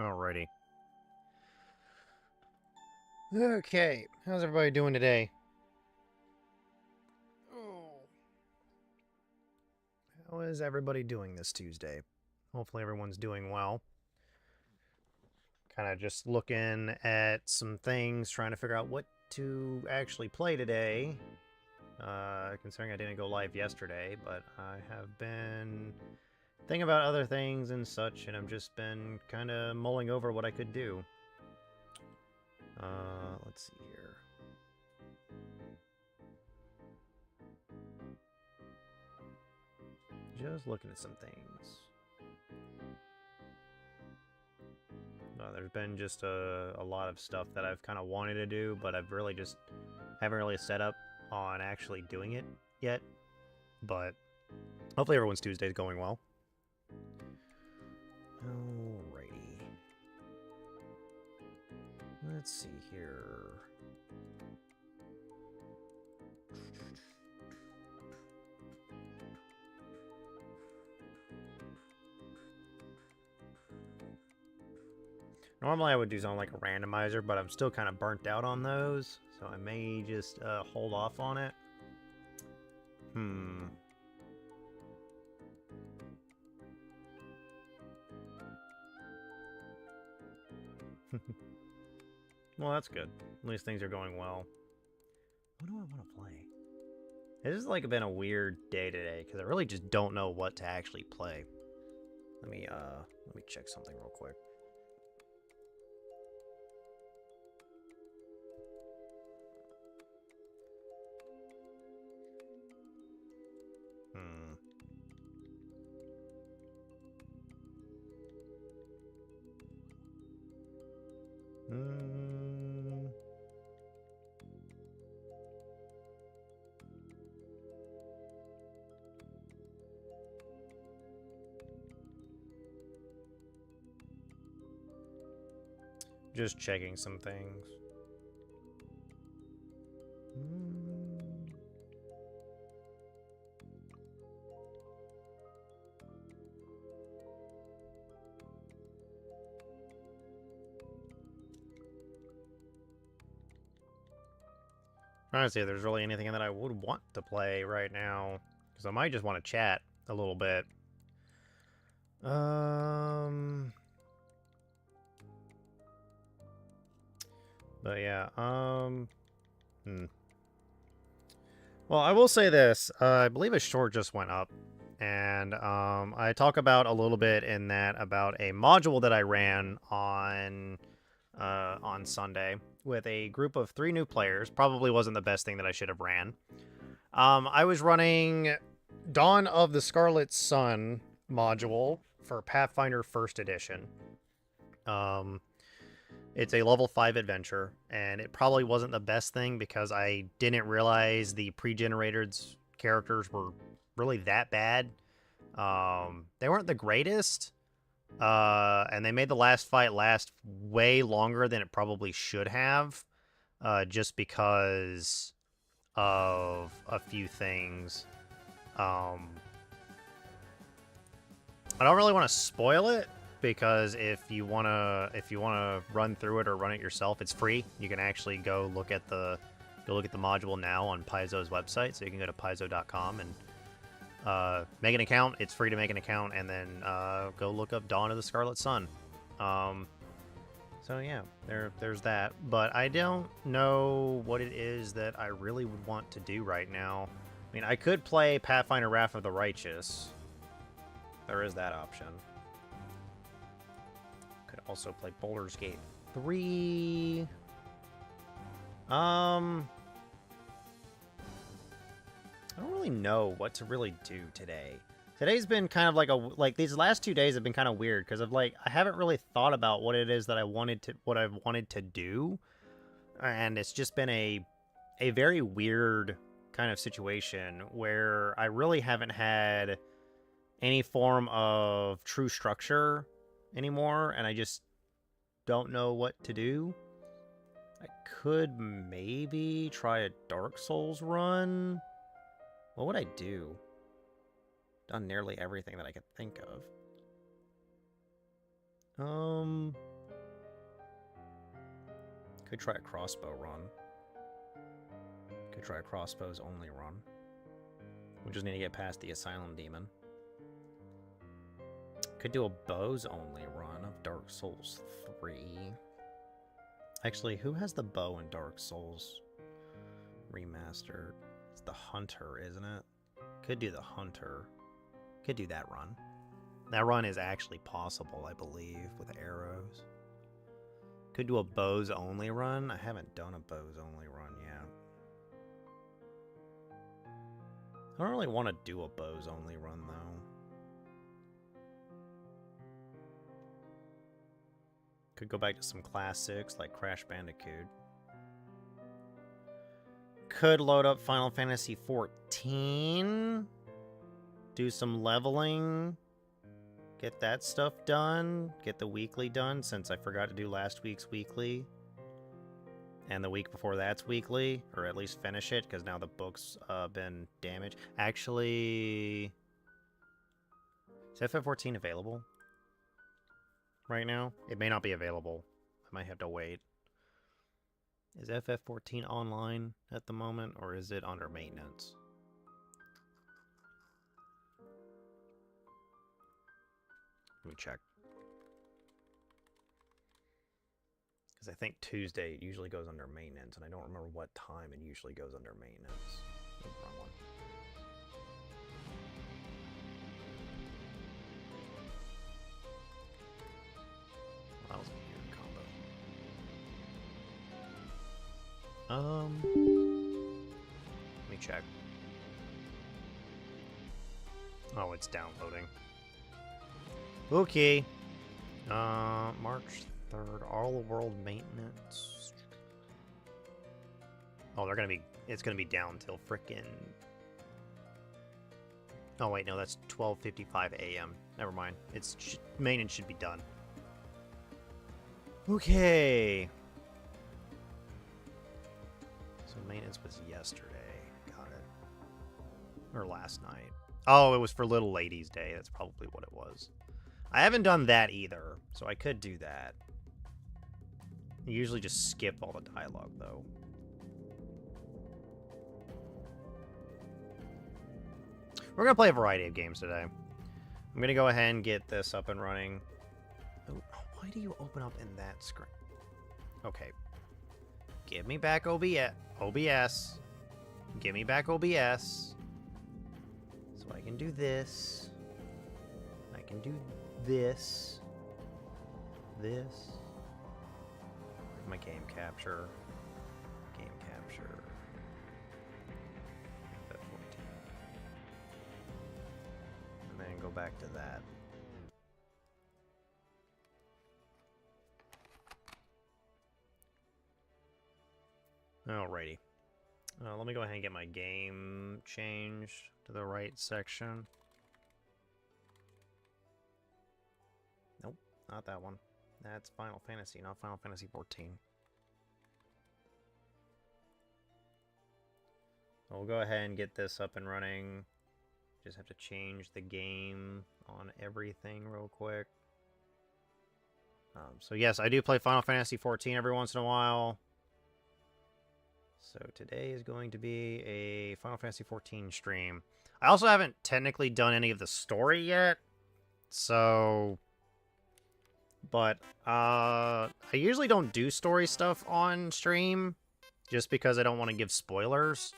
Alrighty. Okay, how's everybody doing today? Oh. How is everybody doing this Tuesday? Hopefully everyone's doing well. Kind of just looking at some things, trying to figure out what to actually play today. Considering I didn't go live yesterday, but I have been thinking about other things and such, and I've just been kind of mulling over what I could do. Let's see here. Just looking at some things. There's been just a lot of stuff that I've kind of wanted to do, but I've really just haven't really set up on actually doing it yet. But hopefully everyone's Tuesday is going well. Alrighty. Let's see here. Normally I would do something like a randomizer, but I'm still kind of burnt out on those, so I may just hold off on it. Well, that's good. At least things are going well. What do I want to play? This has like been a weird day today because I really just don't know what to actually play. Let me check something real quick. Just checking some things. Trying to see if there's really anything that I would want to play right now, because I might just want to chat a little bit. But yeah, Well, I will say this. I believe a short just went up, and I talk about a little bit in that about a module that I ran on Sunday with a group of 3 new players. Probably wasn't the best thing that I should have ran. I was running Dawn of the Scarlet Sun module for Pathfinder 1st Edition. It's a level 5 adventure, and it probably wasn't the best thing because I didn't realize the pre-generated characters were really that bad. They weren't the greatest, and they made the last fight last way longer than it probably should have, just because of a few things. I don't really want to spoil it, because if you wanna run through it or run it yourself, it's free. You can actually go look at the module now on Paizo's website, so you can go to paizo.com and make an account. It's free to make an account, and then go look up Dawn of the Scarlet Sun. So yeah, there's that. But I don't know what it is that I really would want to do right now. I mean, I could play Pathfinder Wrath of the Righteous. There is that option. Could also play Baldur's Gate 3. I don't really know what to really do today. Today's been kind of like these last 2 days have been kind of weird because of I haven't really thought about what it is that I've wanted to do, and it's just been a very weird kind of situation where I really haven't had any form of true structure anymore, and I just don't know what to do. I could maybe try a Dark Souls run. What would I do? Done nearly everything that I could think of. Could try a crossbow run. Could try a crossbows only run. We just need to get past the Asylum Demon. Could do a bows only run of Dark Souls 3. Actually, who has the bow in Dark Souls Remastered? It's the Hunter, isn't it? Could do the Hunter. Could do that run. That run is actually possible, I believe, with arrows. Could do a bows only run. I haven't done a bows only run yet. I don't really want to do a bows only run though. Could go back to some classics like Crash Bandicoot. Could load up Final Fantasy XIV. Do some leveling. Get that stuff done. Get the weekly done since I forgot to do last week's weekly. And the week before that's weekly. Or at least finish it because now the book's been damaged. Actually, is FF14 available right now? It may not be available. I might have to wait. Is FF14 online at the moment or is it under maintenance? Let me check. Because I think Tuesday it usually goes under maintenance, and I don't remember what time it usually goes under maintenance. Wrong one. That was a weird combo. Let me check. Oh, it's downloading. Okay. March 3rd, all world maintenance. Oh, it's gonna be down till frickin'. Oh wait, no, that's 12:55 a.m. Never mind. Maintenance should be done. Okay. So maintenance was yesterday. Got it. Or last night. Oh, it was for Little Ladies Day. That's probably what it was. I haven't done that either, so I could do that. I usually just skip all the dialogue, though. We're going to play a variety of games today. I'm going to go ahead and get this up and running. Oh, why do you open up in that screen? Okay. Give me back OBS. Give me back OBS. So I can do this. I can do this. This. My game capture. Game capture. FF14. And then go back to that. Alrighty. Let me go ahead and get my game changed to the right section. Nope, not that one. That's Final Fantasy, not Final Fantasy XIV. We'll go ahead and get this up and running. Just have to change the game on everything real quick. So yes, I do play Final Fantasy XIV every once in a while. So today is going to be a Final Fantasy XIV stream. I also haven't technically done any of the story yet. So... But, I usually don't do story stuff on stream, just because I don't want to give spoilers.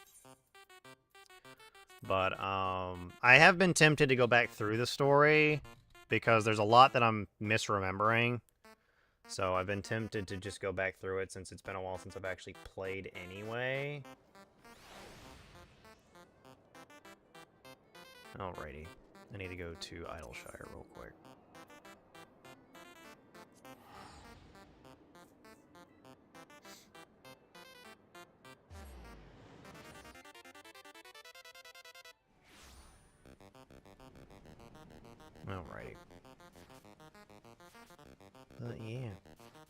But, I have been tempted to go back through the story, because there's a lot that I'm misremembering. So I've been tempted to just go back through it, since it's been a while since I've actually played anyway. Alrighty. I need to go to Idleshire real quick. Alrighty. But yeah.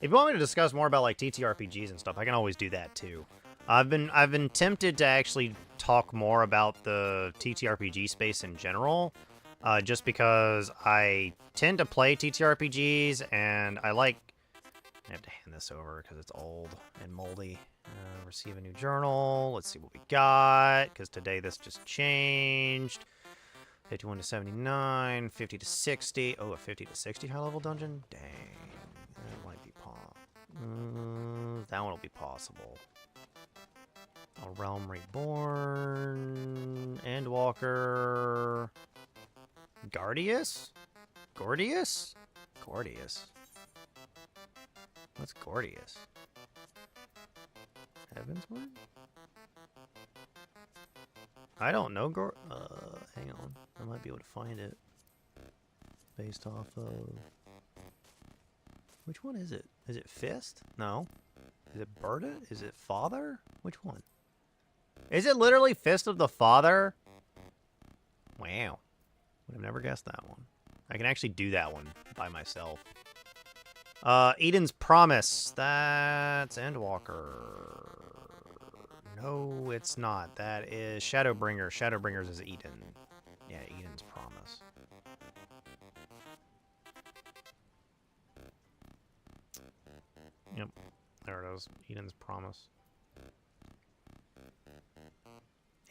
If you want me to discuss more about like TTRPGs and stuff, I can always do that too. I've been tempted to actually talk more about the TTRPG space in general, just because I tend to play TTRPGs and I like I have to hand this over because it's old and moldy. Receive a new journal. Let's see what we got, because today this just changed. 51 to 79, 50 to 60. Oh, a 50 to 60 high-level dungeon? Dang. That might be that one will be possible. A Realm Reborn. Endwalker. Guardius? Gordius? Gordius. What's Gordius? Heavensward? I don't know. Hang on. I might be able to find it. Based off of... Which one is it? Is it Fist? No. Is it Berta? Is it Father? Which one? Is it literally Fist of the Father? Wow. Would have never guessed that one. I can actually do that one by myself. Eden's Promise. That's Endwalker. No, it's not. That is Shadowbringer. Shadowbringers is Eden. Yeah, Eden's Promise. Yep. There it is. Eden's Promise.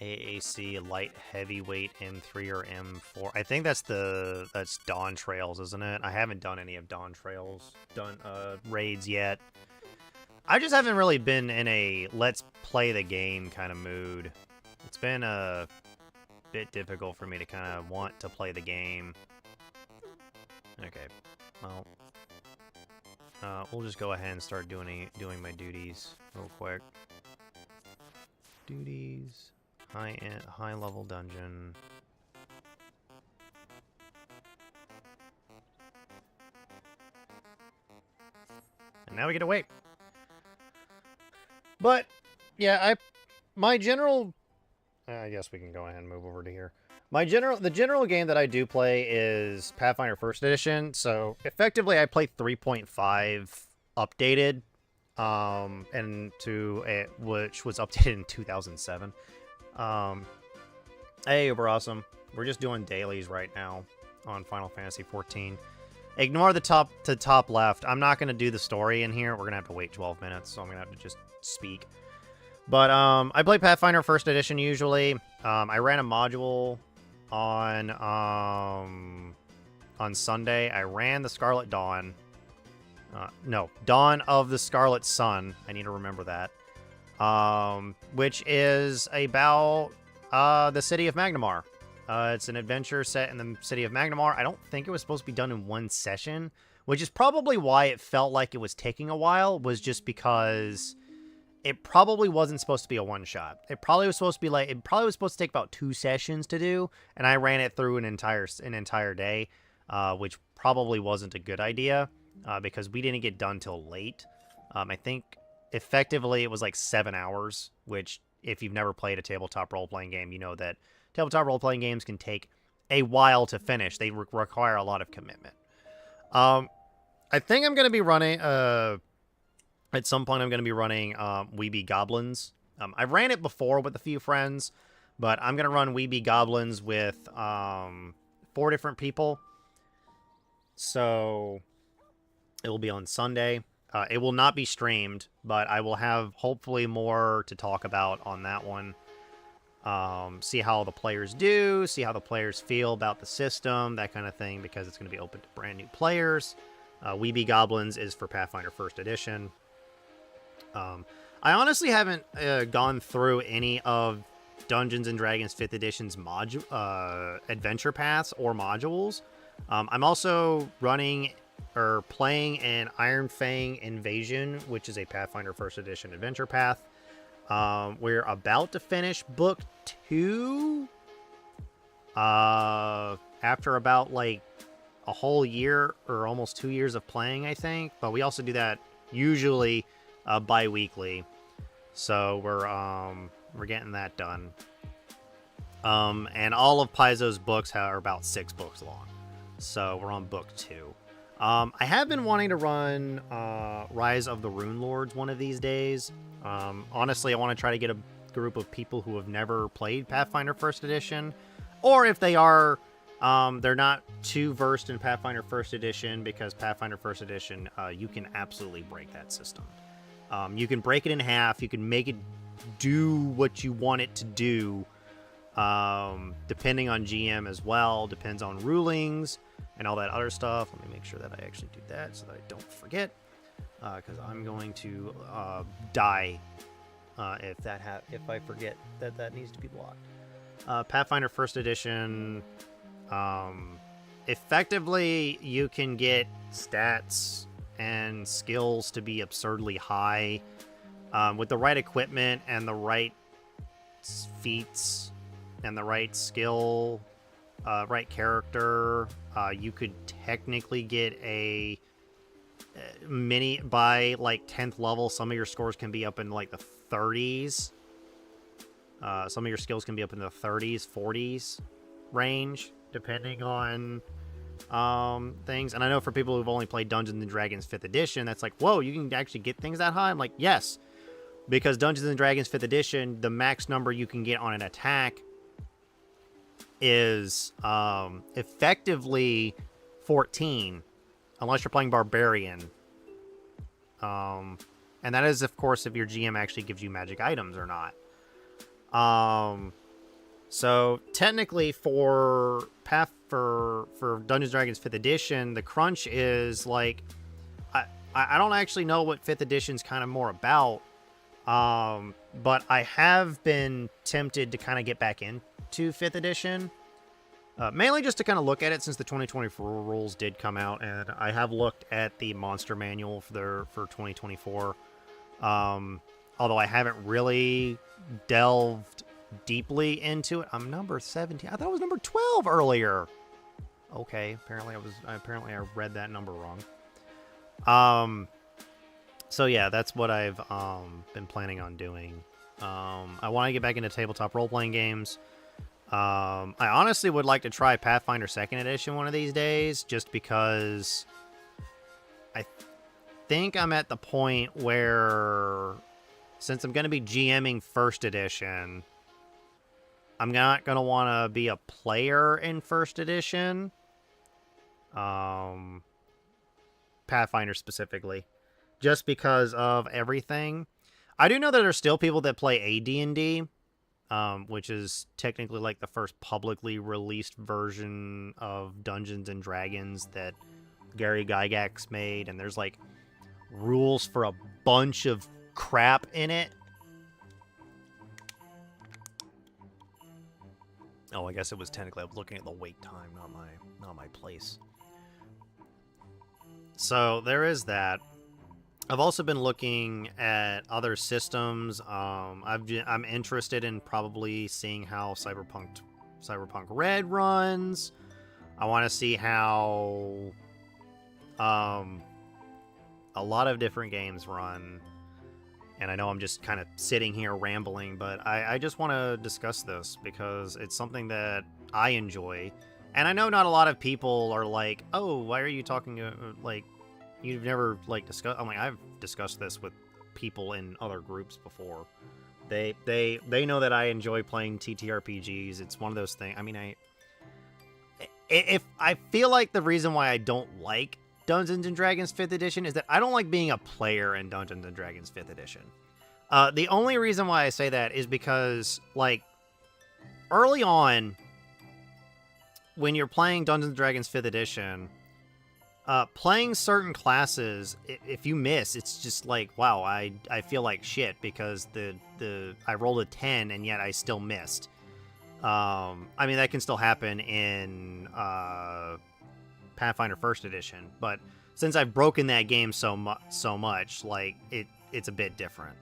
AAC light heavyweight M3 or M4. I think that's Dawn Trails, isn't it? I haven't done any of Dawn Trails raids yet. I just haven't really been in a let's play the game kind of mood. It's been a bit difficult for me to kind of want to play the game. Okay, well, we'll just go ahead and start doing my duties real quick. Duties, high level dungeon. And now we get to wait. But yeah, my general, I guess we can go ahead and move over to here. The general game that I do play is Pathfinder First Edition. So effectively, I play 3.5 updated, which was updated in 2007. Hey, uber awesome. We're just doing dailies right now on Final Fantasy XIV. Ignore the top left. I'm not going to do the story in here. We're going to have to wait 12 minutes, so I'm going to have to just speak. But I play Pathfinder First Edition usually. I ran a module on Sunday. I ran the Scarlet Dawn. No, Dawn of the Scarlet Sun. I need to remember that. Which is about the city of Magnamar. It's an adventure set in the city of Magnamar. I don't think it was supposed to be done in one session, which is probably why it felt like it was taking a while, was just because it probably wasn't supposed to be a one-shot. It probably was supposed to take about 2 sessions to do, and I ran it through an entire day, which probably wasn't a good idea, because we didn't get done till late. I think effectively it was like 7 hours, which if you've never played a tabletop role-playing game, you know that tabletop role-playing games can take a while to finish. They require a lot of commitment. I think I'm going to be running... At some point, I'm going to be running Weeby Goblins. I've ran it before with a few friends, but I'm going to run Weeby Goblins with 4 different people. So it will be on Sunday. It will not be streamed, but I will have hopefully more to talk about on that one. See how the players do, see how the players feel about the system, that kind of thing, because it's going to be open to brand new players. Weeby Goblins is for Pathfinder First Edition. I honestly haven't gone through any of Dungeons & Dragons 5th Edition's adventure paths or modules. I'm also running or playing an Iron Fang Invasion, which is a Pathfinder First Edition adventure path. We're about to finish book 2 after about like a whole year or almost 2 years of playing, I think. But we also do that usually bi-weekly, so we're getting that done. And all of Paizo's books are about 6 books long, so we're on book 2. I have been wanting to run Rise of the Rune Lords one of these days. Honestly, I want to try to get a group of people who have never played Pathfinder First Edition, or if they are They're not too versed in Pathfinder First Edition because Pathfinder First Edition, you can absolutely break that system. You can break it in half. You can make it do what you want it to do, depending on GM as well. Depends on rulings and all that other stuff. Let me make sure that I actually do that so that I don't forget, because I'm going to die if I forget that needs to be blocked. Pathfinder First Edition. Effectively, you can get stats and skills to be absurdly high with the right equipment and the right feats and the right skill, right character. You could technically get a mini by like 10th level. Some of your scores can be up in like the 30s. Some of your skills can be up in the 30s, 40s range, depending on things. And I know for people who've only played Dungeons & Dragons 5th Edition, that's like, whoa, you can actually get things that high? I'm like, yes. Because Dungeons & Dragons 5th Edition, the max number you can get on an attack is effectively 14, unless you're playing Barbarian. And that is, of course, if your GM actually gives you magic items or not. So technically for Dungeons & Dragons 5th Edition, the crunch is like, I don't actually know what 5th Edition's kind of more about, but I have been tempted to kind of get back into 5th Edition, mainly just to kind of look at it since the 2024 rules did come out, and I have looked at the monster manual for 2024, although I haven't really delved deeply into it. I'm number 17. I thought it was number 12 earlier. Okay, apparently I read that number wrong. So yeah, that's what I've been planning on doing. I want to get back into tabletop role-playing games. I honestly would like to try Pathfinder 2nd Edition one of these days, just because I think I'm at the point where, since I'm going to be GMing 1st Edition, I'm not going to want to be a player in 1st Edition. Pathfinder specifically. Just because of everything. I do know that there's still people that play AD&D, which is technically like the first publicly released version of Dungeons & Dragons that Gary Gygax made, and there's like rules for a bunch of crap in it. Oh, I guess it was technically, I was looking at the wait time, not my place. So there is that. I've also been looking at other systems. I'm interested in probably seeing how Cyberpunk Red runs. I want to see how a lot of different games run. And I know I'm just kind of sitting here rambling, but I just want to discuss this because it's something that I enjoy. And I know not a lot of people are like, oh, why are you talking, like, you've never, like, discussed... I'm like, I've discussed this with people in other groups before. They know that I enjoy playing TTRPGs. It's one of those things. I mean, I feel like the reason why I don't like Dungeons & Dragons 5th Edition is that I don't like being a player in Dungeons & Dragons 5th Edition. The only reason why I say that is because, like, early on, when you're playing Dungeons & Dragons 5th Edition, playing certain classes, if you miss, it's just like, wow, I feel like shit because I rolled a 10 and yet I still missed. I mean, that can still happen in Pathfinder 1st Edition, but since I've broken that game so much, like, it's a bit different.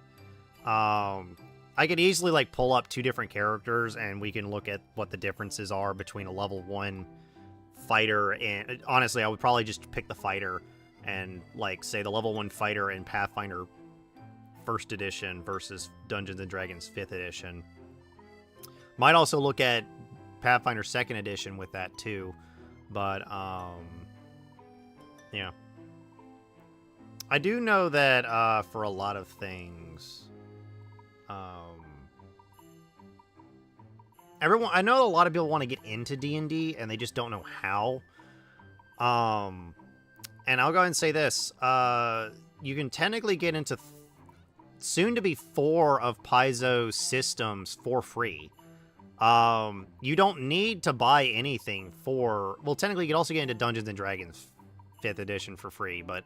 I could easily, like, pull up two different characters and we can look at what the differences are between a level 1 fighter, and honestly I would probably just pick the fighter and, like, say the level 1 fighter in Pathfinder 1st Edition versus Dungeons & Dragons 5th Edition. Might also look at Pathfinder 2nd Edition with that too, but yeah. I do know that for a lot of things, I know a lot of people want to get into D&D and they just don't know how. And I'll go ahead and say this. You can technically get into soon to be 4 of Paizo's systems for free. You don't need to buy anything for... Well, technically, you can also get into Dungeons & Dragons 5th edition for free, but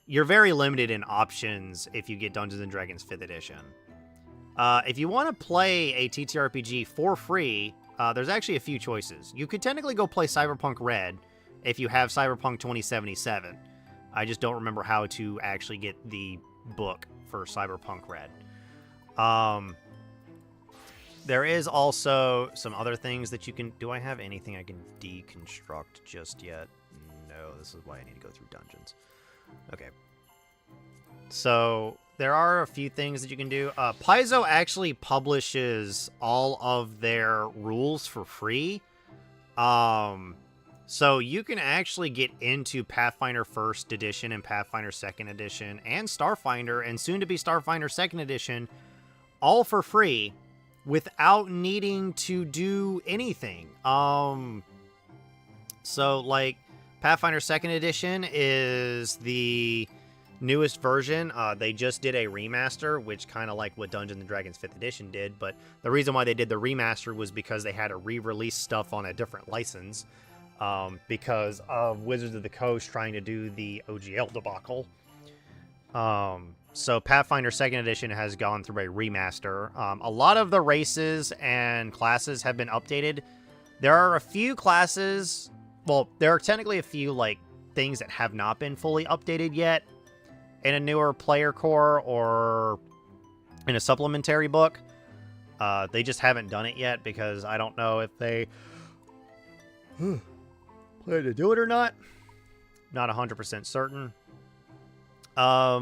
you're very limited in options if you get Dungeons & Dragons 5th edition. If you want to play a TTRPG for free, there's actually a few choices. You could technically go play Cyberpunk Red if you have Cyberpunk 2077. I just don't remember how to actually get the book for Cyberpunk Red. There is also some other things that you can... Do I have anything I can deconstruct just yet? No, this is why I need to go through dungeons. Okay. So, there are a few things that you can do. Paizo actually publishes all of their rules for free. So, you can actually get into Pathfinder 1st Edition and Pathfinder 2nd Edition and Starfinder and soon to be Starfinder 2nd Edition all for free without needing to do anything. So, like, Pathfinder 2nd Edition is the newest version. They just did a remaster, which kind of like what Dungeons & Dragons 5th Edition did, but the reason why they did the remaster was because they had to re-release stuff on a different license, because of Wizards of the Coast trying to do the OGL debacle. So Pathfinder 2nd Edition has gone through a remaster. A lot of the races and classes have been updated. There are a few classes... Well, there are technically a few, like, things that have not been fully updated yet in a newer player core or in a supplementary book. They just haven't done it yet because I don't know if they plan to do it or not. Not 100% certain. I've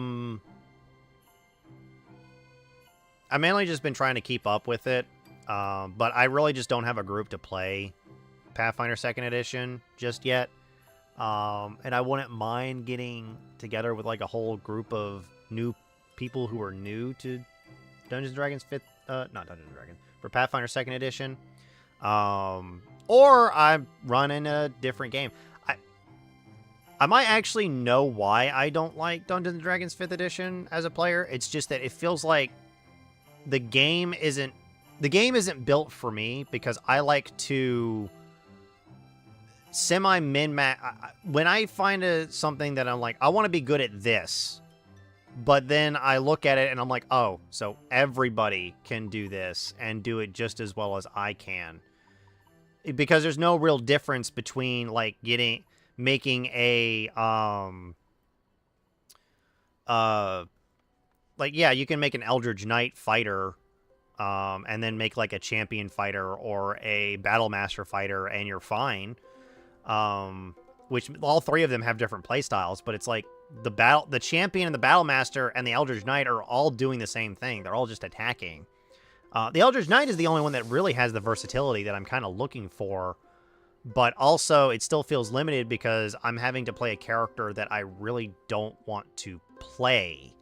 mainly just been trying to keep up with it, but I really just don't have a group to play Pathfinder 2nd Edition just yet. And I wouldn't mind getting together with like a whole group of new people who are new to Dungeons & Dragons 5th, not Dungeons & Dragons, for Pathfinder 2nd Edition. Or I'm running a different game. I might actually know why I don't like Dungeons & Dragons 5th Edition as a player. It's just that it feels like the game isn't built for me because I like to semi-min-max. When I find something that I'm like, I want to be good at this, but then I look at it and I'm like, oh, so everybody can do this and do it just as well as I can. Because there's no real difference between, like, making a, like, yeah, you can make an Eldritch Knight fighter, and then make, like, a champion fighter or a battle master fighter, and you're fine. Which all 3 of them have different playstyles, but it's like the champion and the battle master and the Eldritch Knight are all doing the same thing. They're all just attacking. The Eldritch Knight is the only one that really has the versatility that I'm kind of looking for, but also it still feels limited because I'm having to play a character that I really don't want to play.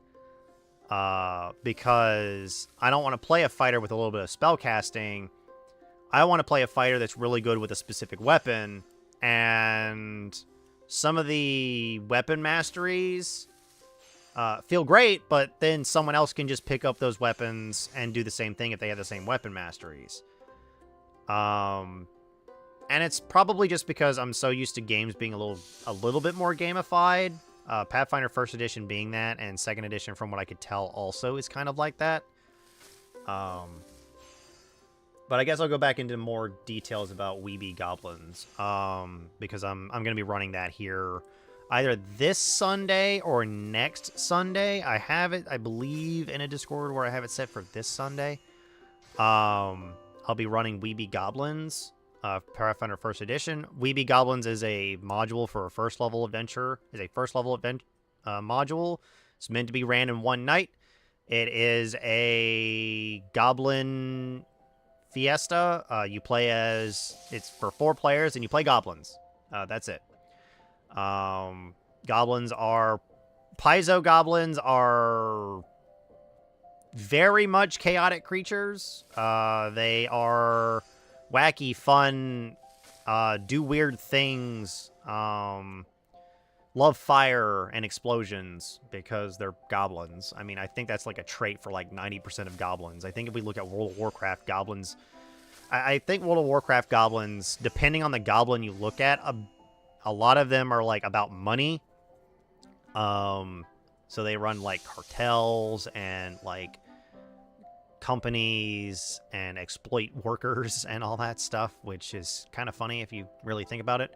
Because I don't want to play a fighter with a little bit of spellcasting. I want to play a fighter that's really good with a specific weapon, and some of the weapon masteries feel great, but then someone else can just pick up those weapons and do the same thing if they have the same weapon masteries. And it's probably just because I'm so used to games being a little bit more gamified. Pathfinder 1st Edition being that, and 2nd Edition, from what I could tell, also is kind of like that. But I guess I'll go back into more details about Weeby Goblins, because I'm going to be running that here either this Sunday or next Sunday. I have it, I believe, in a Discord where I have it set for this Sunday. I'll be running Weeby Goblins, Pathfinder 1st Edition. Weeby Goblins is a module for a first level adventure. Is a first level event module. It's meant to be ran in one night. It is a goblin fiesta. You play as... It's for 4 players, and you play goblins. That's it. Goblins are... Paizo goblins are very much chaotic creatures. They are wacky, fun, do weird things, love fire and explosions because they're goblins. I mean, I think that's like a trait for like 90% of goblins. I think if we look at World of Warcraft, goblins... I think World of Warcraft goblins, depending on the goblin you look at, a lot of them are like about money. So they run like cartels and like companies and exploit workers and all that stuff, which is kind of funny if you really think about it.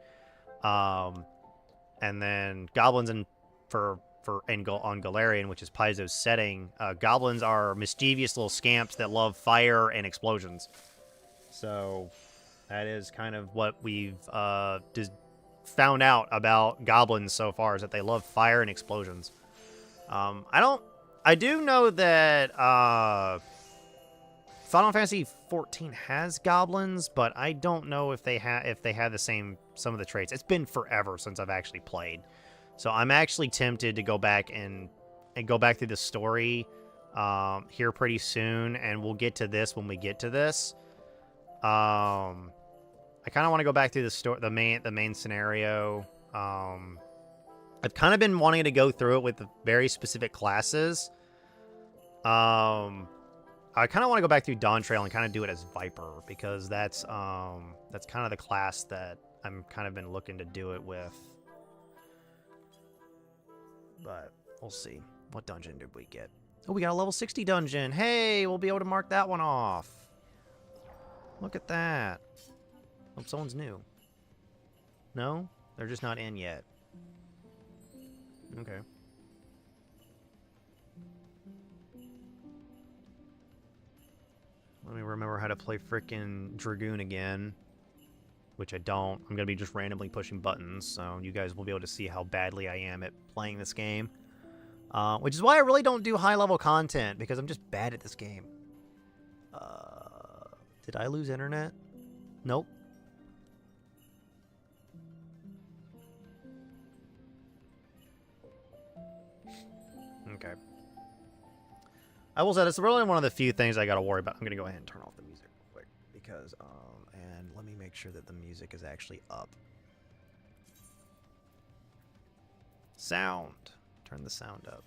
And then goblins on Galarian, which is Paizo's setting, goblins are mischievous little scamps that love fire and explosions. So that is kind of what we've just found out about goblins so far, is that they love fire and explosions. I do know that Final Fantasy XIV has goblins, but I don't know if they have the same some of the traits. It's been forever since I've actually played, so I'm actually tempted to go back and go back through the story here pretty soon, and we'll get to this when we get to this. I kind of want to go back through the main scenario. I've kind of been wanting to go through it with the very specific classes. I kind of want to go back through Dawn Trail and kind of do it as Viper, because that's kind of the class that I'm kind of been looking to do it with. But we'll see. What dungeon did we get? Oh, we got a level 60 dungeon. Hey, we'll be able to mark that one off. Look at that. Hope someone's new. No? They're just not in yet. Okay. Let me remember how to play frickin' Dragoon again. Which I don't. I'm gonna be just randomly pushing buttons, so you guys will be able to see how badly I am at playing this game. Which is why I really don't do high-level content, because I'm just bad at this game. Did I lose internet? Nope. Okay. I will say, it's really one of the few things I gotta worry about. I'm gonna go ahead and turn off the music real quick, because, and let me make sure that the music is actually up. Sound. Turn the sound up.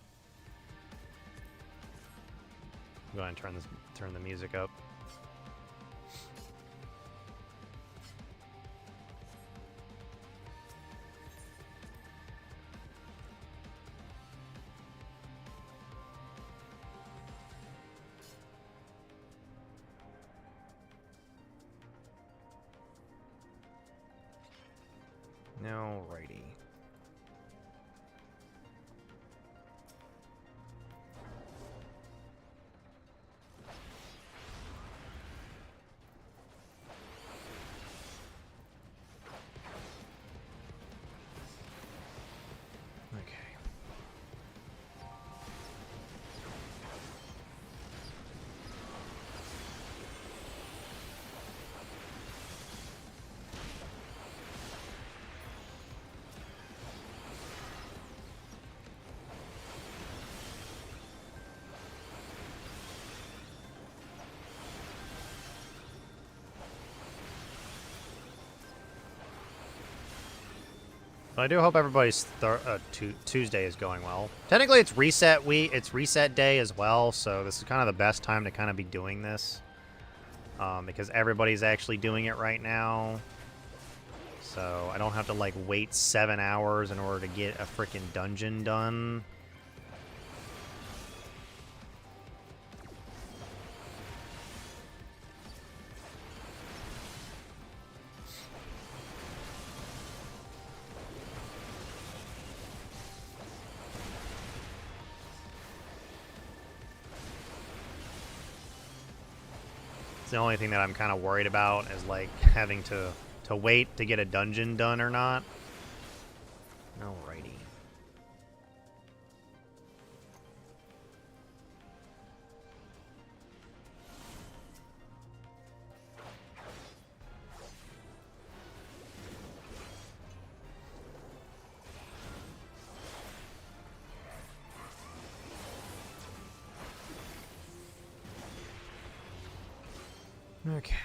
Go ahead and turn the music up. Alrighty. I do hope everybody's Tuesday is going well. Technically, it's reset week. It's reset day as well, so this is kind of the best time to kind of be doing this, because everybody's actually doing it right now. So I don't have to like wait 7 hours in order to get a freaking dungeon done. The only thing that I'm kind of worried about is like having to wait to get a dungeon done or not. Alrighty. Okay.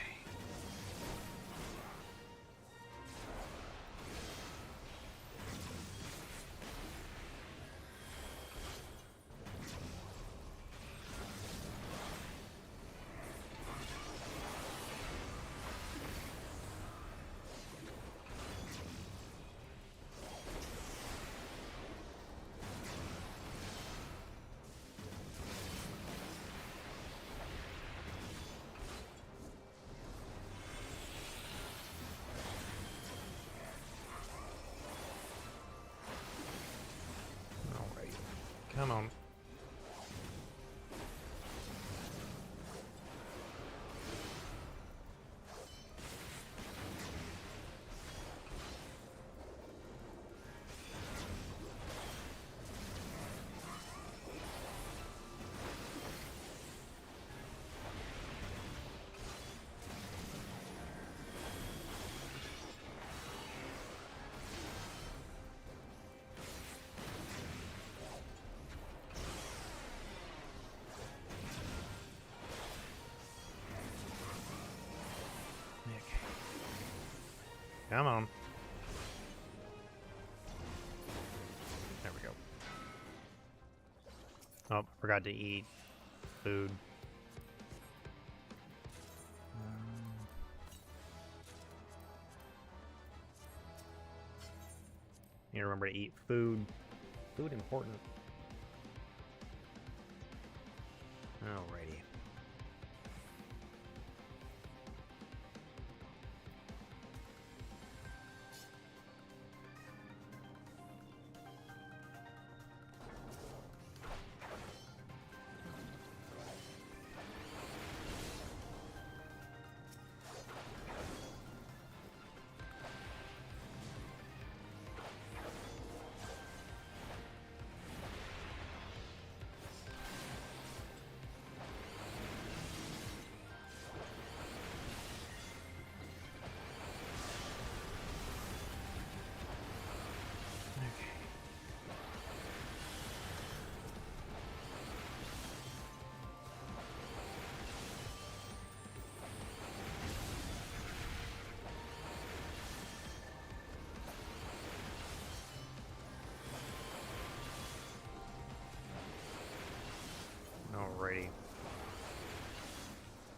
Come on. Come on. There we go. Oh, forgot to eat food. You remember to eat food. Food important. Alrighty. Alrighty.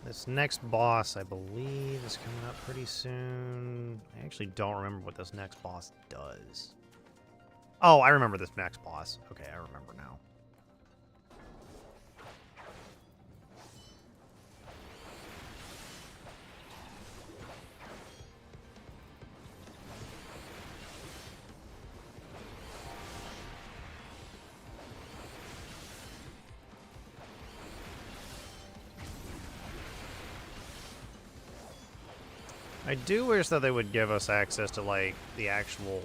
This next boss, I believe, is coming up pretty soon. I actually don't remember what this next boss does. Oh, I remember this next boss. Okay, I remember now. I do wish that they would give us access to, like, the actual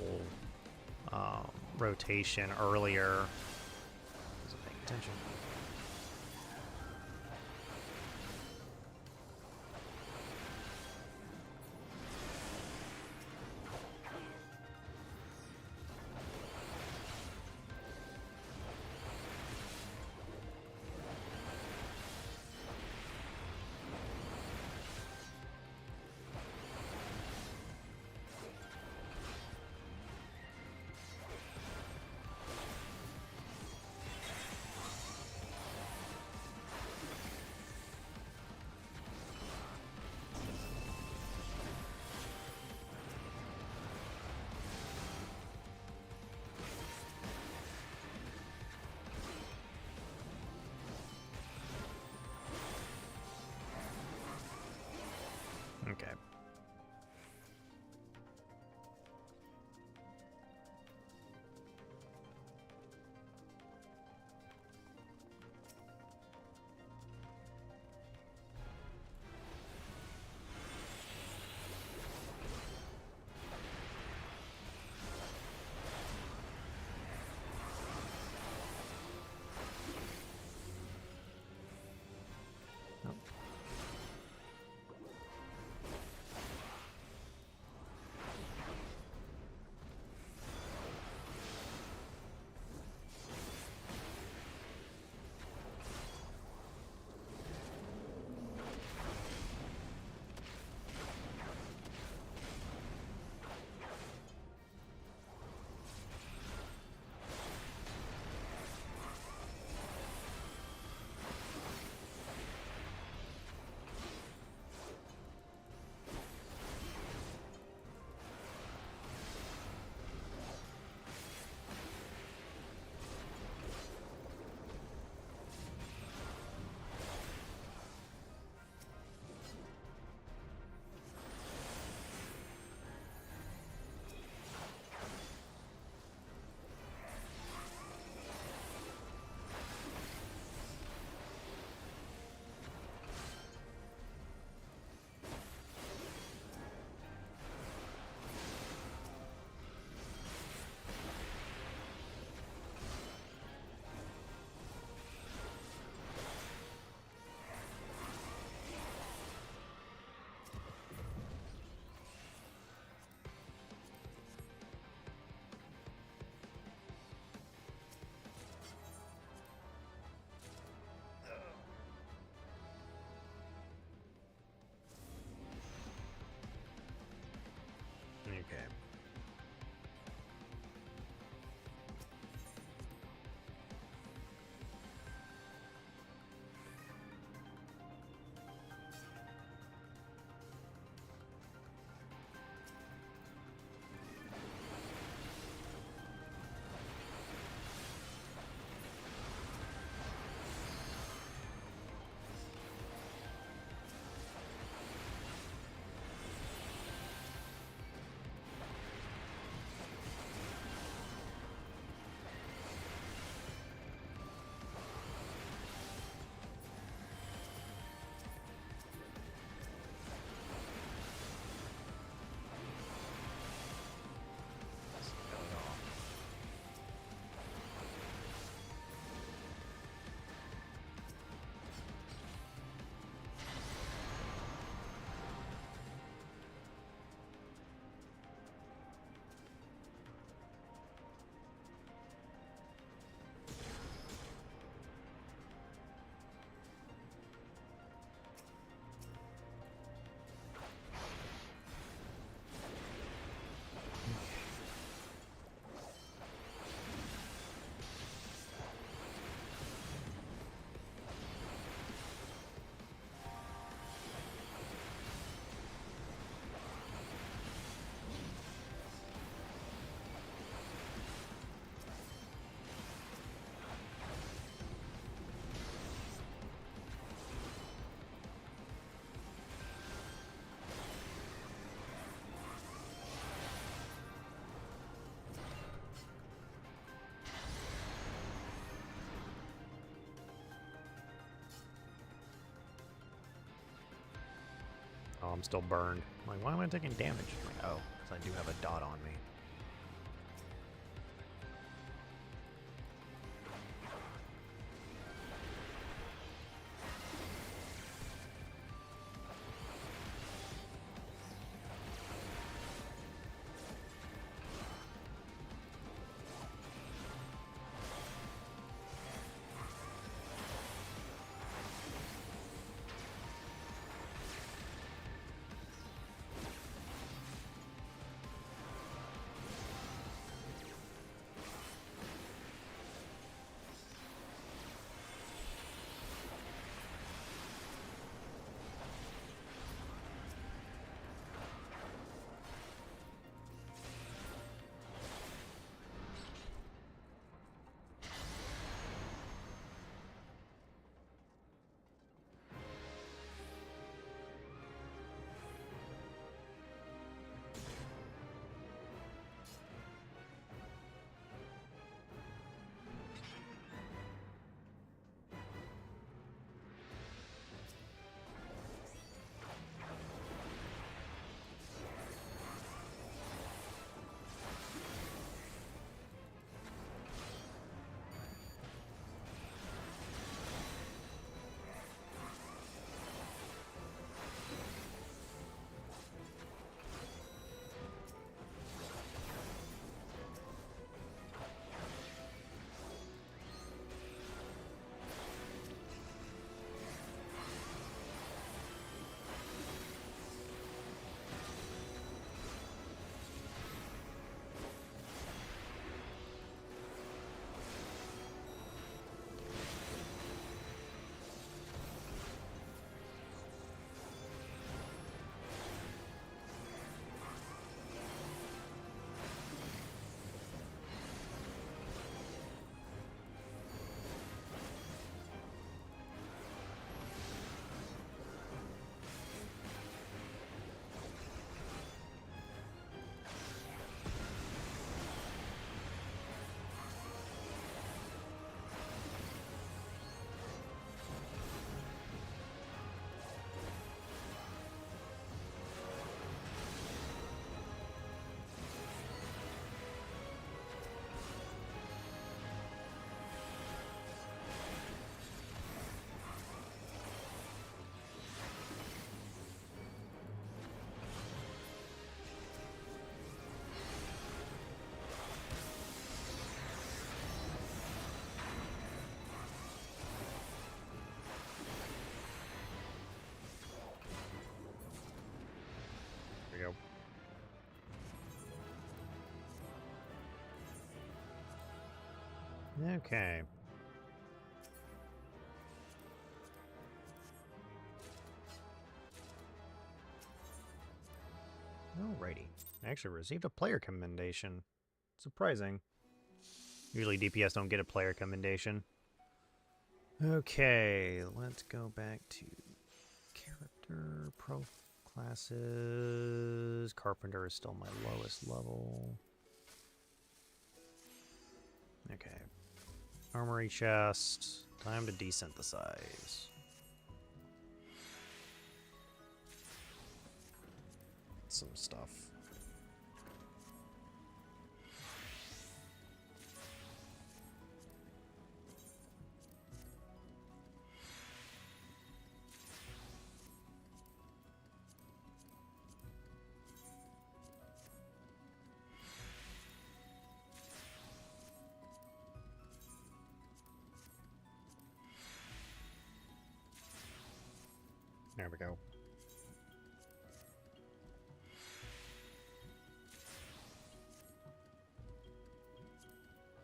rotation earlier. I wasn't paying attention. Okay. Oh, I'm still burned. I'm like, why am I taking damage? Like, oh, because I do have a dot on me. There we go. Okay. Alrighty. I actually received a player commendation. Surprising. Usually DPS don't get a player commendation. Okay, let's go back to character, pro classes. Carpenter is still my lowest level. Okay. Armory chest. Time to desynthesize. Some stuff. There we go.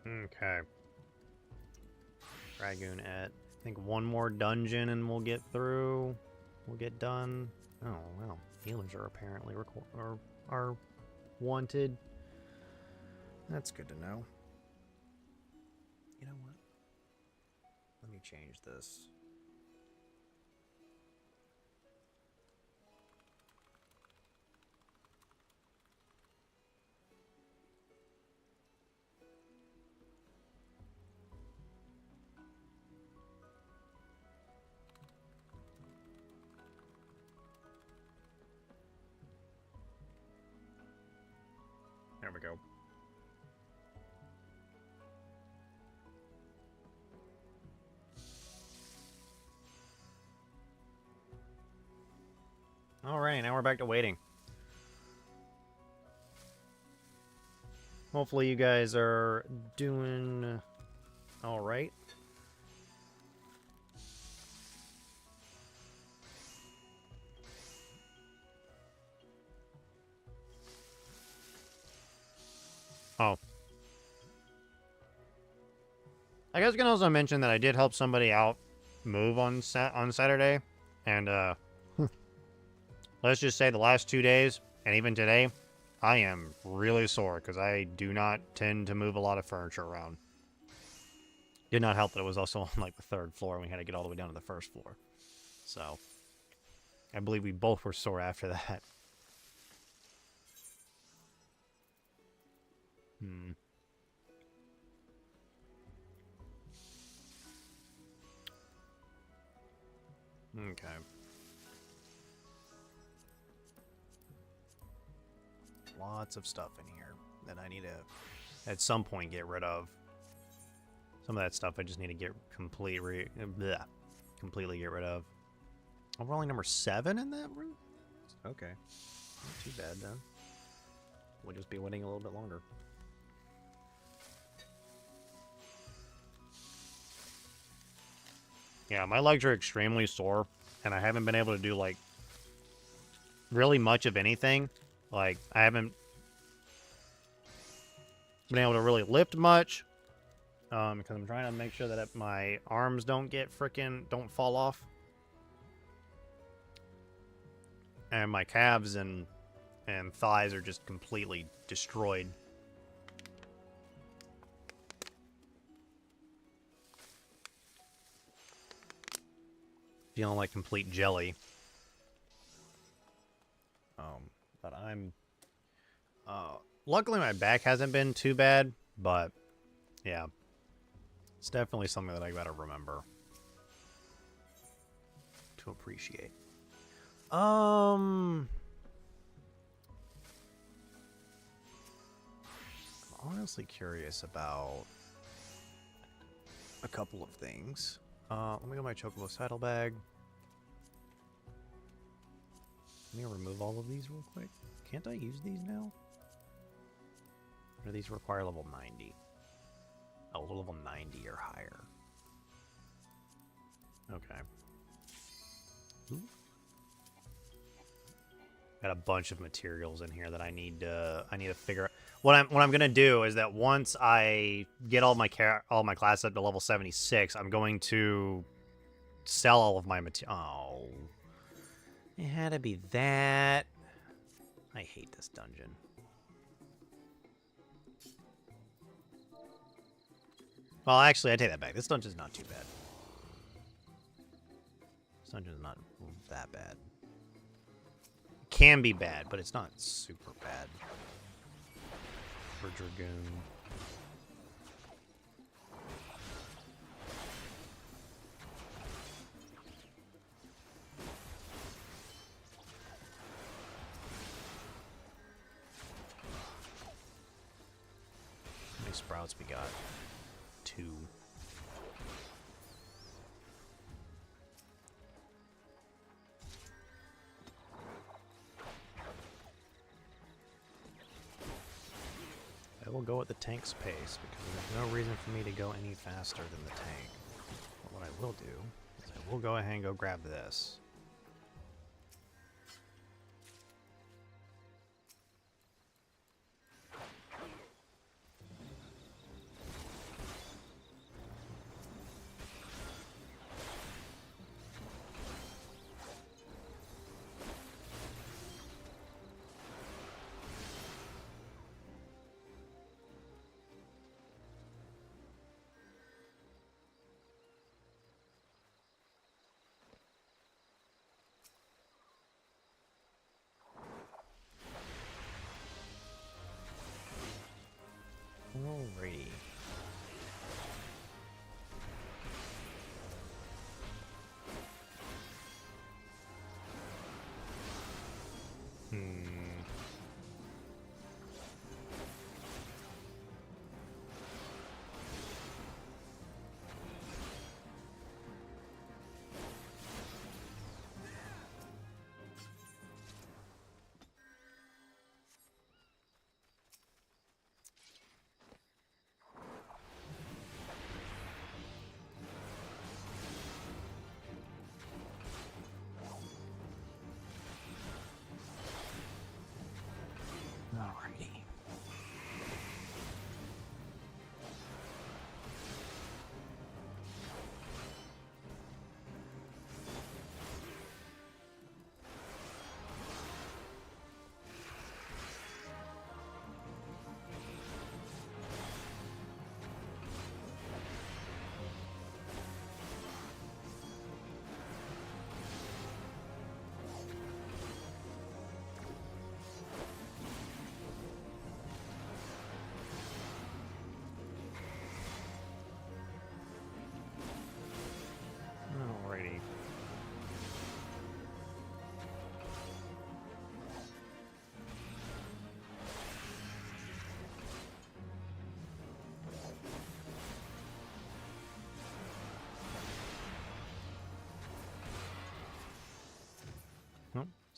Okay. Dragoon at, I think, one more dungeon and we'll get through. We'll get done. Oh, well. Healers are apparently are wanted. That's good to know. You know what? Let me change this. There we go. Alright, now we're back to waiting. Hopefully you guys are doing alright. Oh. I guess I can also mention that I did help somebody out move on Saturday. And, let's just say the last 2 days, and even today, I am really sore because I do not tend to move a lot of furniture around. Did not help that it was also on, like, the 3rd floor, and we had to get all the way down to the 1st floor. So, I believe we both were sore after that. Okay. Lots of stuff in here that I need to, at some point, get rid of. Some of that stuff I just need to get completely get rid of. Oh, we're only number 7 in that room? Okay. Not too bad, then. We'll just be waiting a little bit longer. Yeah, my legs are extremely sore, and I haven't been able to do, like, really much of anything. Like, I haven't been able to really lift much, because I'm trying to make sure that my arms don't fall off. And my calves and thighs are just completely destroyed. Feeling like complete jelly. But I'm... luckily my back hasn't been too bad, but yeah. It's definitely something that I gotta remember to appreciate. I'm honestly curious about a couple of things. Let me go my chocobo saddlebag. Let me remove all of these real quick. Can't I use these now? Or do these require level 90? Oh, level 90 or higher. Okay. Ooh. Got a bunch of materials in here that I need to figure out. What I'm gonna do is that once I get all my classes up to level 76, I'm going to sell all of my material. Oh, it had to be that. I hate this dungeon. Well, actually, I take that back. This dungeon's not too bad. This dungeon's not that bad. It can be bad, but it's not super bad. For Dragoon. How many sprouts we got? 2. I will go at the tank's pace because there's no reason for me to go any faster than the tank. But what I will do is I will go ahead and go grab this. Alrighty.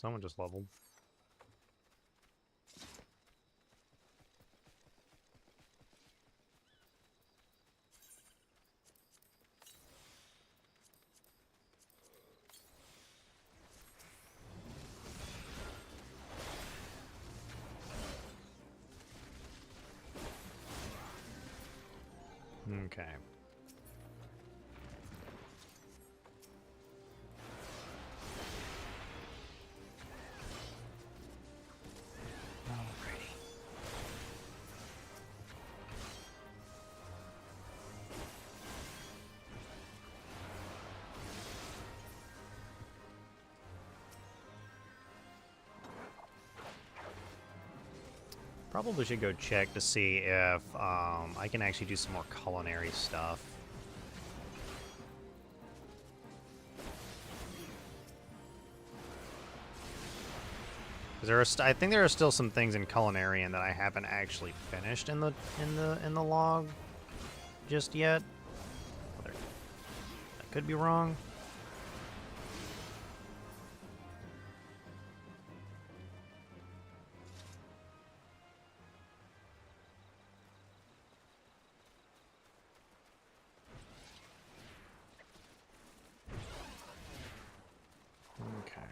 someone just leveled. Okay. Alrighty. Probably should go check to see if I can actually do some more culinary stuff. I think there are still some things in culinarian that I haven't actually finished in the log just yet. I could be wrong. Okay.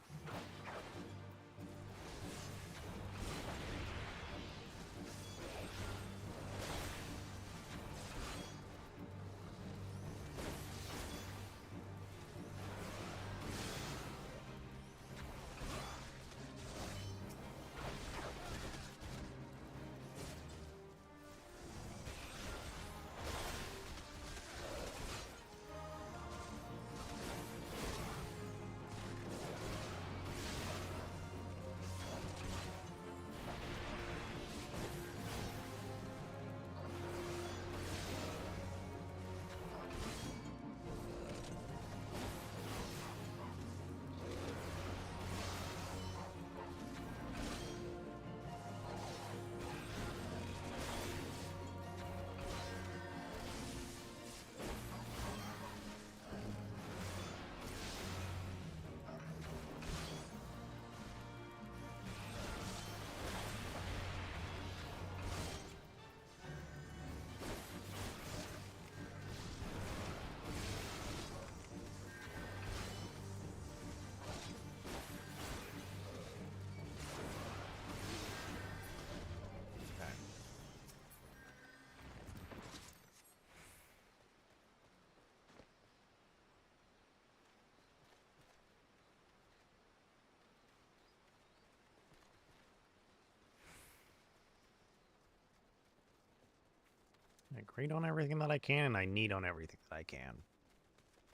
I grade on everything that I can, and I need on everything that I can.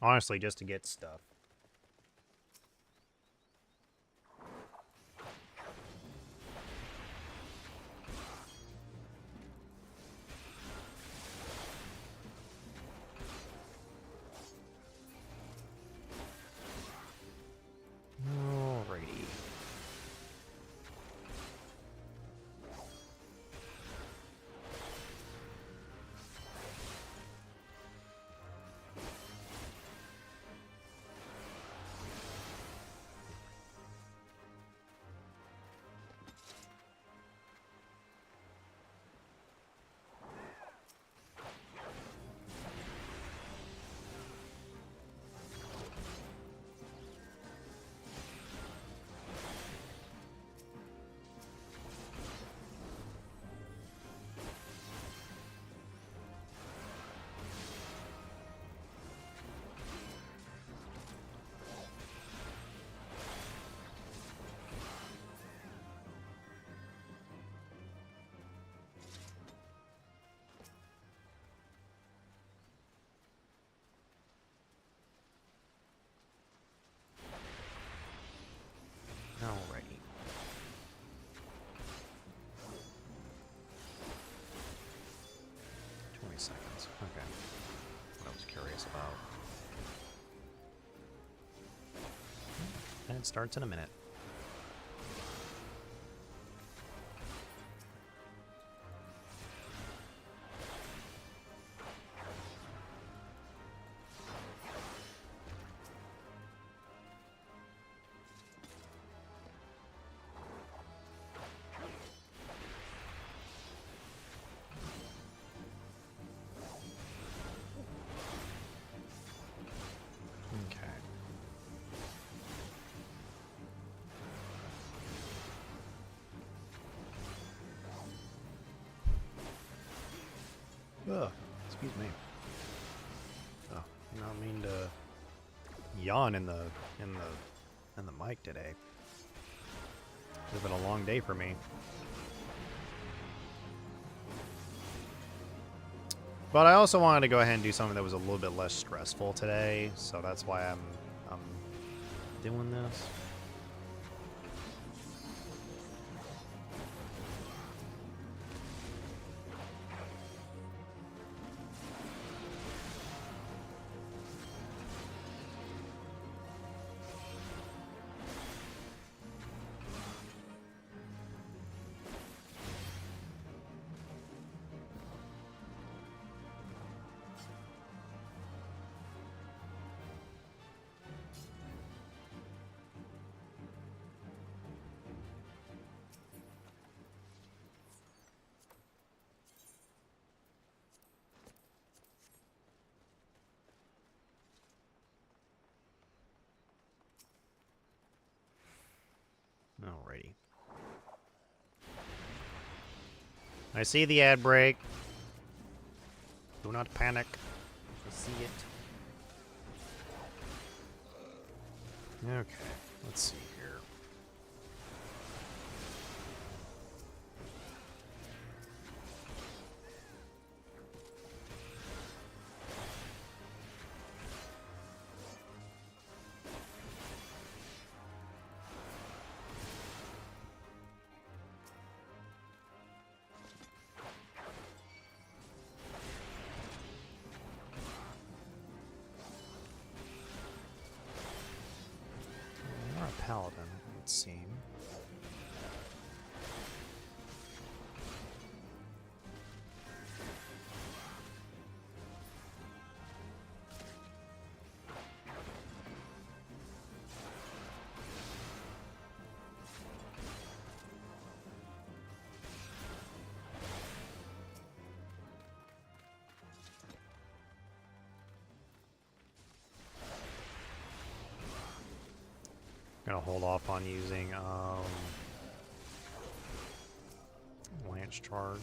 Honestly, just to get stuff. Alrighty. Alrighty. Seconds. Okay. What I was curious about. And it starts in a minute. Excuse me. Oh, I don't mean to yawn in the mic today. It's been a long day for me. But I also wanted to go ahead and do something that was a little bit less stressful today, so that's why I'm doing this. Alrighty. I see the ad break. Do not panic. I see it. Okay, let's see here. You're a paladin, it would seem. Gonna hold off on using lance charge.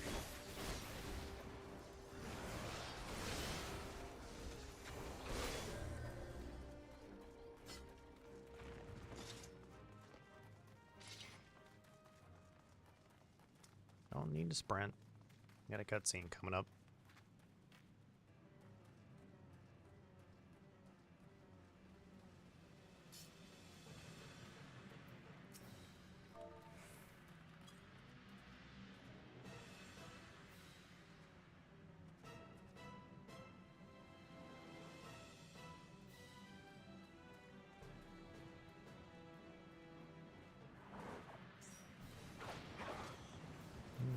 Don't need to sprint. Got a cutscene coming up.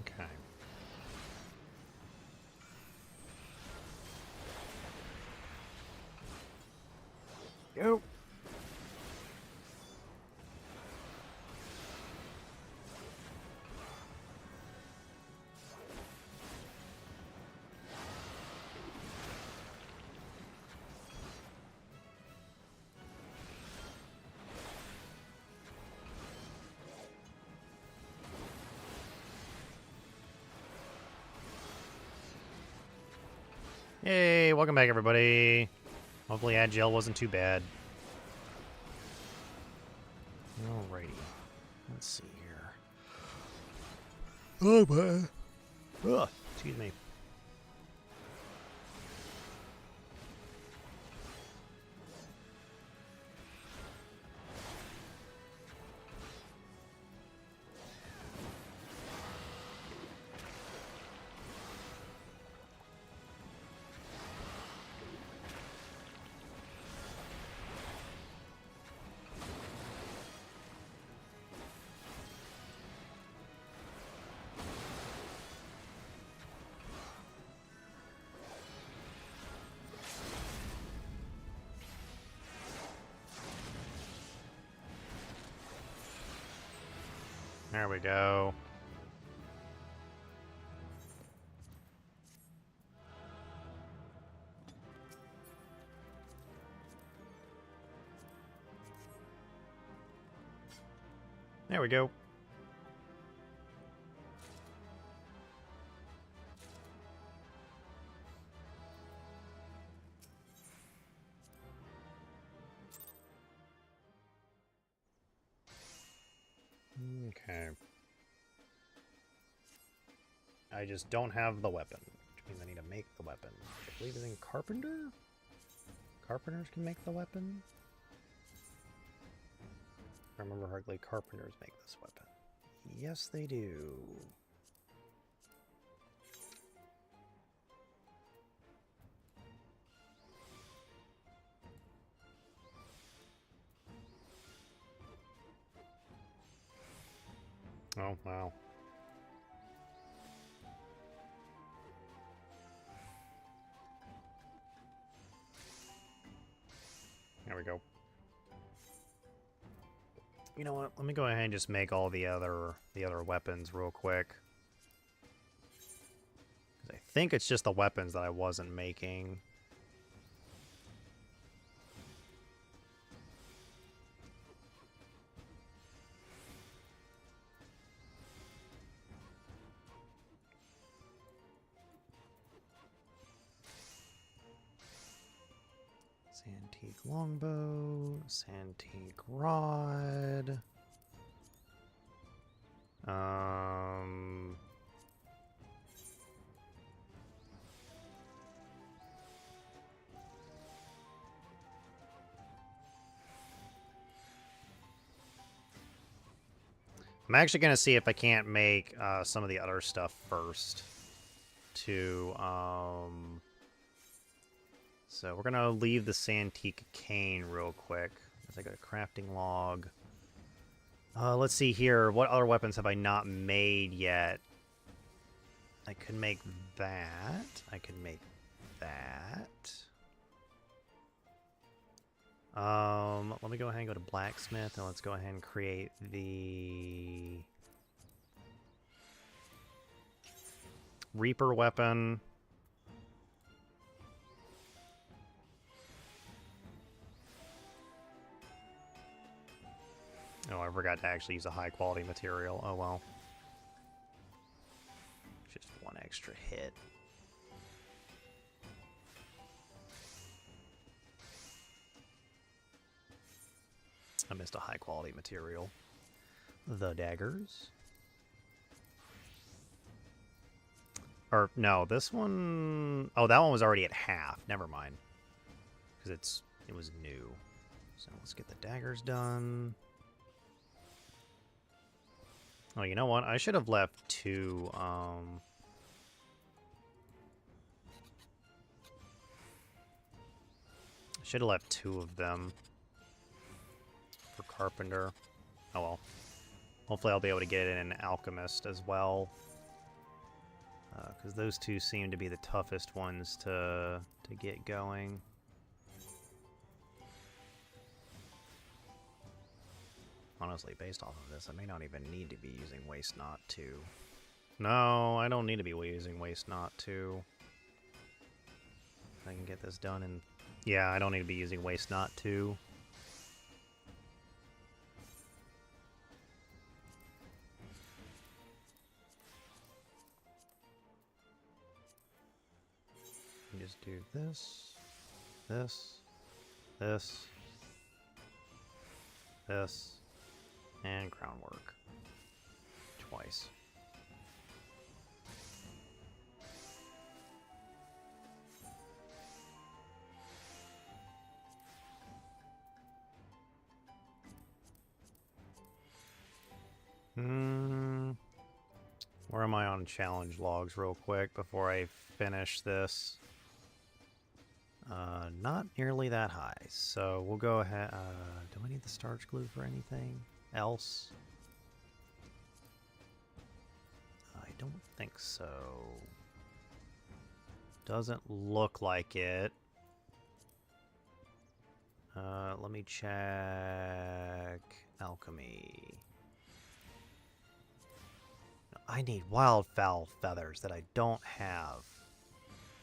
Okay. Go. Hey, welcome back, everybody. Hopefully Agile wasn't too bad. Alrighty. Let's see here. Oh, man. Ugh, excuse me. There we go. There we go. I just don't have the weapon, which means I need to make the weapon. Which I believe is in Carpenter? Carpenters can make the weapon? If I remember correctly, carpenters make this weapon. Yes, they do. Oh, wow. There we go. You know what? Let me go ahead and just make all the other weapons real quick. Because I think it's just the weapons that I wasn't making. Antique longbow, antique rod. I'm actually going to see if I can't make some of the other stuff first. So we're going to leave the Santique cane real quick. I got a crafting log. Let's see here. What other weapons have I not made yet? I could make that. I could make that. Let me go ahead and go to blacksmith, and let's go ahead and create the Reaper weapon. Oh, I forgot to actually use a high quality material. Oh well. Just one extra hit. I missed a high quality material. The daggers. Or no, this one. Oh, that one was already at half. Never mind. Because it was new. So let's get the daggers done. Oh, you know what? I should have left two. Should have left two of them for carpenter. Oh well. Hopefully I'll be able to get it in an alchemist as well. Because those two seem to be the toughest ones to get going. Honestly, based off of this, I may not even need to be using Waste Not 2. No, I don't need to be using Waste Not 2. I can get this done in... Yeah, I don't need to be using Waste Not 2. Just do this, this, this, this, and crown work twice. Where am I on challenge logs real quick before I finish this? Not nearly that high, so we'll go ahead. Do I need the starch glue for anything else? I don't think so. Doesn't look like it. Let me check alchemy. I need wildfowl feathers that I don't have.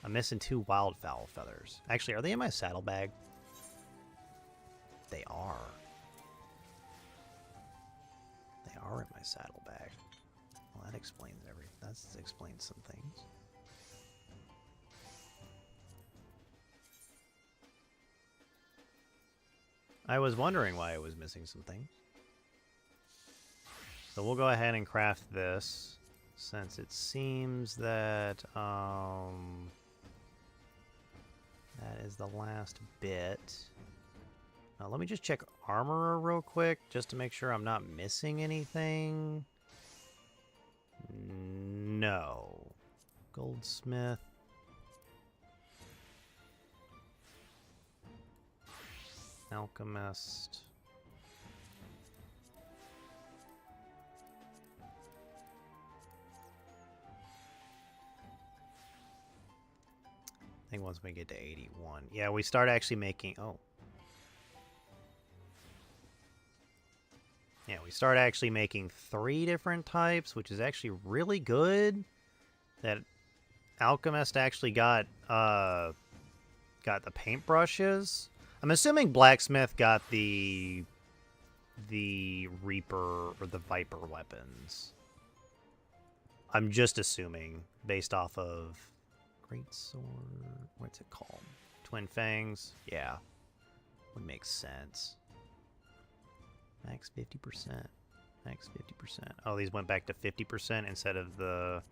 I'm missing 2 wildfowl feathers. Actually, are they in my saddlebag? They are. They are in my saddlebag. Well, that explains everything. That explains some things. I was wondering why I was missing some things. So we'll go ahead and craft this. Since it seems that that is the last bit. Now, let me just check armorer real quick, just to make sure I'm not missing anything. No. Goldsmith. Alchemist. I think once we get to 81. Yeah, we start actually making... Oh. Yeah, we start actually making 3 different types, which is actually really good. That Alchemist actually got the paintbrushes. I'm assuming Blacksmith got the Reaper or the Viper weapons. I'm just assuming based off of Great Sword. What's it called? Twin Fangs? Yeah. Would make sense. Max 50%. Max 50%. Oh, these went back to 50% instead of the...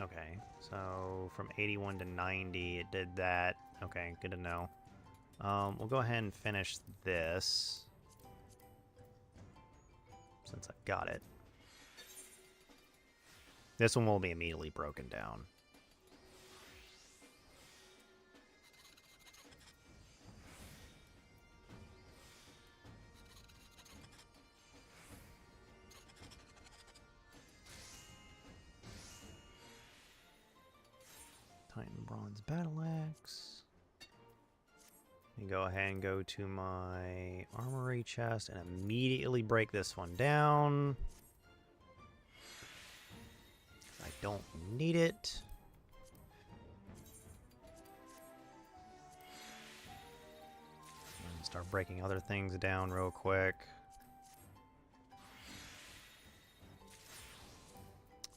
Okay, so from 81 to 90, it did that. Okay, good to know. We'll go ahead and finish this, since I've got it. This one will be immediately broken down. Titan Bronze Battle Axe. Let me go ahead and go to my armory chest and immediately break this one down. I don't need it. And start breaking other things down real quick.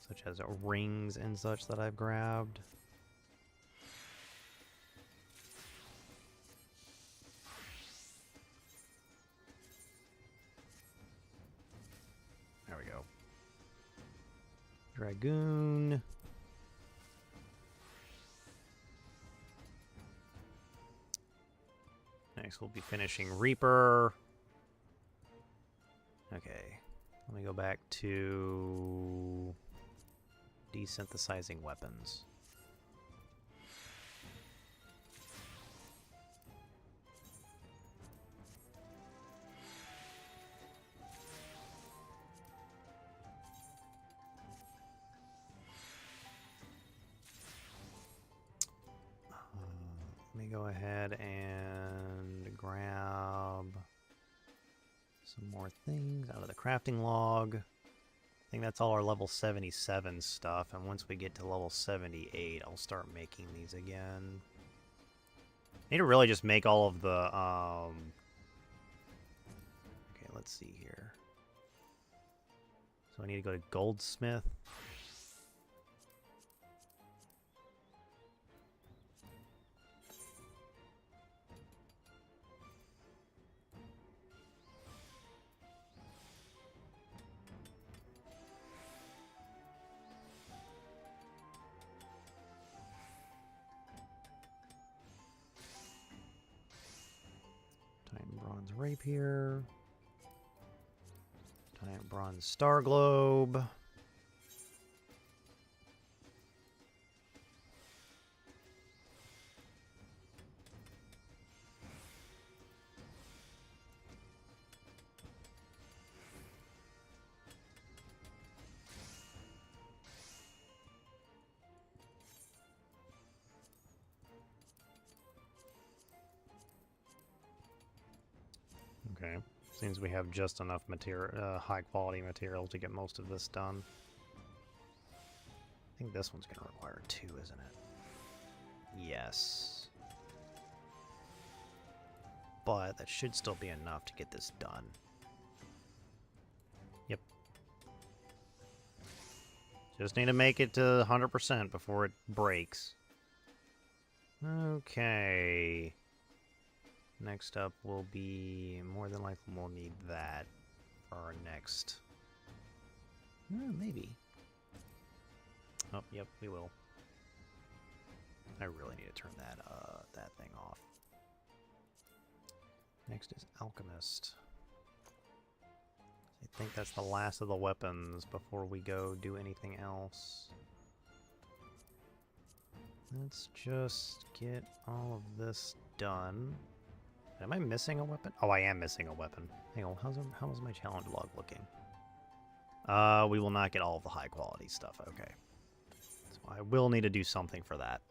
Such as rings and such that I've grabbed. There we go. Dragoon. Next we'll be finishing Reaper. Okay. Let me go back to desynthesizing weapons. Let me go ahead and grab some more things out of the crafting log. I think that's all our level 77 stuff, and once we get to level 78, I'll start making these again. I need to really just make all of the, Okay, let's see here. So I need to go to Goldsmith. Bronze Rapier. Giant Bronze Star Globe. Okay, seems we have just enough material, high quality material to get most of this done. I think this one's going to require 2, isn't it? Yes. But that should still be enough to get this done. Yep. Just need to make it to 100% before it breaks. Okay. Next up will be, more than likely we'll need that for our next Maybe. Oh, yep, we will. I really need to turn that thing off. Next is Alchemist. I think that's the last of the weapons before we go do anything else. Let's just get all of this done. Am I missing a weapon? Oh, I am missing a weapon. Hang on, how's my challenge log looking? We will not get all of the high quality stuff. Okay. So I will need to do something for that.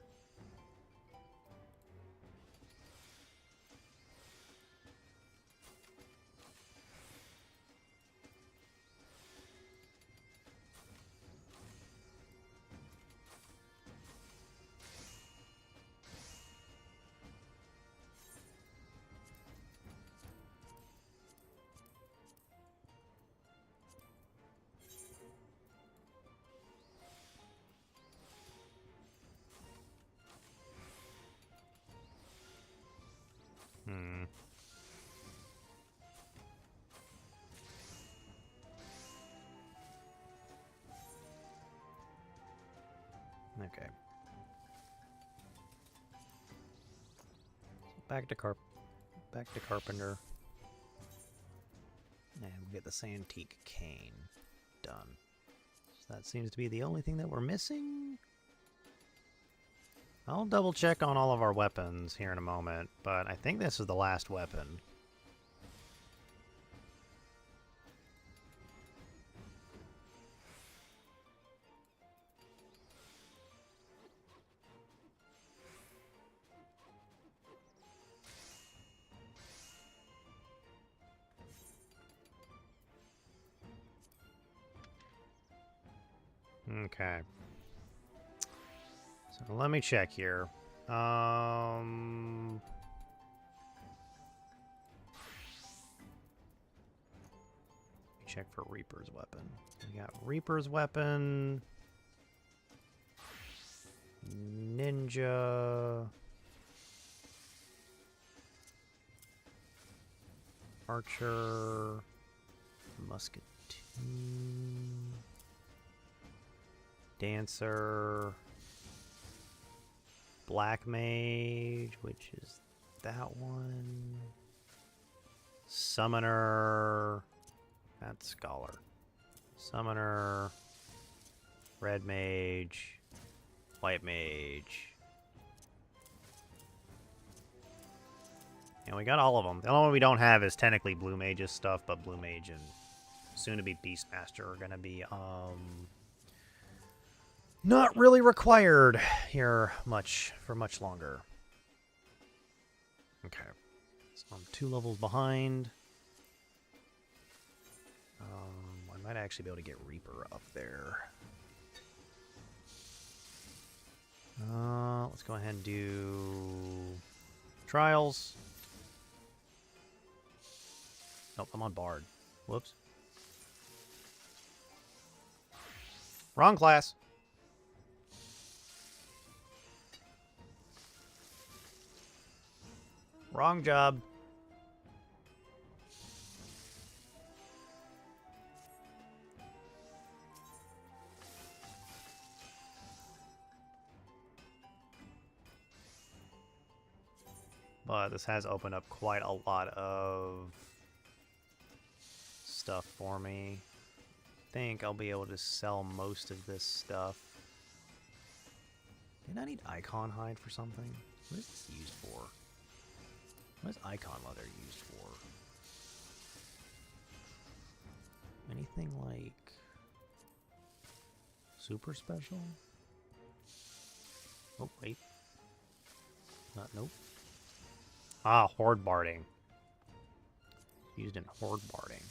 Okay. Back to Carpenter. And we get this antique cane done. So that seems to be the only thing that we're missing. I'll double check on all of our weapons here in a moment, but I think this is the last weapon. Okay. So let me check here. Check for Reaper's weapon. We got Reaper's weapon. Ninja. Archer. Musketeer. Dancer. Black Mage, which is that one. Summoner. That's Scholar. Summoner. Red Mage. White Mage. And we got all of them. The only one we don't have is technically Blue Mage's stuff, but Blue Mage and soon-to-be Beastmaster are going to be, not really required here for much longer. Okay. So I'm 2 levels behind. I might actually be able to get Reaper up there. Let's go ahead and do Trials. Nope, I'm on Bard. Whoops. Wrong class. Wrong job. But this has opened up quite a lot of stuff for me. I think I'll be able to sell most of this stuff. Did I need Icon Hide for something? What is this used for? What is Icon Leather used for? Anything like super special? Oh, wait. Nope. Ah, Horde Barding. Used in Horde Barding.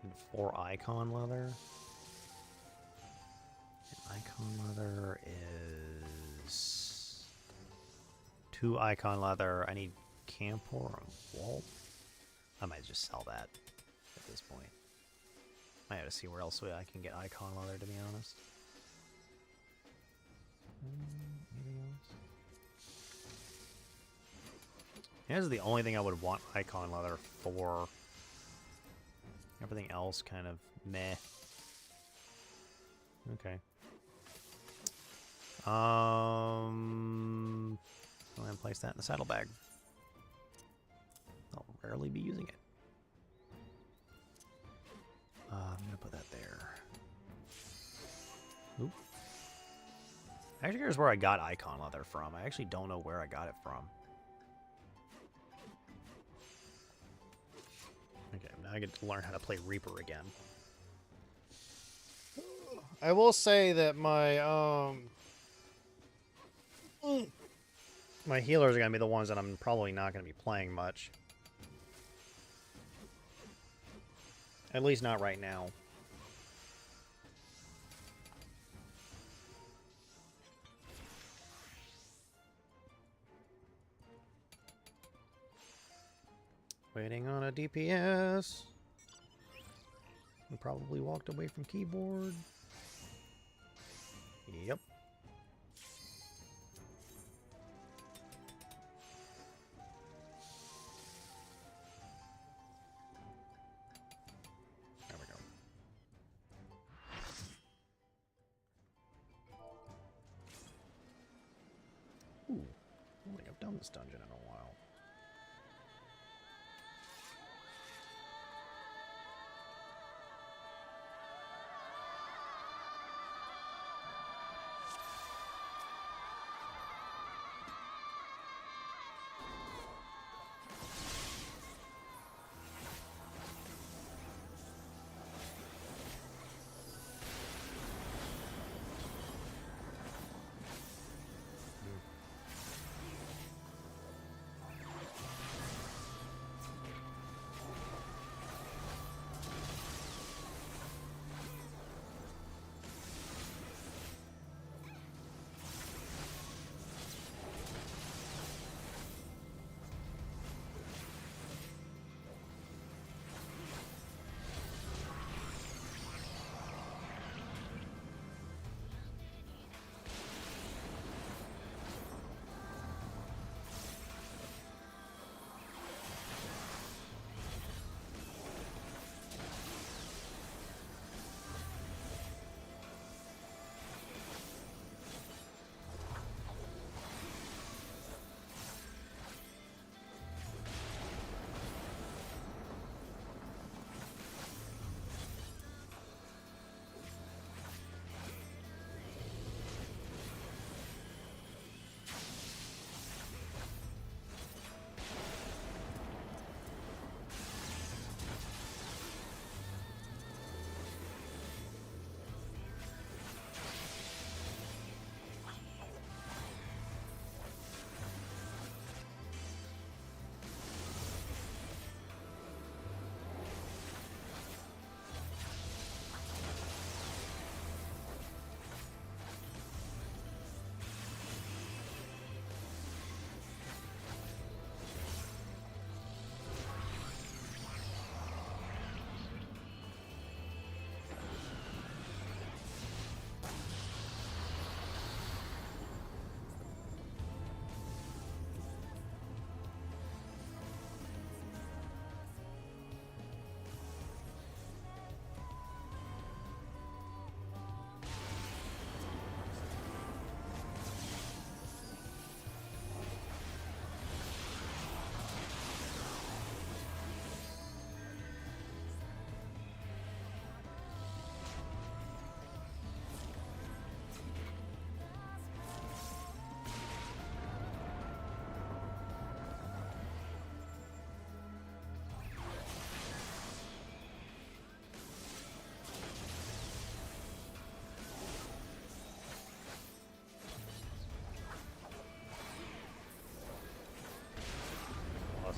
And 4 Icon Leather. And Icon Leather is 2 Icon Leather. I need Campor and Walt. I might just sell that at this point. I have to see where else I can get Icon Leather, to be honest. Anything else? This is the only thing I would want icon leather for. Everything else kind of meh. Okay. I'll then place that in the saddlebag. I'll rarely be using it. I'm gonna put that there. Oop. Actually, here's where I got icon leather from. I actually don't know where I got it from. Okay, now I get to learn how to play Reaper again. I will say that my my healers are gonna be the ones that I'm probably not gonna be playing much. At least not right now. Waiting on a DPS. I probably walked away from keyboard. Yep. There we go. Ooh, I don't think I've done this dungeon in a while.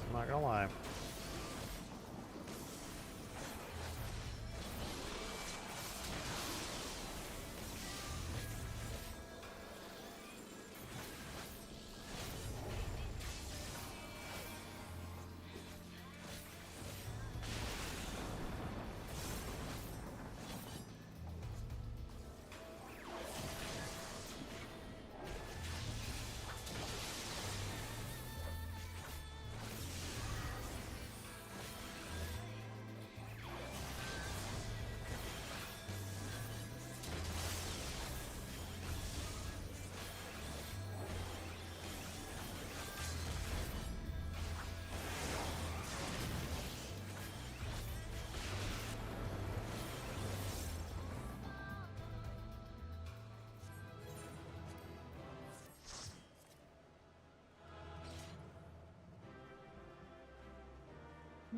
I'm not gonna lie.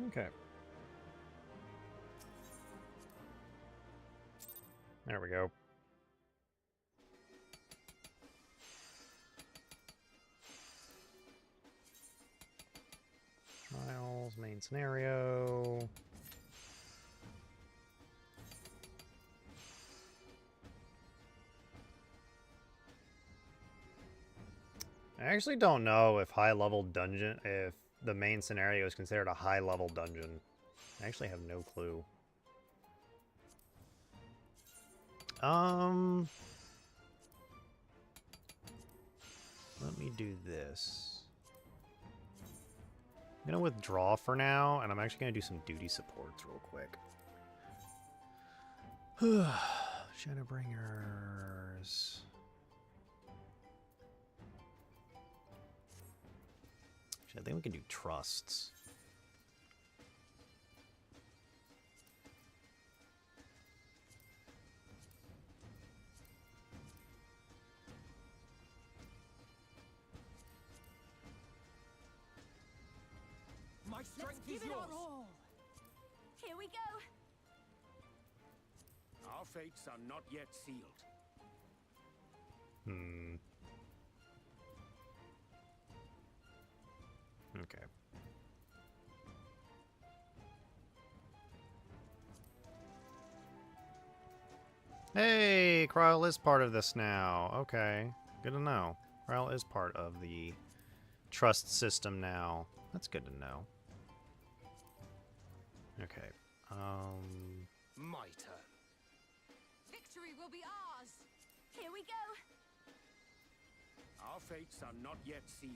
Okay. There we go. Trials, main scenario. I actually don't know if if the main scenario is considered a high-level dungeon. I actually have no clue. Let me do this. I'm gonna withdraw for now, and I'm actually gonna do some duty supports real quick. Shadowbringers. Actually, I think we can do trusts. My strength is yours. Here we go. Our fates are not yet sealed. Okay. Hey, Kryl is part of this now. Okay, good to know. Kryl is part of the trust system now. That's good to know. Okay. My turn. Victory will be ours. Here we go. Our fates are not yet sealed.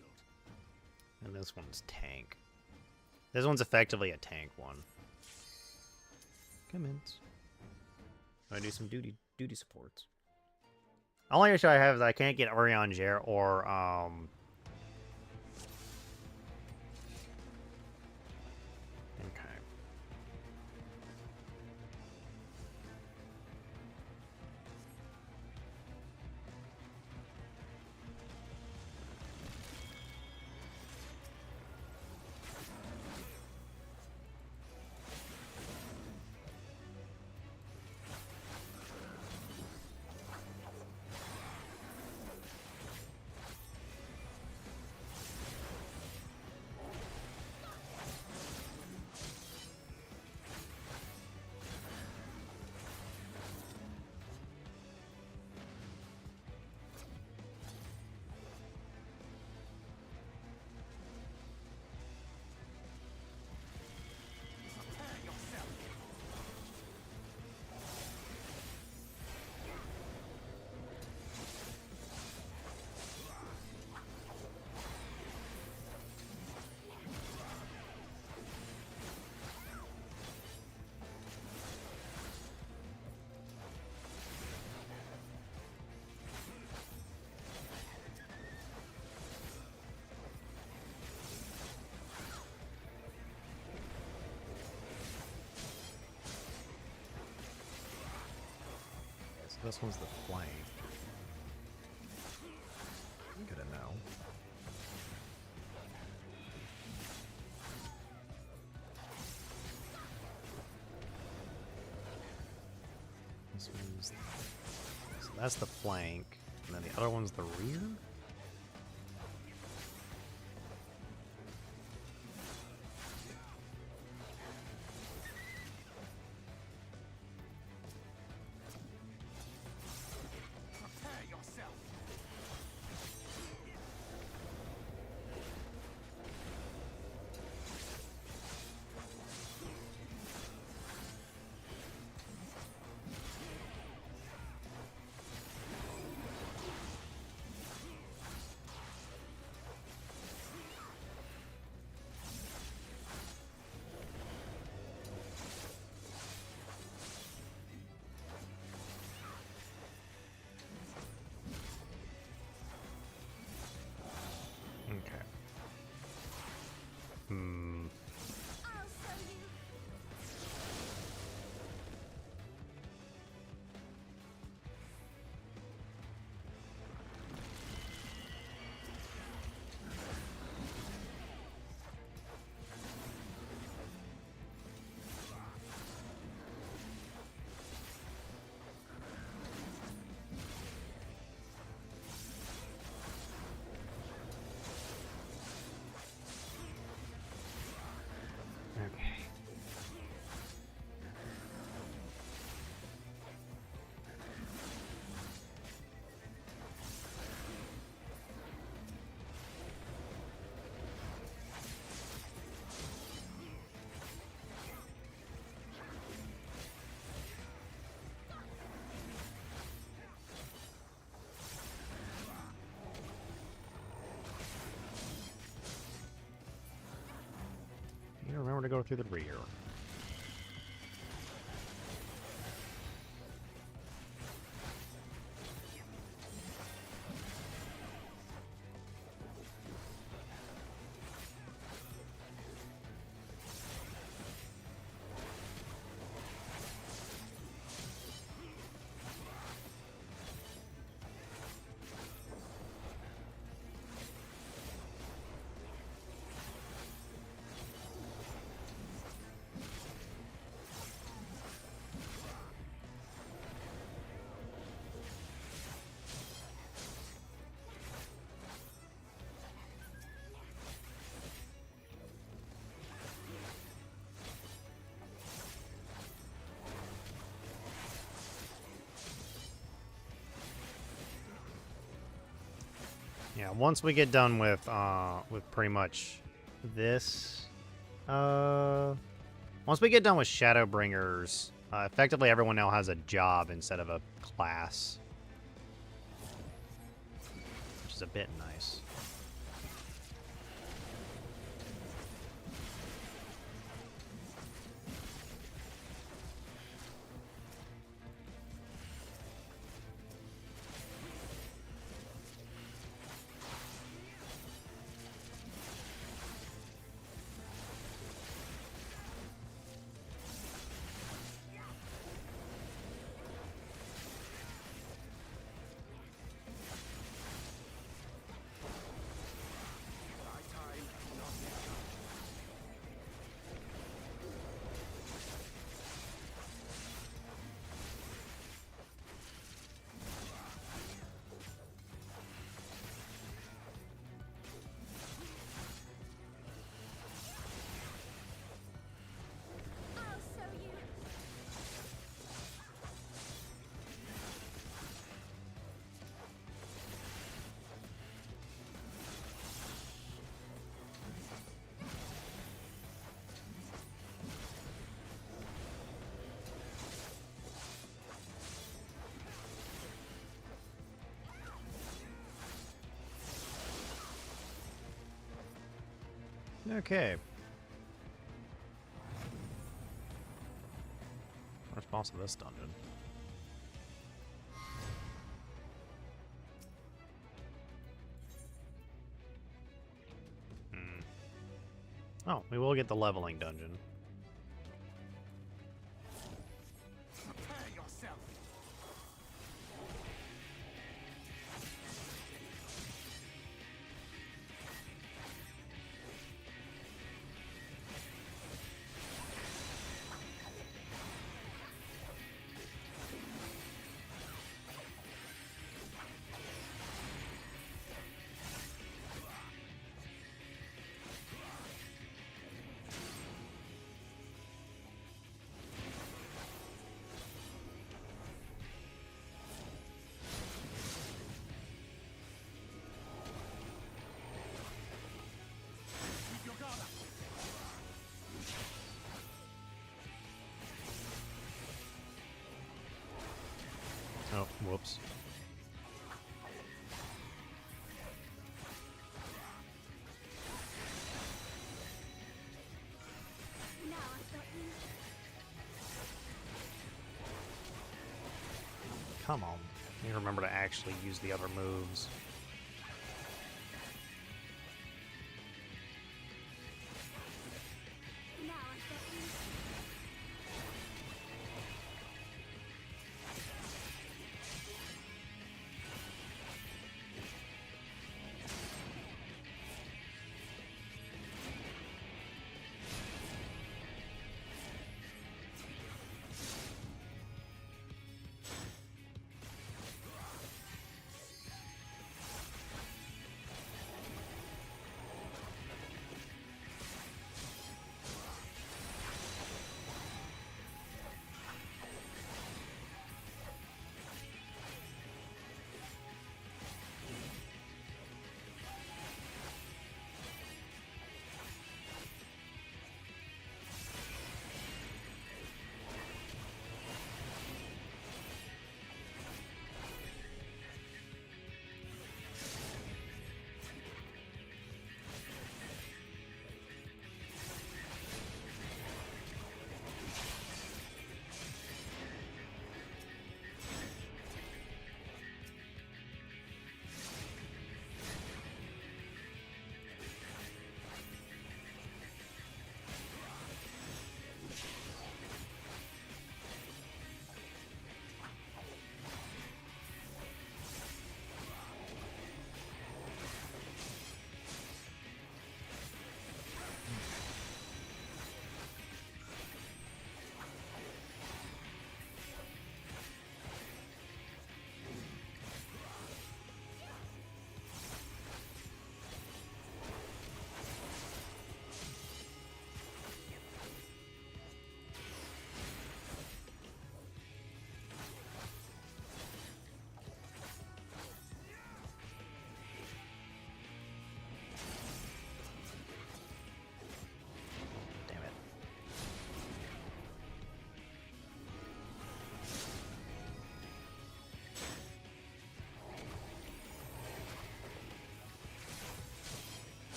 And this one's tank. This one's effectively a tank one. Commence. I do some duty supports. Only issue I have is I can't get Orion Jer or okay. This one's the flank. Good to know. This one's so that's the flank, and then the other one's the rear. to go through the rear. Yeah, once we get done with pretty much this, once we get done with Shadowbringers, effectively everyone now has a job instead of a class, which is a bit nice. I'll show you. Okay. First boss of this dungeon. Oh, we will get the leveling dungeon. Prepare yourself. Keep your guard up. Oh, whoops. Now I've got you. Come on. You remember to actually use the other moves. Now I've got you.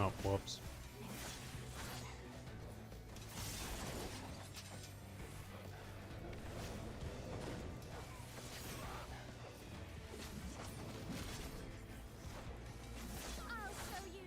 Oh, whoops. I'll show you.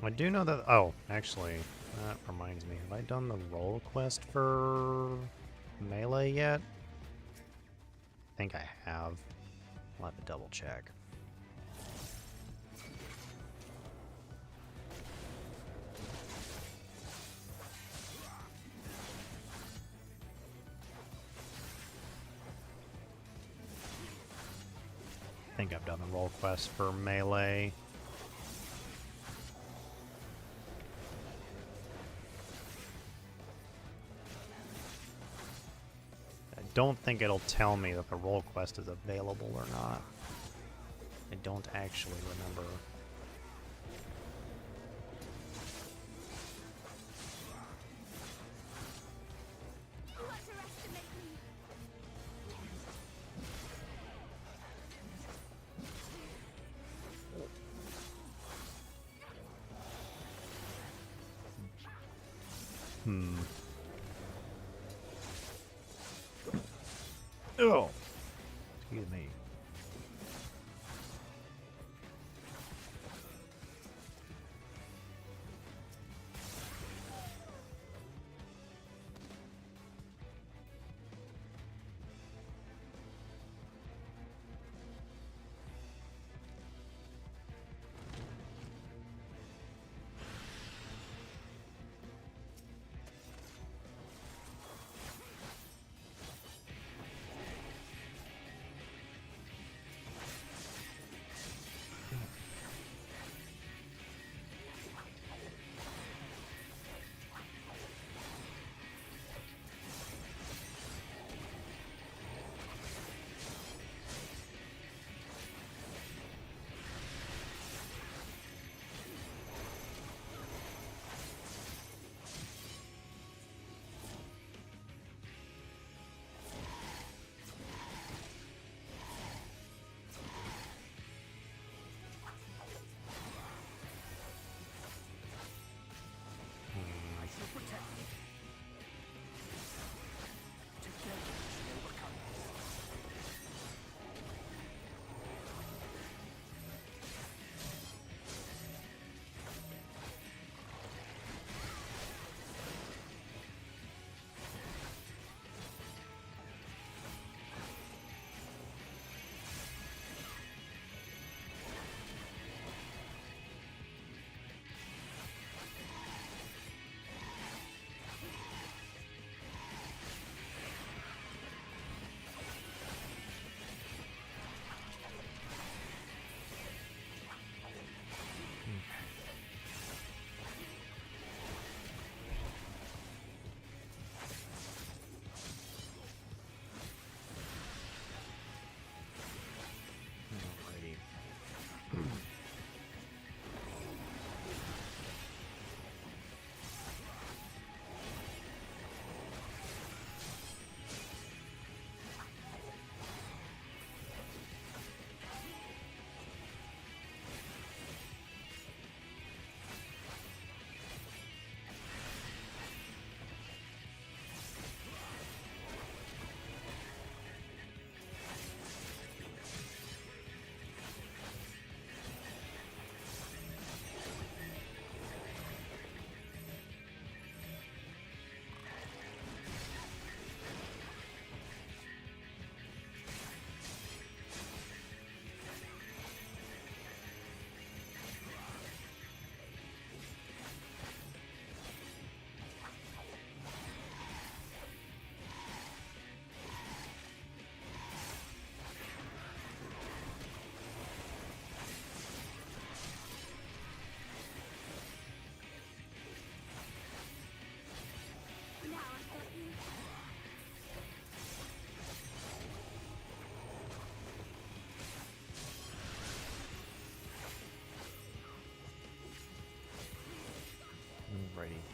I do know that. Oh, actually, that reminds me. Have I done the role quest for melee yet? I think I have. I'll have to double check. I think I've done the role quest for melee. I don't think it'll tell me that the role quest is available or not. I don't actually remember. You underestimate me. Oh, excuse me.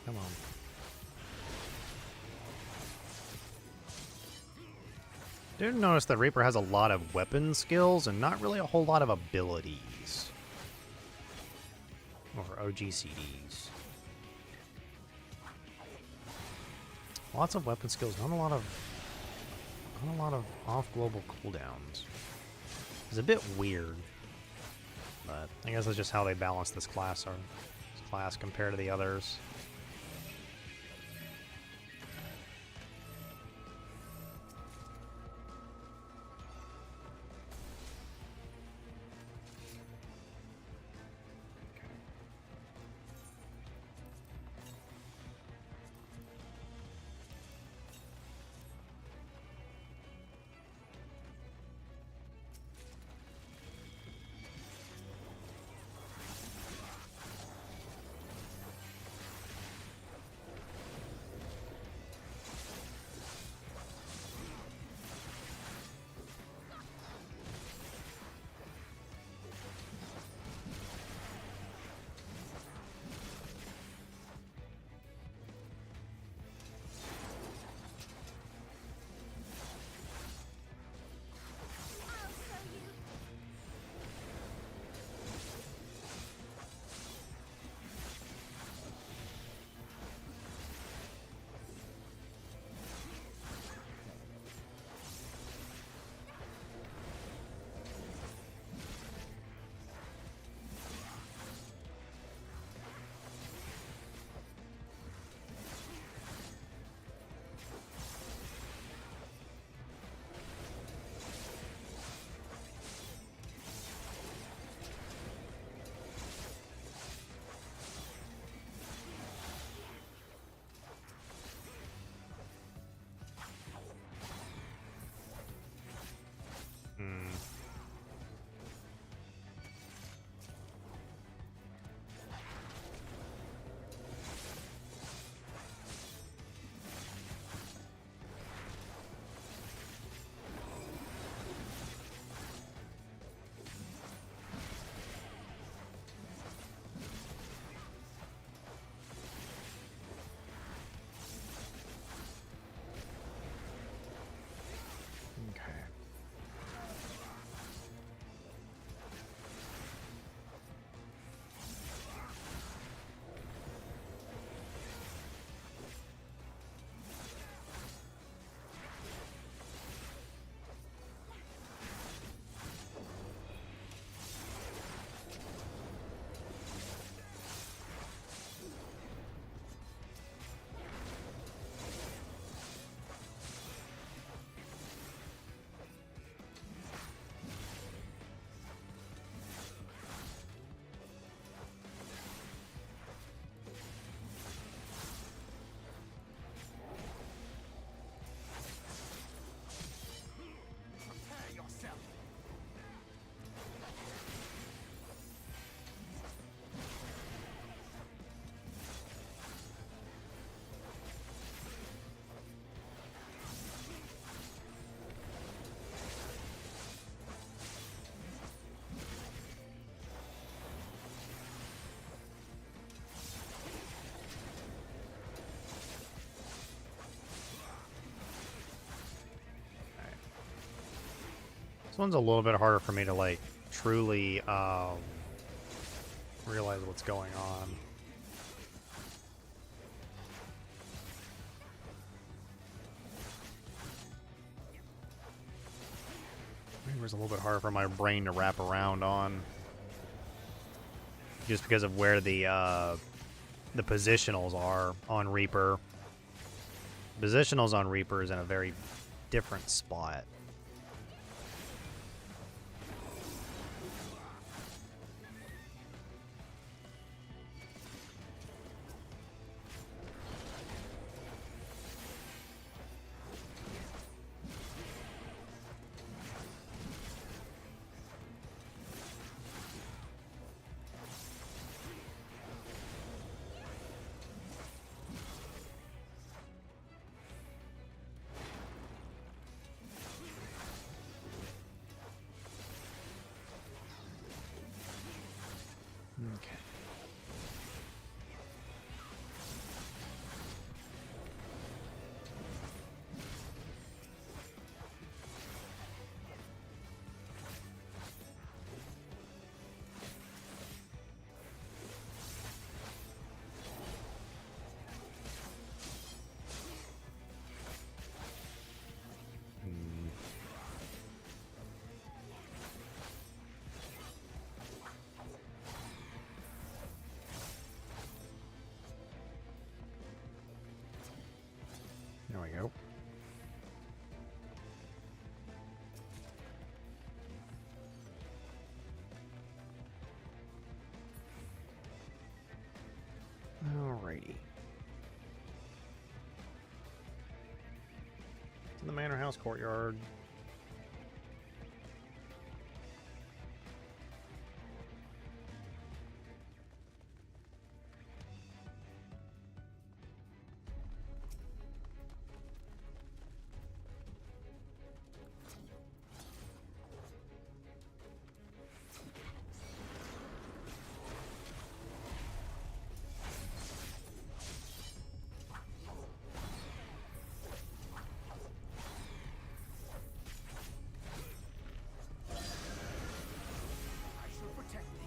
Come on. Did notice that Reaper has a lot of weapon skills and not really a whole lot of abilities. Or OGCDs. Lots of weapon skills, not a lot of off-global cooldowns. It's a bit weird, but I guess that's just how they balance this class compared to the others. Prepare yourself. This one's a little bit harder for me to, like, truly realize what's going on. Reaper's a little bit harder for my brain to wrap around on. Just because of where the positionals are on Reaper. Positionals on Reaper is in a very different spot. Okay. we go. Alrighty. It's in the manor house courtyard. I shall protect thee.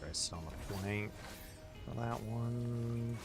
Rest on the flank for that one.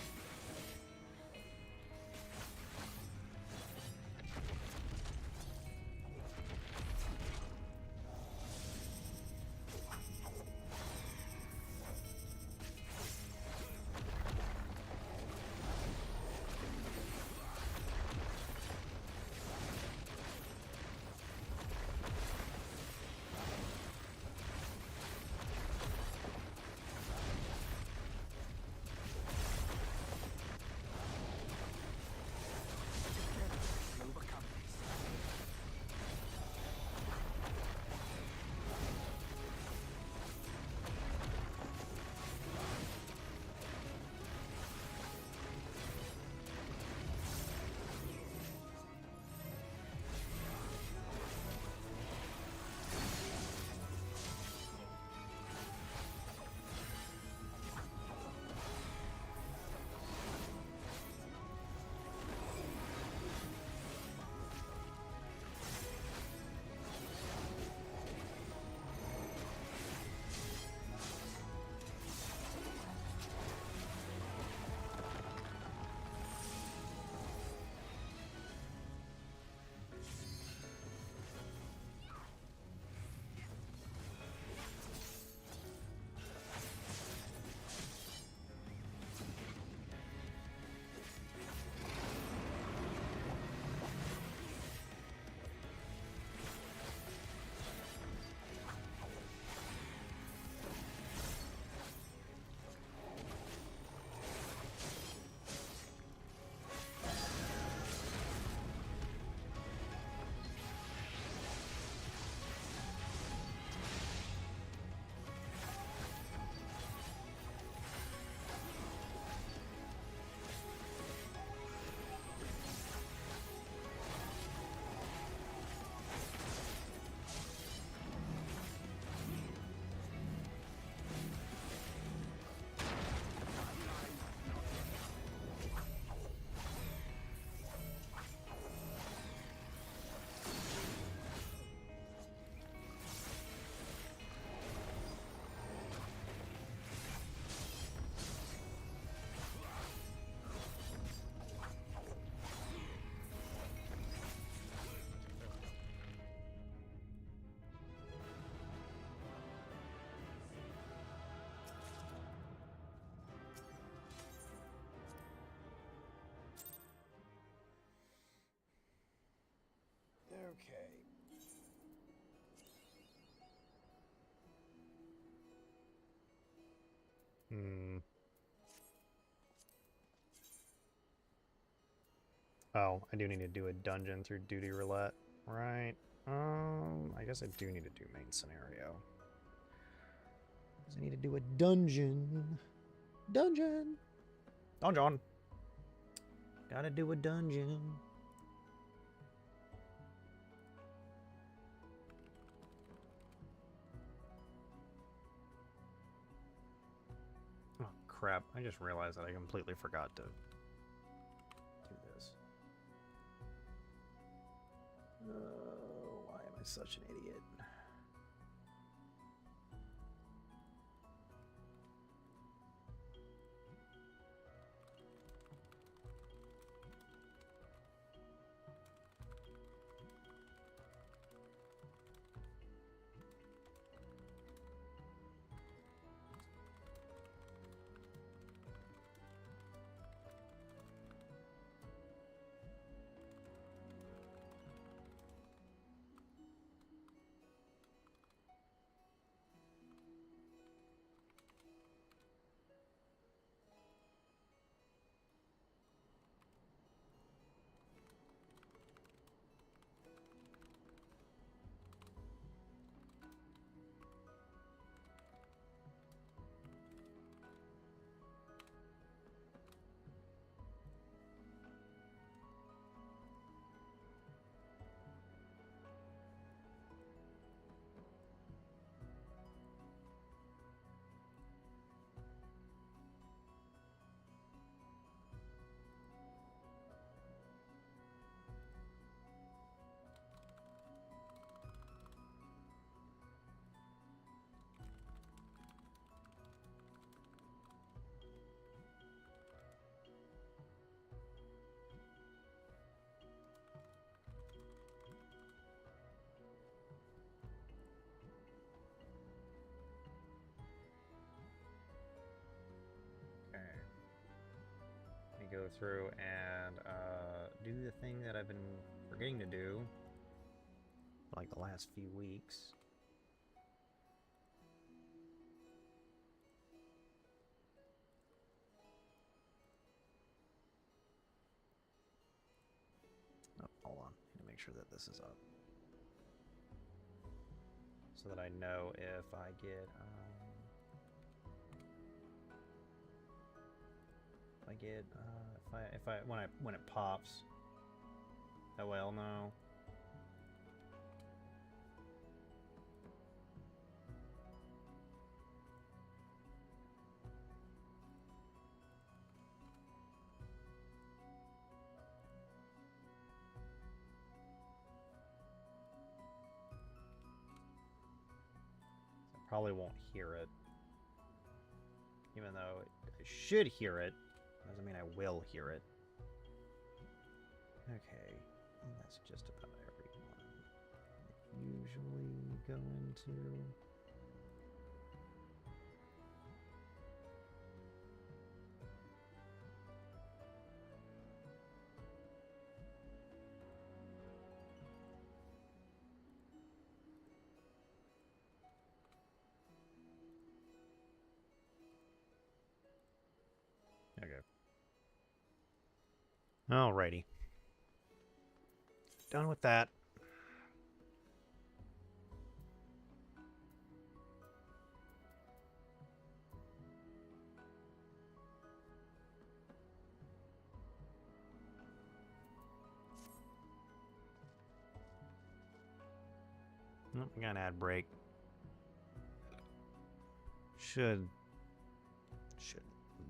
Okay. Hmm. Oh, I do need to do a dungeon through duty roulette, right? I guess I do need to do main scenario. I need to do a dungeon. Dungeon! Dungeon! Gotta do a dungeon. Oh, crap. I just realized that I completely forgot to do this. Why am I such an idiot? Go through and do the thing that I've been forgetting to do for like the last few weeks. Oh, hold on. I need to make sure that this is up so that I know if I get when it pops. That way I'll know. I probably won't hear it. Even though I should hear it, doesn't mean I will hear it. Okay, and that's just about everyone. I usually go into... Okay. Alrighty. Done with that. Nope, we got an ad break.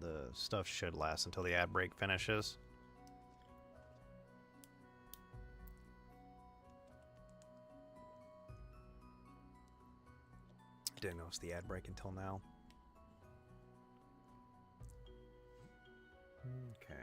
The stuff should last until the ad break finishes. I didn't notice the ad break until now. Okay.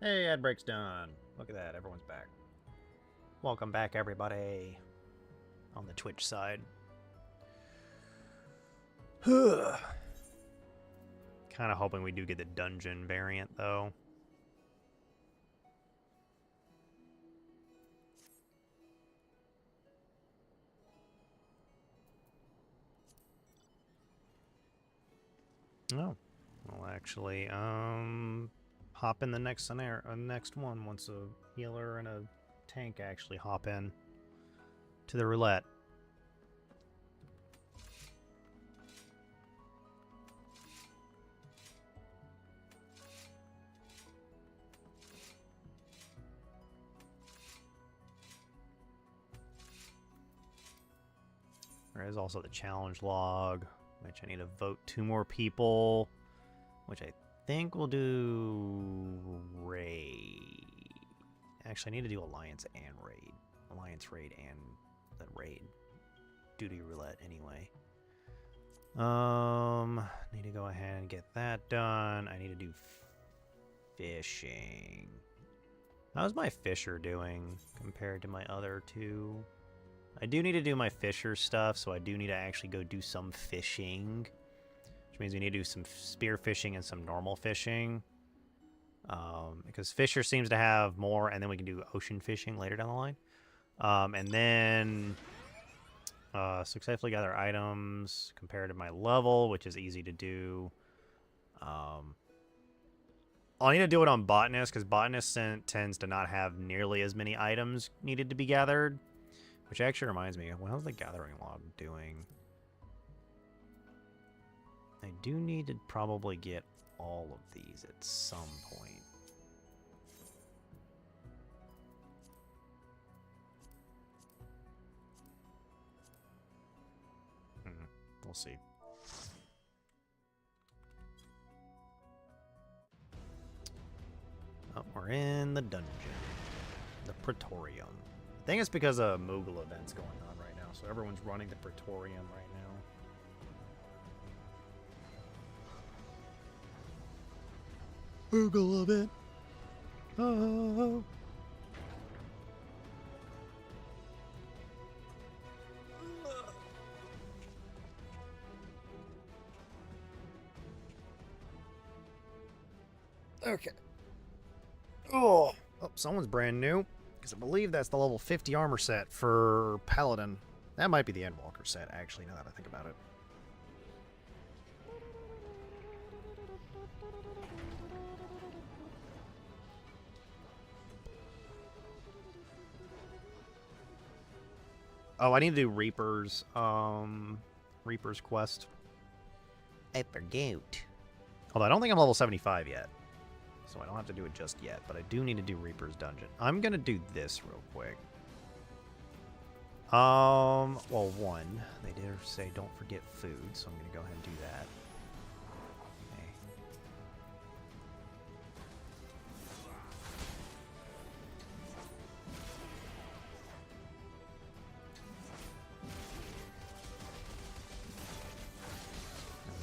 Hey, ad break's done. Look at that, everyone's back. Welcome back, everybody. On the Twitch side. Kind of hoping we do get the dungeon variant, though. Oh, well, actually, hop in the next scenario, next one once a healer and a tank actually hop in to the roulette. There is also the challenge log, which I need to vote 2 more people, which I think we'll do raid. Actually, I need to do alliance and raid. Alliance raid and the raid. Duty roulette anyway. Need to go ahead and get that done. I need to do fishing. How's my fisher doing compared to my other 2? I do need to do my fisher stuff, so I do need to actually go do some fishing. Which means we need to do some spear fishing and some normal fishing. Because fisher seems to have more, and then we can do ocean fishing later down the line. And then successfully gather items compared to my level, which is easy to do. I'll need to do it on botanist, because botanist tends to not have nearly as many items needed to be gathered. Which actually reminds me, how's the gathering log doing? I do need to probably get all of these at some point. We'll see. Oh, we're in the dungeon. The Praetorium. I think it's because a Moogle event's going on right now, so everyone's running the Praetorium right now. Moogle event. Oh. Okay. Oh, someone's brand new. Because I believe that's the level 50 armor set for Paladin. That might be the Endwalker set, actually, now that I think about it. Oh, I need to do Reaper's, Reaper's quest. I forgot. Although I don't think I'm level 75 yet. So I don't have to do it just yet, but I do need to do Reaper's Dungeon. I'm gonna do this real quick. Well, one, they did say don't forget food, so I'm gonna go ahead and do that. Okay.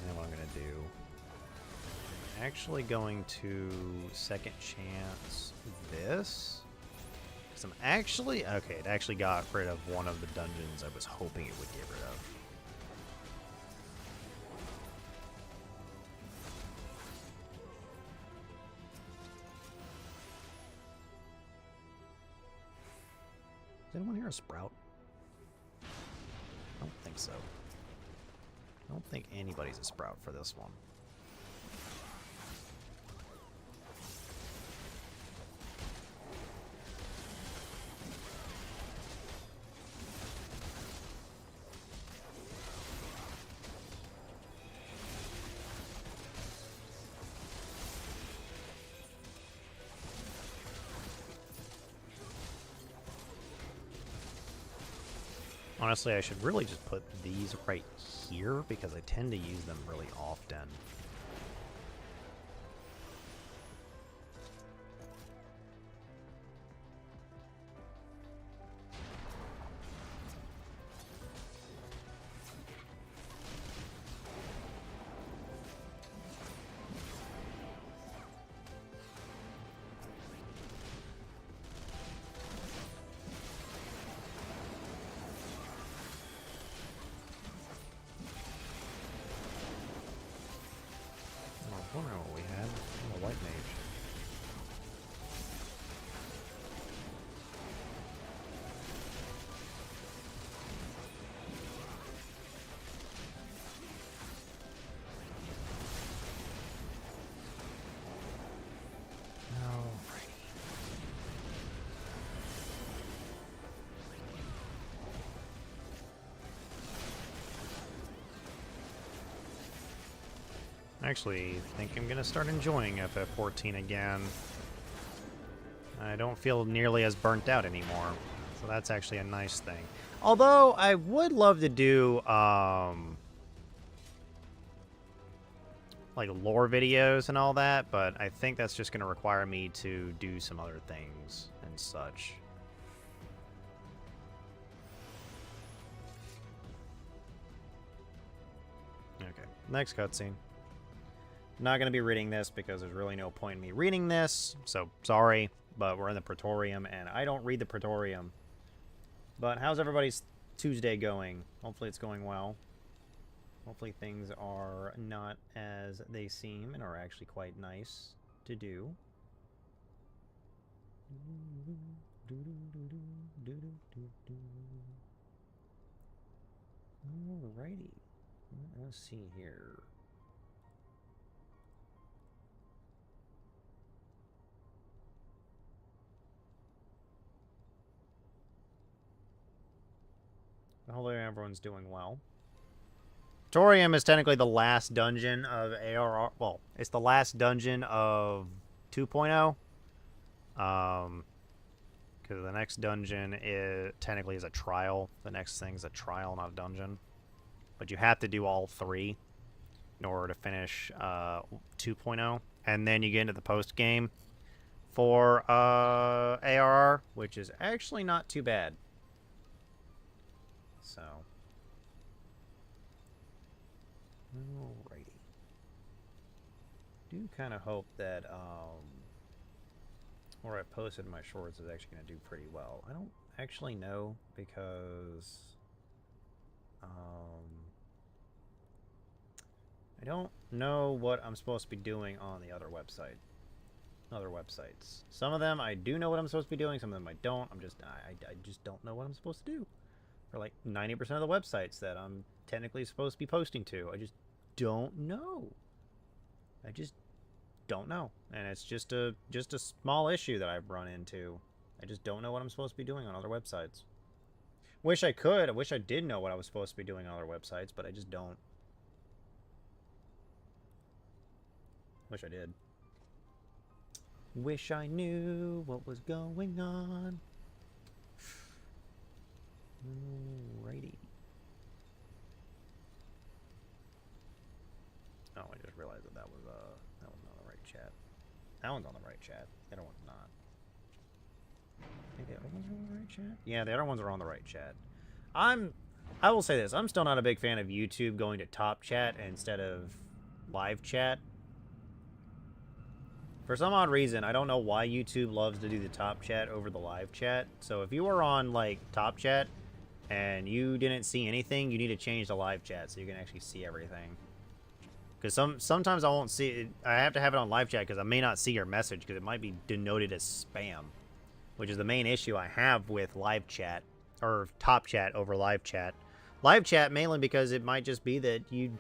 And then what I'm gonna do, actually going to second chance this, because I'm actually, okay, it actually got rid of one of the dungeons I was hoping it would get rid of. Is anyone here a sprout? I don't think so. I don't think anybody's a sprout for this one. Honestly, I should really just put these right here because I tend to use them really often. mage. I actually think I'm gonna start enjoying FF14 again. I don't feel nearly as burnt out anymore, so that's actually a nice thing. Although I would love to do like lore videos and all that, but I think that's just gonna require me to do some other things and such. Okay, next cutscene. Not going to be reading this because there's really no point in me reading this, so sorry, but we're in the Praetorium, and I don't read the Praetorium. But how's everybody's Tuesday going? Hopefully it's going well. Hopefully things are not as they seem and are actually quite nice to do. Alrighty. Let's see here. Hopefully everyone's doing well. Torium is technically the last dungeon of ARR. Well, it's the last dungeon of 2.0. Because the next dungeon technically is a trial. The next thing is a trial, not a dungeon. But you have to do all three in order to finish 2.0. And then you get into the post game for ARR, which is actually not too bad. So, alrighty. Do kind of hope that where I posted my shorts is actually going to do pretty well. I don't actually know because I don't know what I'm supposed to be doing on the other websites. Some of them I do know what I'm supposed to be doing. Some of them I don't. I just don't know what I'm supposed to do. For like 90% of the websites that I'm technically supposed to be posting to. I just don't know. I just don't know. And it's just a small issue that I've run into. I just don't know what I'm supposed to be doing on other websites. Wish I could. I wish I did know what I was supposed to be doing on other websites, but I just don't. Wish I did. Wish I knew what was going on. Alrighty. Oh, I just realized that was on the right chat. That one's on the right chat. The other one's not. I think the other ones are on the right chat. Yeah, the other ones are on the right chat. I will say this: I'm still not a big fan of YouTube going to top chat instead of live chat. For some odd reason, I don't know why YouTube loves to do the top chat over the live chat. So if you were on like top chat and you didn't see anything, you need to change the live chat so you can actually see everything. Because sometimes I won't see it. I have to have it on live chat because I may not see your message because it might be denoted as spam, which is the main issue I have with live chat or top chat over live chat. Live chat mainly because it might just be that you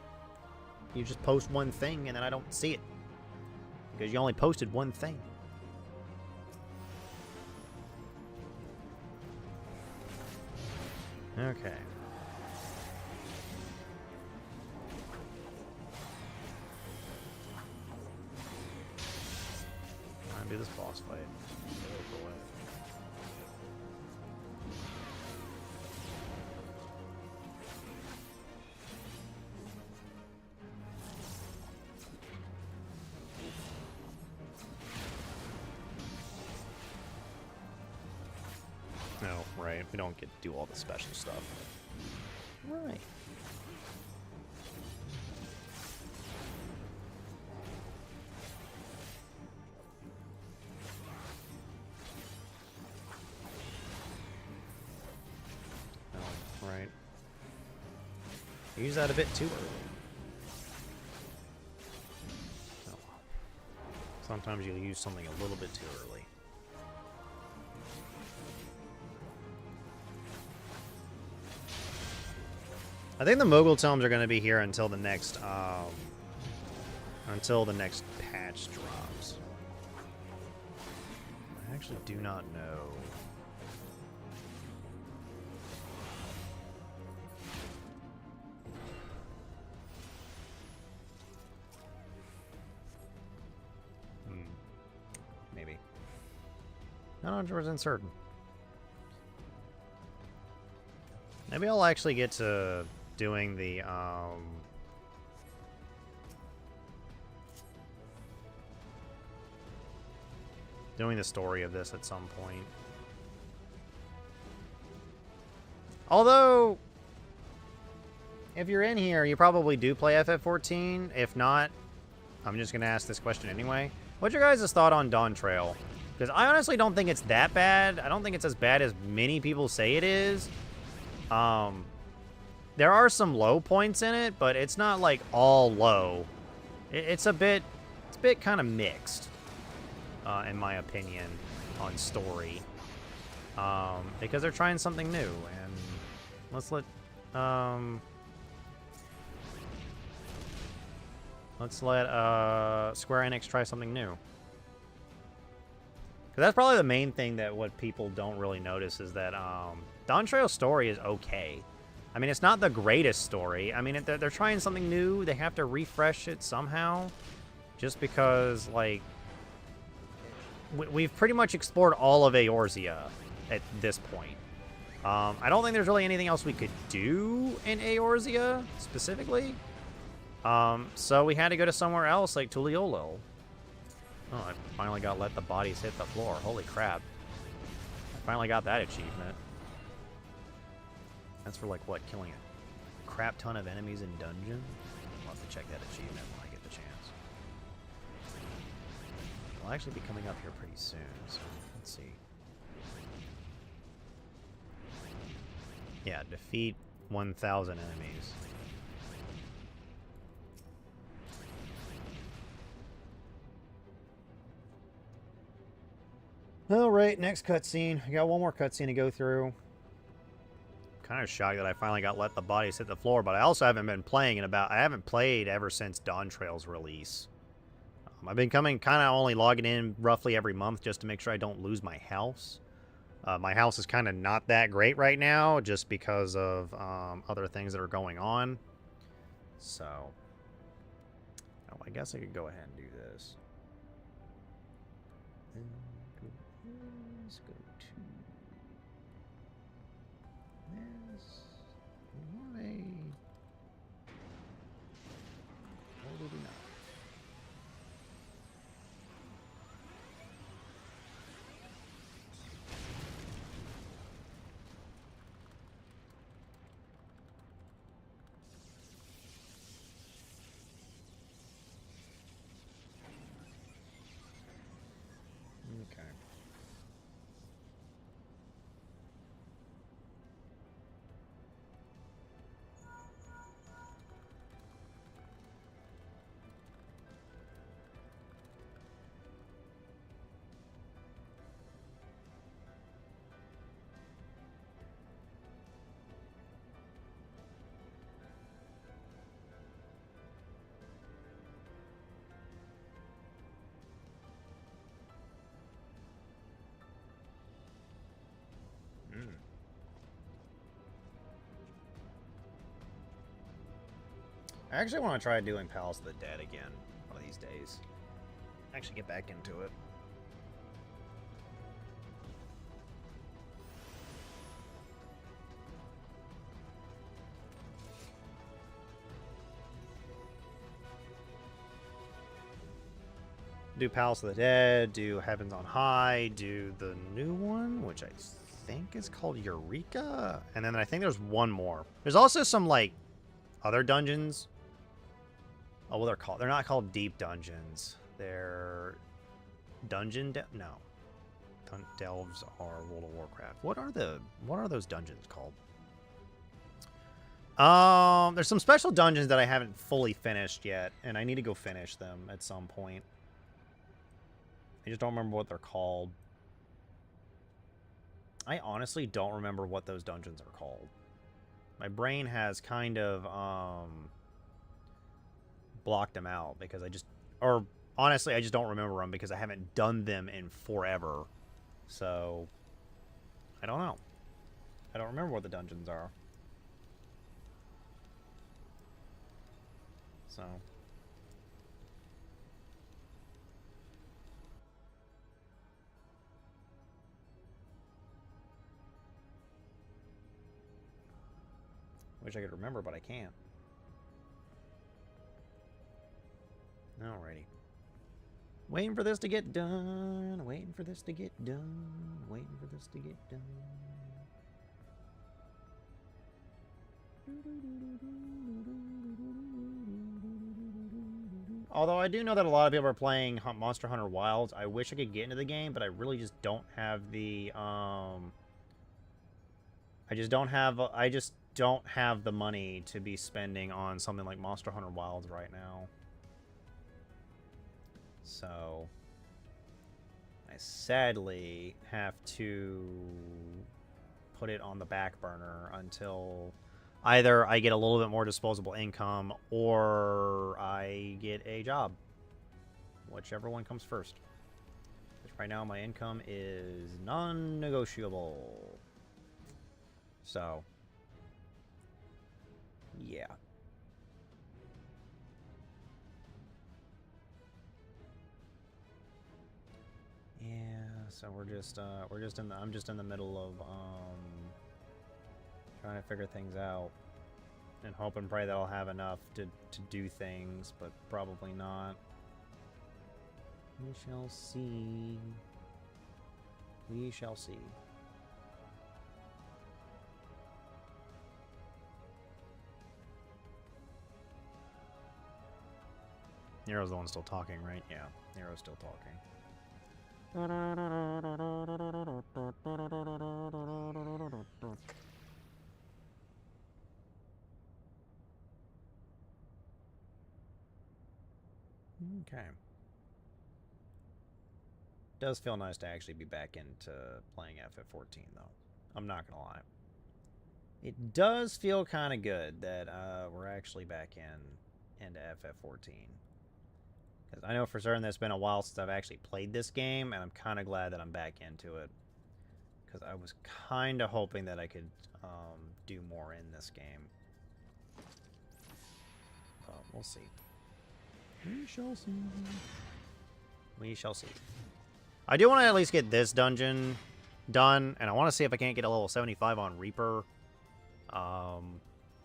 just post one thing and then I don't see it because you only posted one thing. Okay. I'm gonna do this boss fight. No, right. We don't get to do all the special stuff. Right. Oh, right. Use that a bit too early. Oh. Sometimes you'll use something a little bit too early. I think the Mogul Tomes are going to be here until the next patch drops. I actually do not know. Maybe. Not 100% certain. Maybe I'll actually get to doing the, doing the story of this at some point. Although, if you're in here, you probably do play FF14. If not, I'm just going to ask this question anyway. What's your guys' thought on Dawn Trail? Because I honestly don't think it's that bad. I don't think it's as bad as many people say it is. There are some low points in it, but it's not like all low. It's a bit kind of mixed, in my opinion, on story. Because they're trying something new, and let's let Square Enix try something new. Because that's probably the main thing that what people don't really notice is that Dawn Trail's story is okay. I mean, it's not the greatest story. I mean, they're trying something new. They have to refresh it somehow. Just because, like, we've pretty much explored all of Eorzea at this point. I don't think there's really anything else we could do in Eorzea, specifically. So we had to go to somewhere else, like Tuliolil. Oh, I finally got Let the Bodies Hit the Floor. Holy crap. I finally got that achievement. That's for, like, what, killing a crap ton of enemies in dungeon? I'll have to check that achievement when I get the chance. It'll actually be coming up here pretty soon, so let's see. Yeah, defeat 1,000 enemies. Alright, next cutscene. We got one more cutscene to go through. Kind of shocked that I finally got Let the Bodies Hit the Floor, but I also haven't been playing I haven't played ever since Dawn Trail's release. I've been kind of only logging in roughly every month just to make sure I don't lose my house. My house is kind of not that great right now just because of other things that are going on. So, I guess I could go ahead and do this. Let's go to this. Why? Or did we not? Okay. I actually want to try doing Palace of the Dead again one of these days. Actually get back into it. Do Palace of the Dead, do Heavens on High, do the new one, which I think is called Eureka. And then I think there's one more. There's also some, like, other dungeons. Oh, well, they're not called deep dungeons. They're dungeon no. Delves are World of Warcraft. What are those dungeons called? There's some special dungeons that I haven't fully finished yet, and I need to go finish them at some point. I just don't remember what they're called. I honestly don't remember what those dungeons are called. My brain has kind of blocked them out because or honestly, I just don't remember them because I haven't done them in forever. So, I don't know. I don't remember what the dungeons are. So. Wish I could remember, but I can't. Alrighty. Waiting for this to get done. Waiting for this to get done. Waiting for this to get done. Although I do know that a lot of people are playing Monster Hunter Wilds. I wish I could get into the game, but I really just don't have the I just don't have the money to be spending on something like Monster Hunter Wilds right now. So I sadly have to put it on the back burner until either I get a little bit more disposable income or I get a job. Whichever one comes first. Which right now my income is non-negotiable. So, yeah. Yeah, so I'm just in the middle of trying to figure things out and hope and pray that I'll have enough to do things, but probably not. We shall see. We shall see. Nero's the one still talking, right? Yeah, Nero's still talking. Okay. Does feel nice to actually be back into playing FF14, though. I'm not gonna lie. It does feel kind of good that we're actually back into FF14. Because I know for certain that it's been a while since I've actually played this game, and I'm kind of glad that I'm back into it. Because I was kind of hoping that I could do more in this game. We'll see. We shall see. We shall see. I do want to at least get this dungeon done, and I want to see if I can't get a level 75 on Reaper.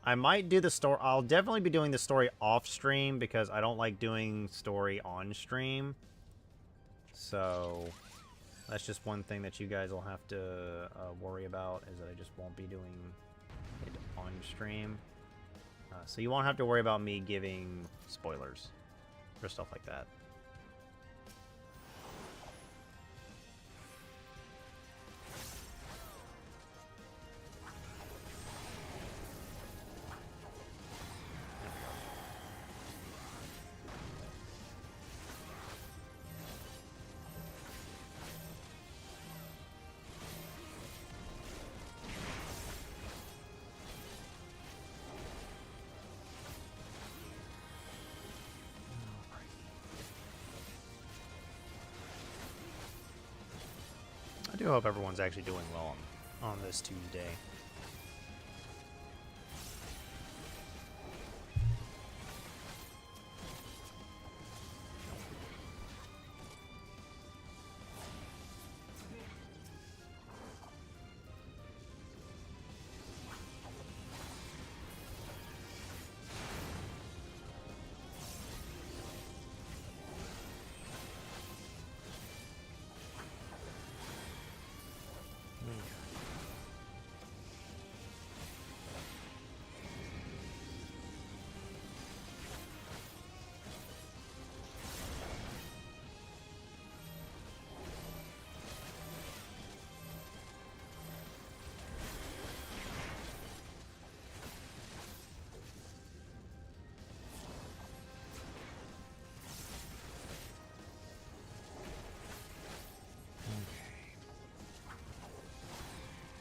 I might do the story. I'll definitely be doing the story off stream because I don't like doing story on stream. So that's just one thing that you guys will have to worry about, is that I just won't be doing it on stream. So you won't have to worry about me giving spoilers or stuff like that. I do hope everyone's actually doing well on this Tuesday.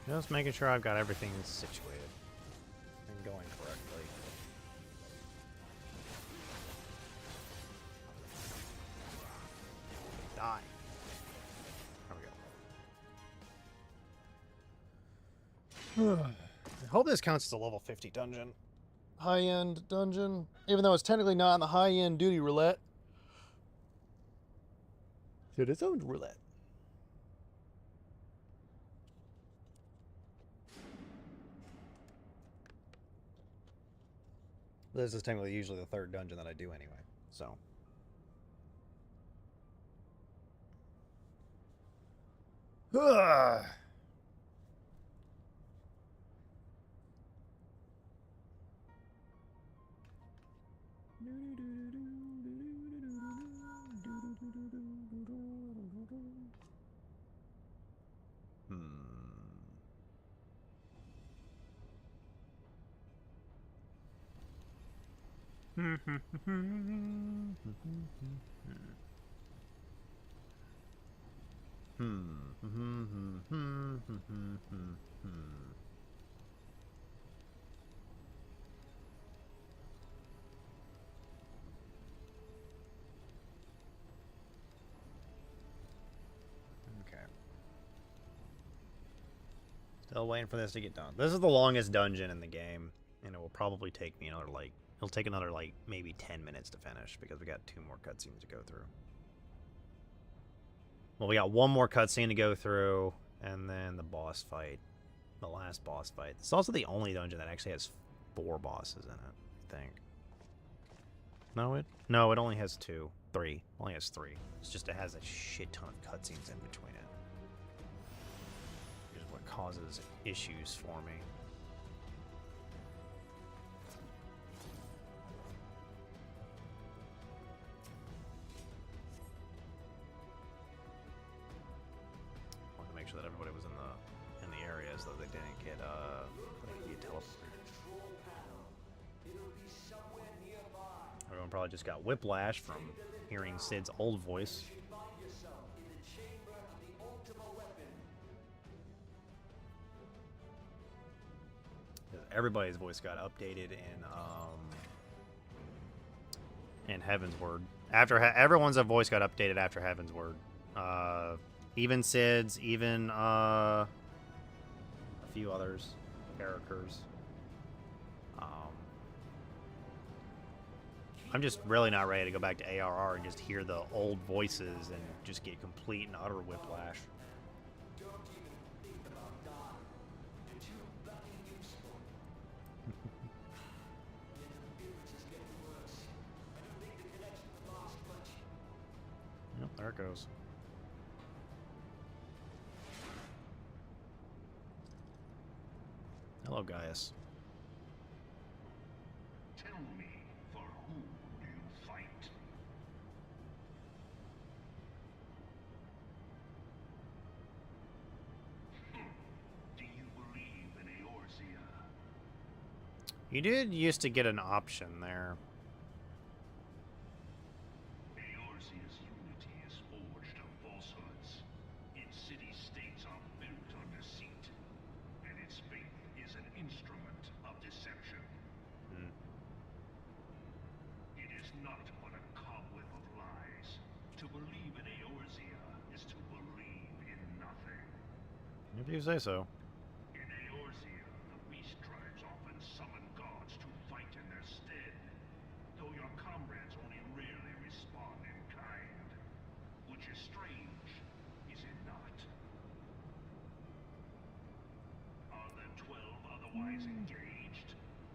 Just making sure I've got everything situated and going correctly. Die. There we go. I hope this counts as a level 50 dungeon. High-end dungeon. Even though it's technically not on the high-end duty roulette. It's its own roulette. This is technically usually the third dungeon that I do anyway, so. Ugh. Okay. Still waiting for this to get done. This is the longest dungeon in the game, and it will probably take me another, like, it'll take another, like, maybe 10 minutes to finish, because we got 2 more cutscenes to go through. Well, we got 1 more cutscene to go through, and then the boss fight. The last boss fight. It's also the only dungeon that actually has 4 bosses in it, I think. No, it only has 2. 3. Only has 3. It's just it has a shit ton of cutscenes in between it. Which is what causes issues for me. I wanted to make sure that everybody was in the area so that they didn't get teleported. Everyone probably just got whiplash from hearing Sid's old voice. Everybody's voice got updated in Heaven's Word. Everyone's voice got updated after Heaven's Word. Even Sid's, even a few others, characters. I'm just really not ready to go back to ARR and just hear the old voices and just get complete and utter whiplash. Yep, there it goes. Hello, Gaius. Tell me, for whom do you fight? Do you believe in Eorzea? You did used to get an option there. Eorzea's unity is forged of falsehoods. Its city-states are built on deceit, and its faith is an instrument of deception. It is not but a cobweb of lies. To believe in Eorzea is to believe in nothing. If you say so. In Eorzea, the beast tribes often summon gods to fight in their stead, though your comrades only rarely respond in kind. Which is strange, is it not? Are the 12 otherwise engaged?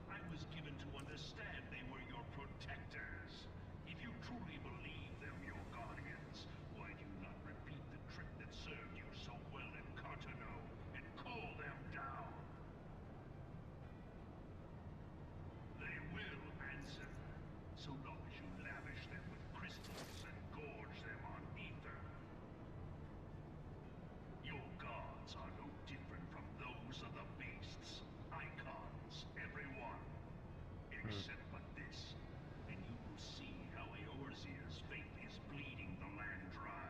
I was given to understand they were your protectors. If you truly believe them your guardians, why do you not repeat the trick that served you so well in Cartano and call them down? They will answer, so long as you lavish them with crystals and gorge them on ether. Your gods are no different from those of the beasts. Icons, every one. Except but this, and you will see how Eorzea's faith is bleeding the land dry.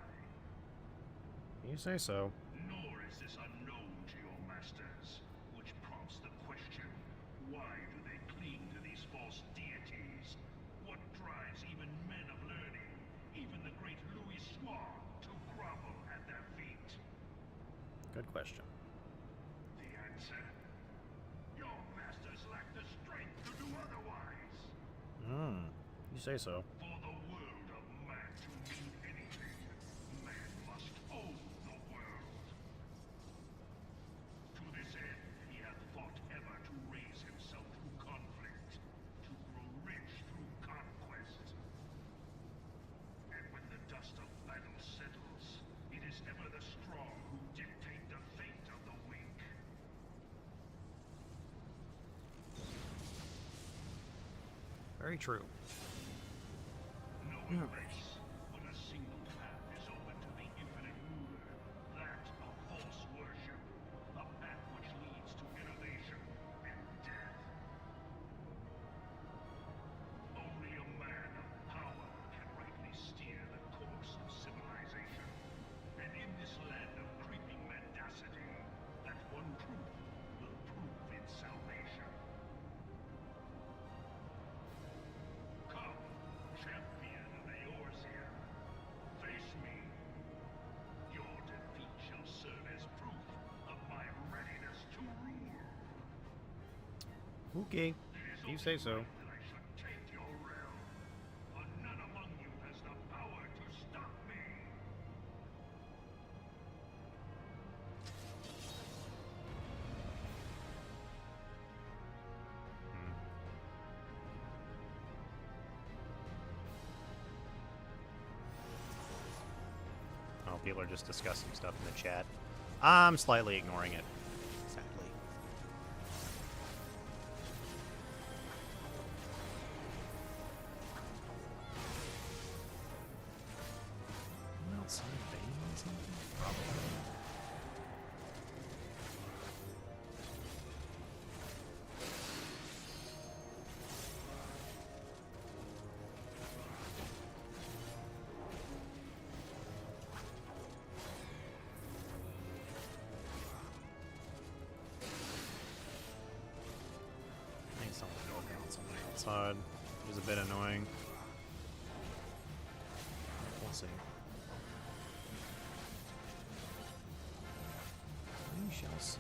You say so. Nor is this unknown to your master. Good question. The answer? Your masters lack the strength to do otherwise. You say so. For the world of man to mean anything, man must own the world. To this end, he hath fought ever to raise himself through conflict, to grow rich through conquest. And when the dust of battle settles, it is ever the strong who dictate the fate of the weak. Very true. Knowing this, when a single path is open to the infinite ruler, that of false worship, a path which leads to innovation and death. Only a man of power can rightly steer the course of civilization. And in this land of creeping mendacity, that one truth will prove its salvation. Come, champion of Eorzea. Face me. Your defeat shall serve as proof of my readiness to rule. Okay. It is You say only so. right that I should take your realm. For none among you has the power to stop me. Oh, people are just discussing stuff in the chat. I'm slightly ignoring it. Sadly. Outside vein something? Probably. I think someone's working on something outside, which is a bit annoying. We'll see. We shall see.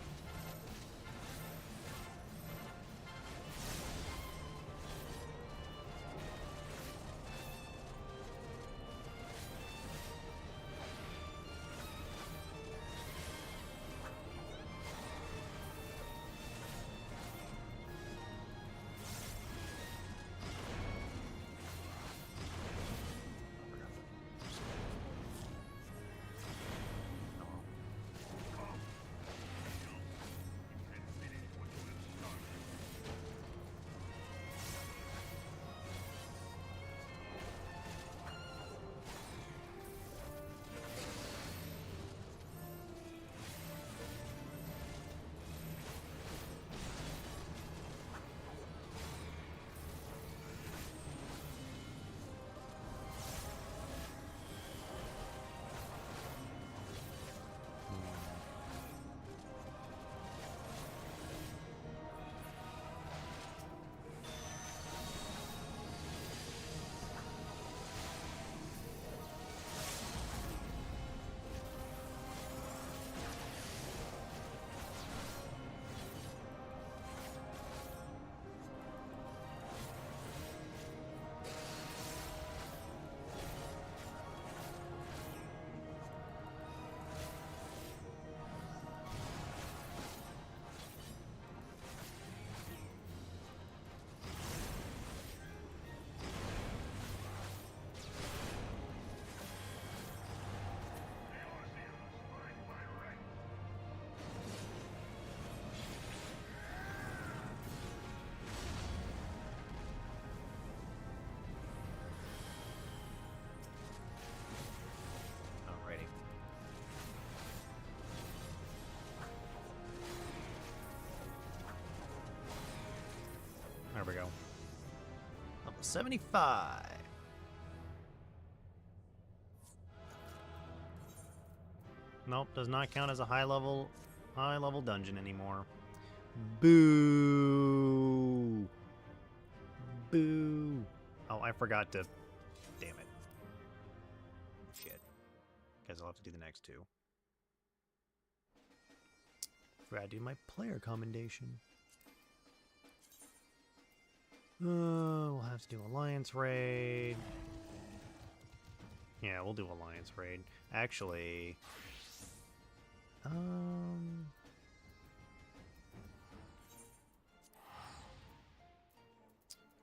Alrighty. There we go. Level 75. Nope, does not count as a high level dungeon anymore. Boo! Boo! Oh, I forgot to. Damn it. Shit. Guess I'll have to do the next two. Forgot to do my player commendation. We'll have to do Alliance Raid. Yeah, we'll do Alliance Raid. Actually...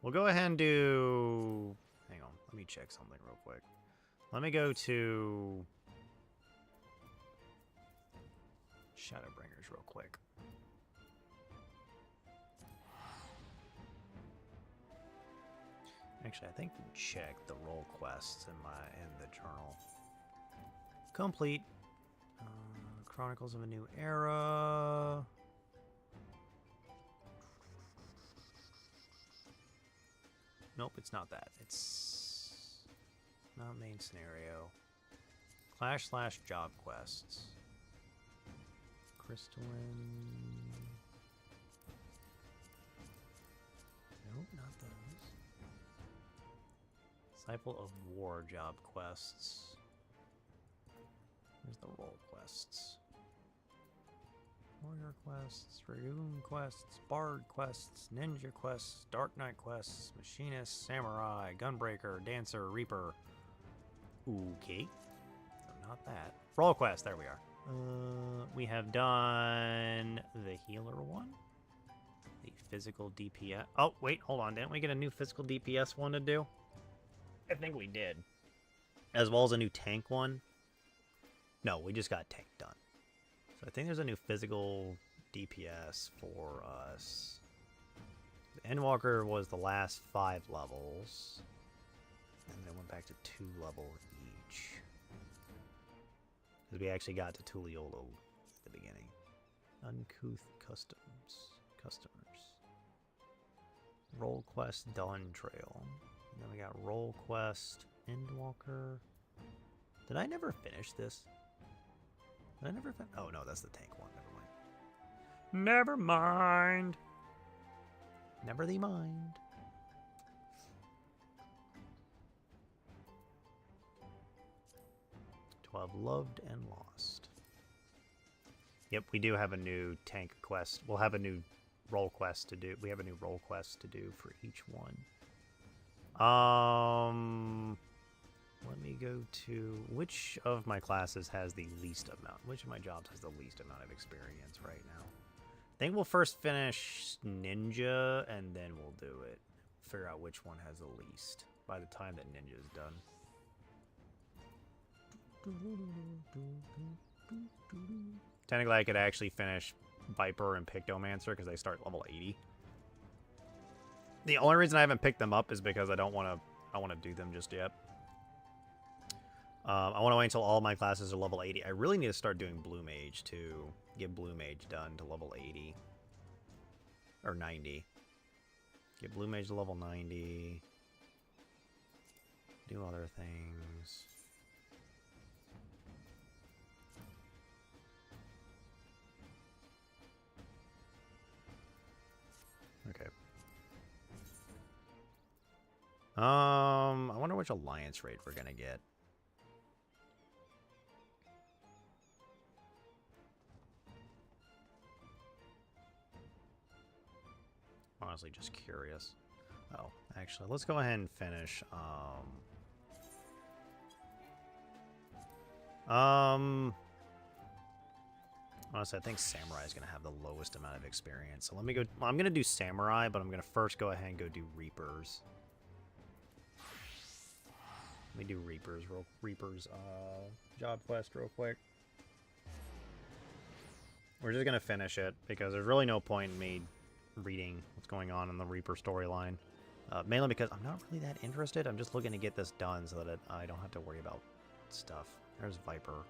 We'll go ahead and do... Hang on, let me check something real quick. Let me go to... Shadowbringers real quick. Actually, I think we checked the role quests in the journal. Complete. Chronicles of a New Era. Nope, it's not that. It's not main scenario. Clash/job quests. Crystalline. Nope, not those. Disciple of War job quests. Here's the role quests. Warrior quests, Dragoon quests, Bard quests, Ninja quests, Dark Knight quests, Machinist, Samurai, Gunbreaker, Dancer, Reaper. Okay. So not that. Role quest, there we are. We have done the healer one. The physical DPS. Oh, wait, hold on. Didn't we get a new physical DPS one to do? I think we did. As well as a new tank one. No, we just got tank done. So I think there's a new physical DPS for us. The Endwalker was the last 5 levels. And then it went back to 2 level each. Because we actually got to Tuliolo at the beginning. Uncouth customers. Role quest Dawn Trail. And then we got role quest Endwalker. Did I never finish this? Did I never finish? Oh no, that's the tank one. Never mind. Never mind. Never thee mind. Loved and lost. Yep, we do have a new tank quest. We'll have a new role quest to do. We have a new role quest to do for each one. Let me go to which of my classes has the least amount. Which of my jobs has the least amount of experience right now? I think we'll first finish Ninja and then we'll do it. Figure out which one has the least by the time that Ninja's done. Technically, I could actually finish Viper and Pictomancer because they start level 80. The only reason I haven't picked them up is because I don't want to do them just yet. I want to wait until all my classes are level 80. I really need to start doing Blue Mage to get Blue Mage done to level 80 or 90. Get Blue Mage to level 90. Do other things. Okay. I wonder which alliance raid we're gonna get. Honestly, just curious. Oh, actually, let's go ahead and finish. Honestly, I think Samurai is going to have the lowest amount of experience. So let me go... I'm going to do Samurai, but I'm going to first go ahead and go do Reapers. Let me do Reapers job quest real quick. We're just going to finish it, because there's really no point in me reading what's going on in the Reaper storyline. Mainly because I'm not really that interested. I'm just looking to get this done so that I don't have to worry about stuff. There's Viper.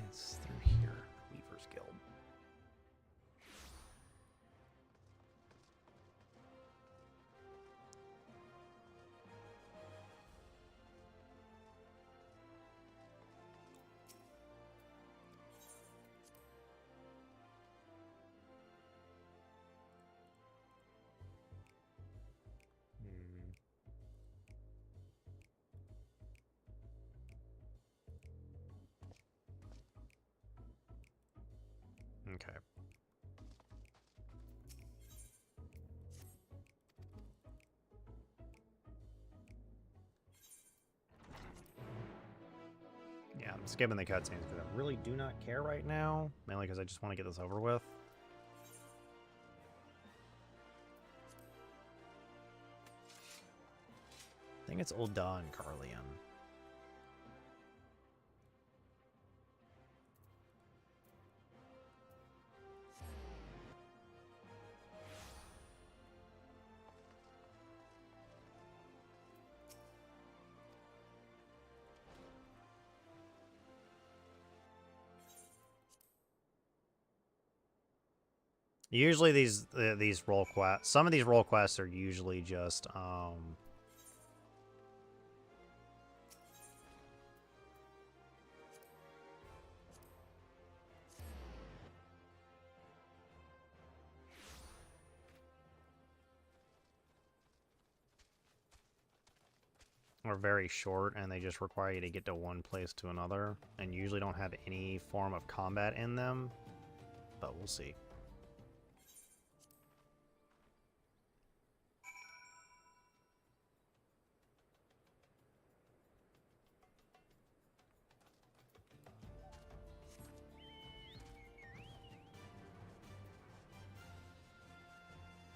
It's through here. Weaver's Guild. Okay. Yeah, I'm skipping the cutscenes because I really do not care right now. Mainly because I just want to get this over with. I think it's Ul'dah and Carlion. Usually these role quests, some of these role quests are usually just are very short, and they just require you to get to one place to another, and usually don't have any form of combat in them, but we'll see.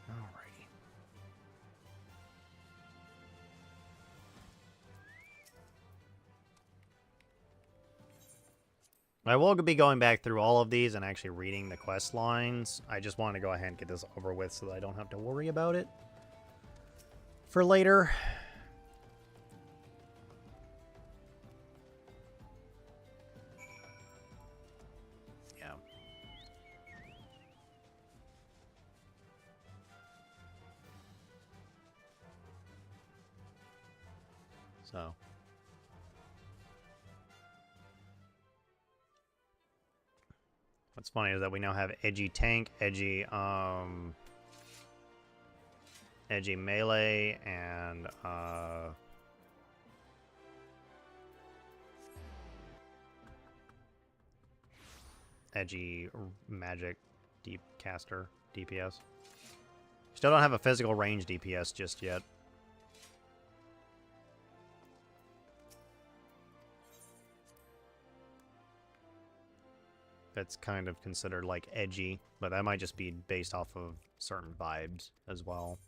Alrighty. I will be going back through all of these and actually reading the quest lines. I just want to go ahead and get this over with so that I don't have to worry about it for later. Yeah. So. What's funny is that we now have edgy tank, edgy melee, and edgy magic deep caster DPS. Still don't have a physical range DPS just yet. That's kind of considered like edgy, but that might just be based off of certain vibes as well.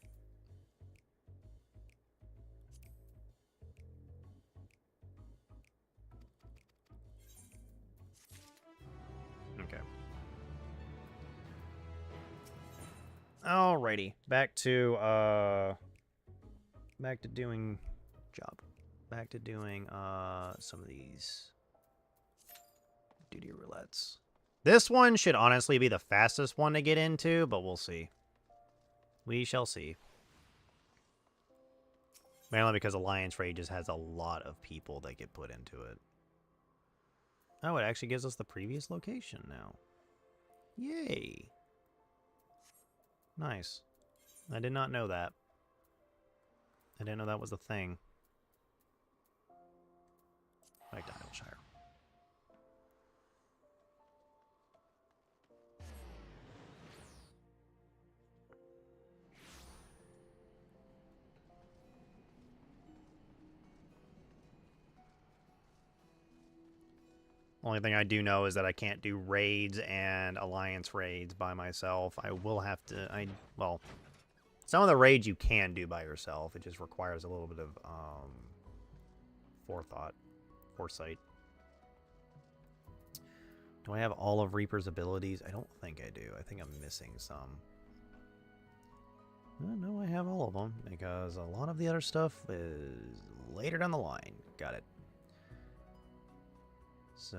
Okay. Alrighty, back to doing job. Back to doing some of these duty roulettes. This one should honestly be the fastest one to get into, but we'll see. We shall see. Mainly because Alliance Raid just has a lot of people that get put into it. Oh, it actually gives us the previous location now. Yay! Nice. I did not know that. I didn't know that was a thing. Back to Idleshire. Only thing I do know is that I can't do raids and Alliance raids by myself. I will have to... well, some of the raids you can do by yourself. It just requires a little bit of foresight. Do I have all of Reaper's abilities? I don't think I do. I think I'm missing some. No, I have all of them, because a lot of the other stuff is later down the line. Got it. So,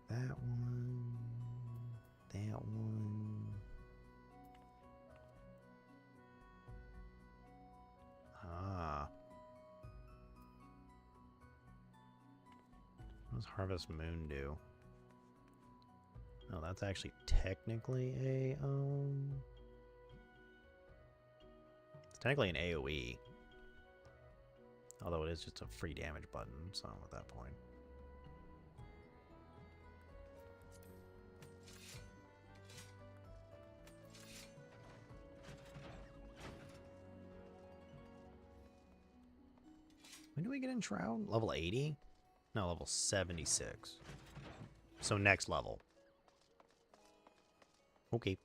that one, that one. Ah. What does Harvest Moon do? Oh, that's actually technically a, it's technically an AoE. Although it is just a free damage button, so at that point. When do we get in Shroud? Level 80? No, level 76. So next level. Okay.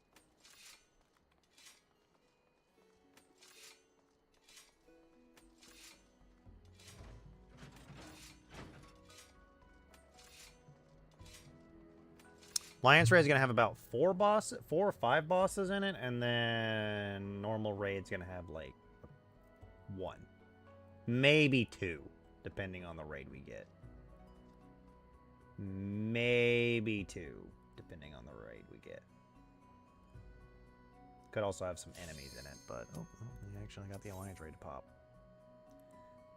Alliance Raid is going to have about 4 or 5 bosses in it, and then normal raid's going to have like 1. Maybe 2, depending on the raid we get. Maybe 2, depending on the raid we get. Could also have some enemies in it, but oh, we actually got the Alliance Raid to pop.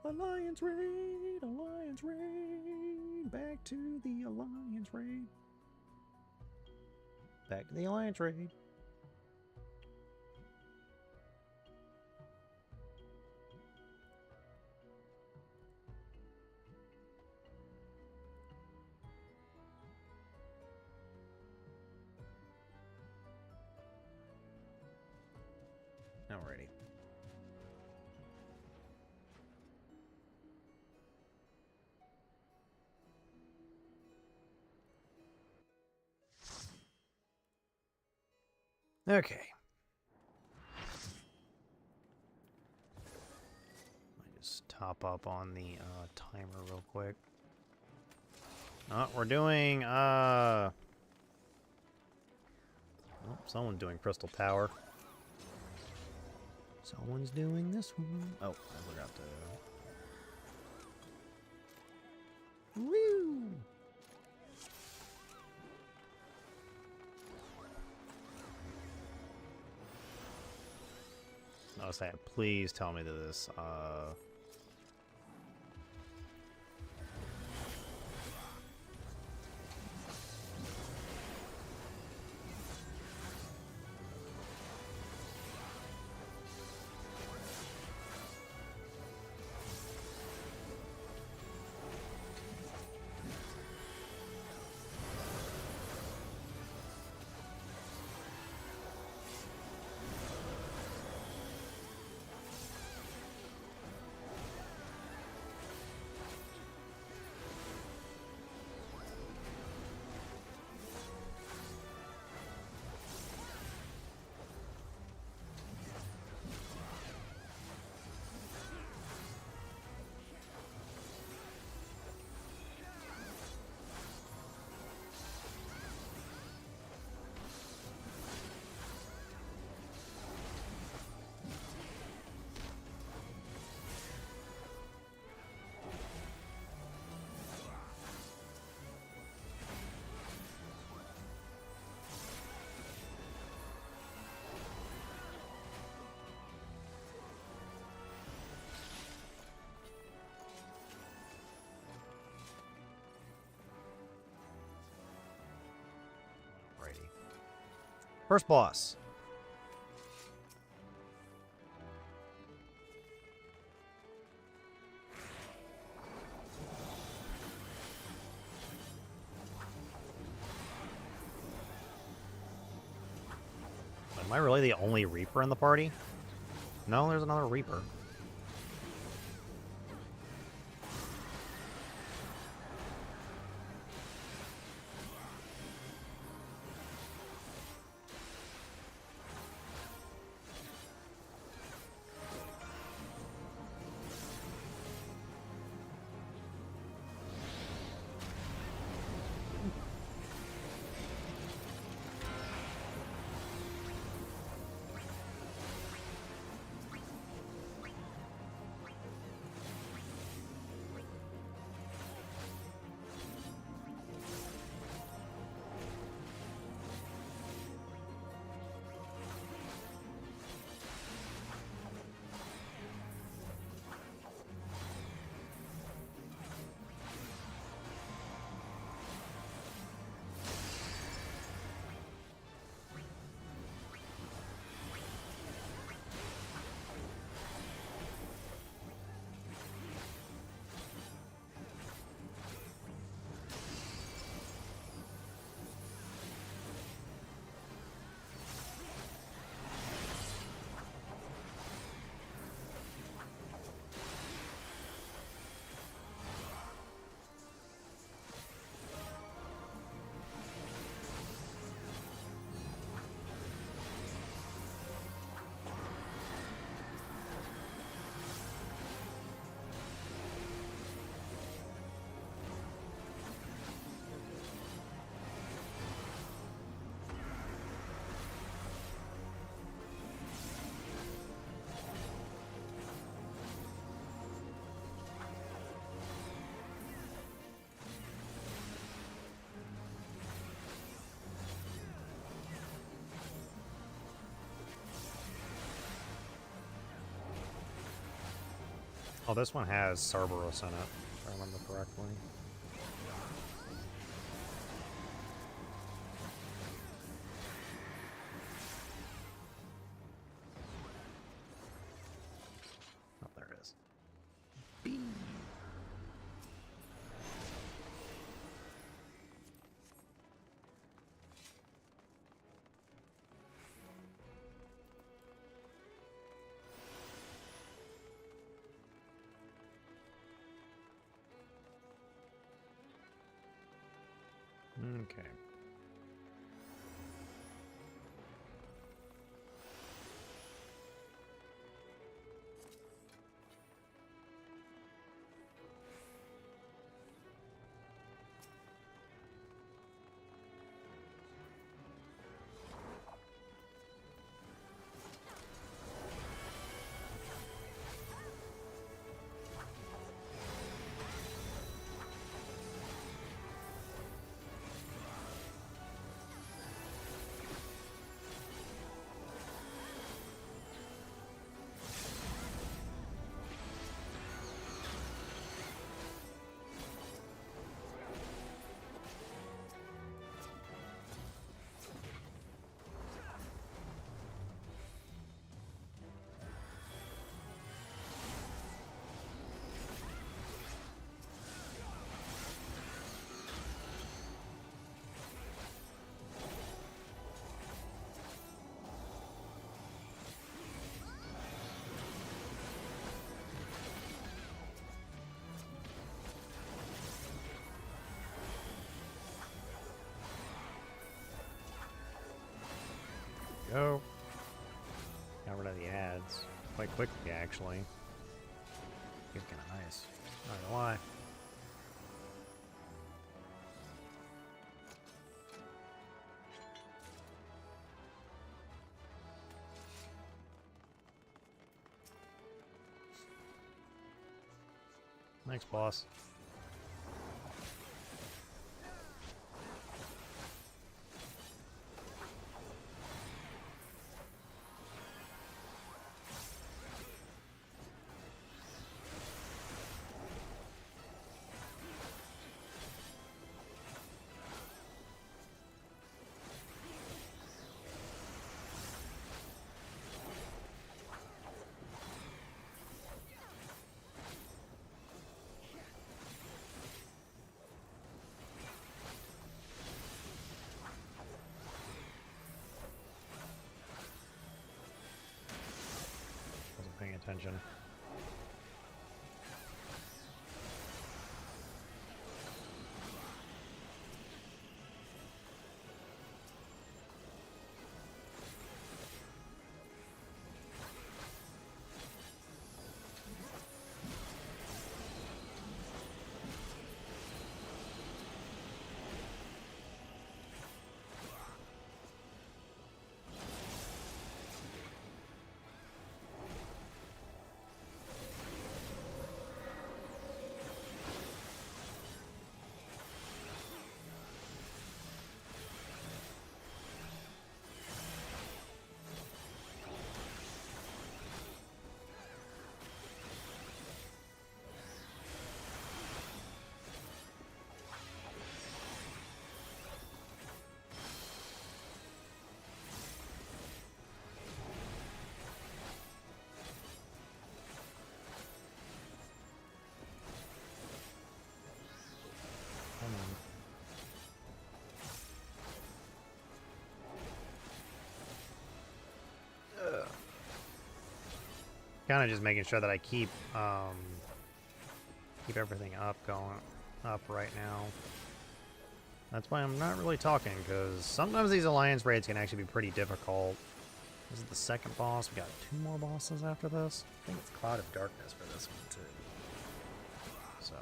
Alliance Raid, Alliance Raid, back to the Alliance Raid. Back to the Alliance Raid. Alrighty. Okay. I just top up on the timer real quick. Oh, we're doing oh, someone's doing Crystal Tower. Someone's doing this one. Oh, I forgot to. Woo! I was saying, please tell me that this, first boss. Am I really the only Reaper in the party? No, there's another Reaper. Oh, this one has Cerberus in it, if I remember correctly. Oh, there it is. Bee. Okay. Go. Got rid of the ads quite quickly, actually. It's kind of nice. Not gonna lie. Thanks, boss. Wasn't paying attention. Kind of just making sure that I keep everything going up right now. That's why I'm not really talking, because sometimes these alliance raids can actually be pretty difficult. This is the second boss. We got 2 more bosses after this. I think it's Cloud of Darkness for this one too. So.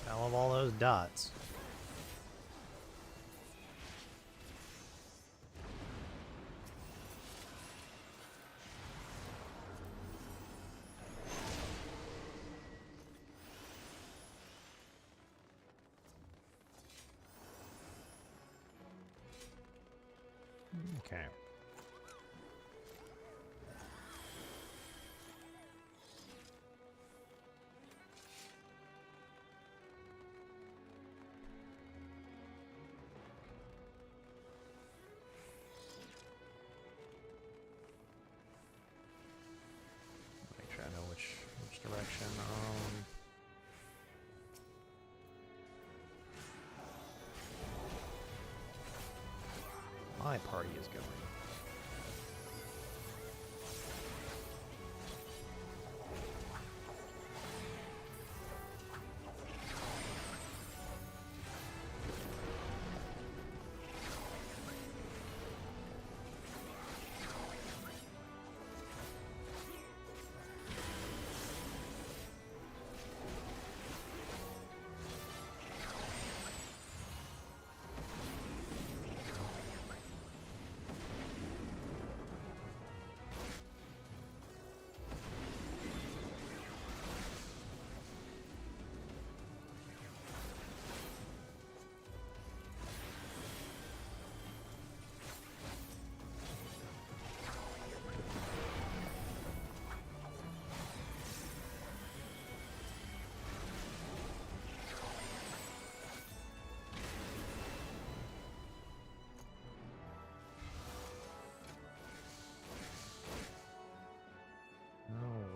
I love all those dots. Okay. Make sure I know which direction. My party is going.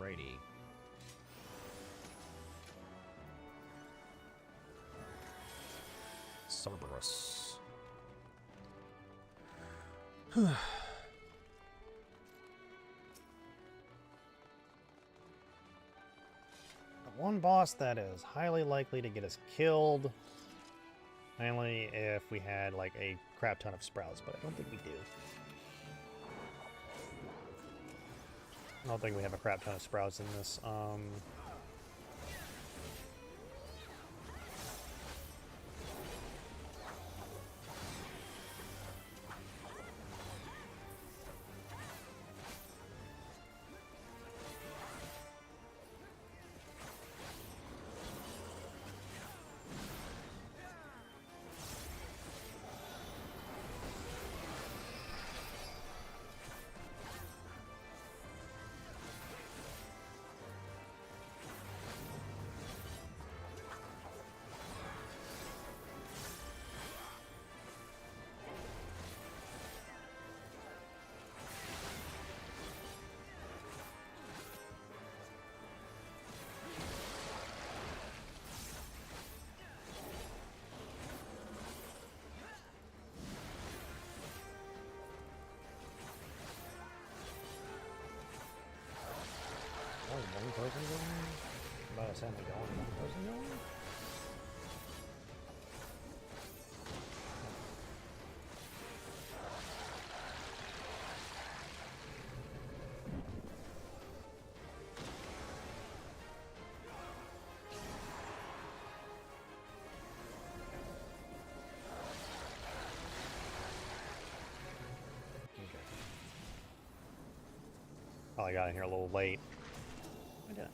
Alrighty. Cerberus. The one boss that is highly likely to get us killed, mainly if we had like a crap ton of sprouts, but I don't think we do. I don't think we have a crap ton of sprouts in this. Only one person going? I'm about to say only one person going? Okay. Probably got in here a little late. I did.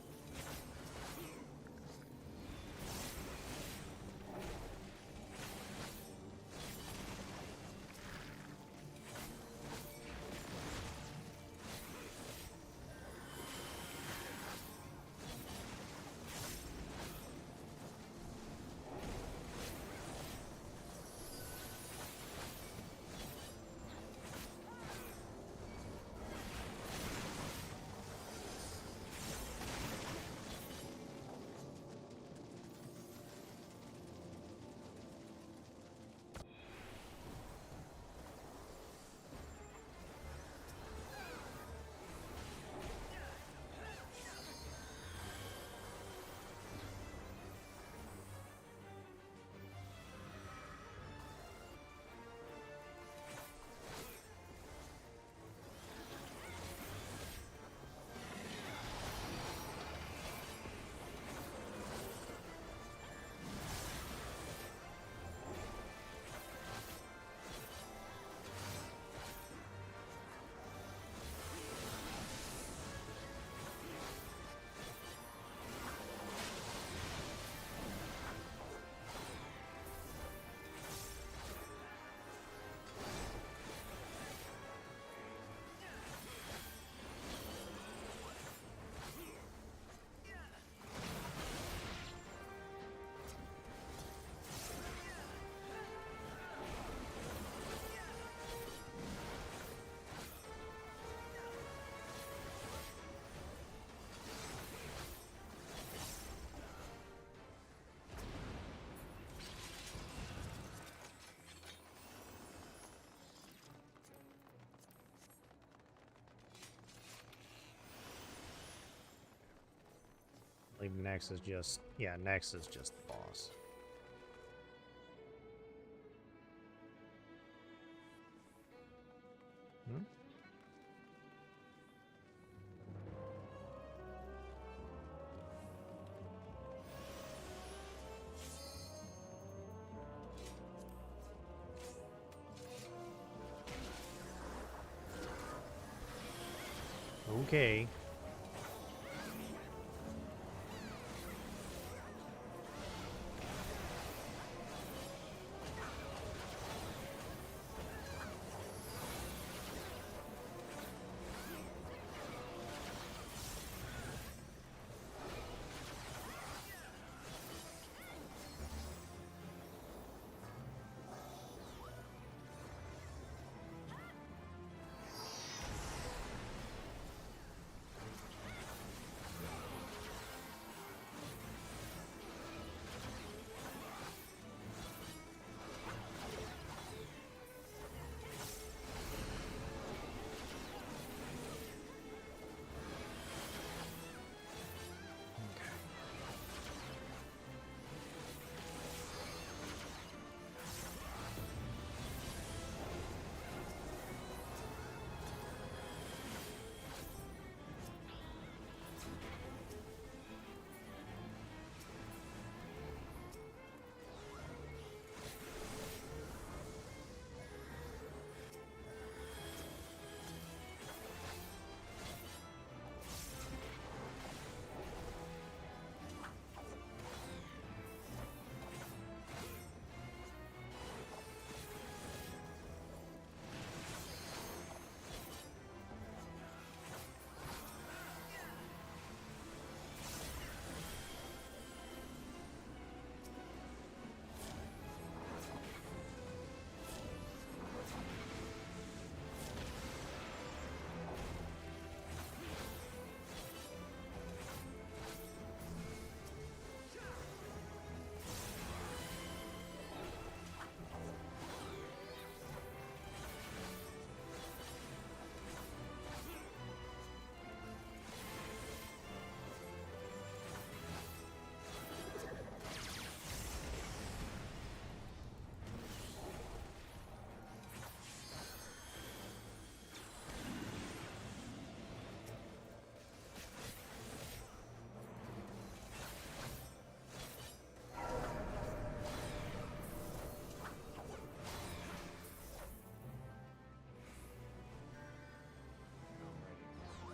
Leave Nex is just... Yeah, Nex is just the boss. Hmm? Okay.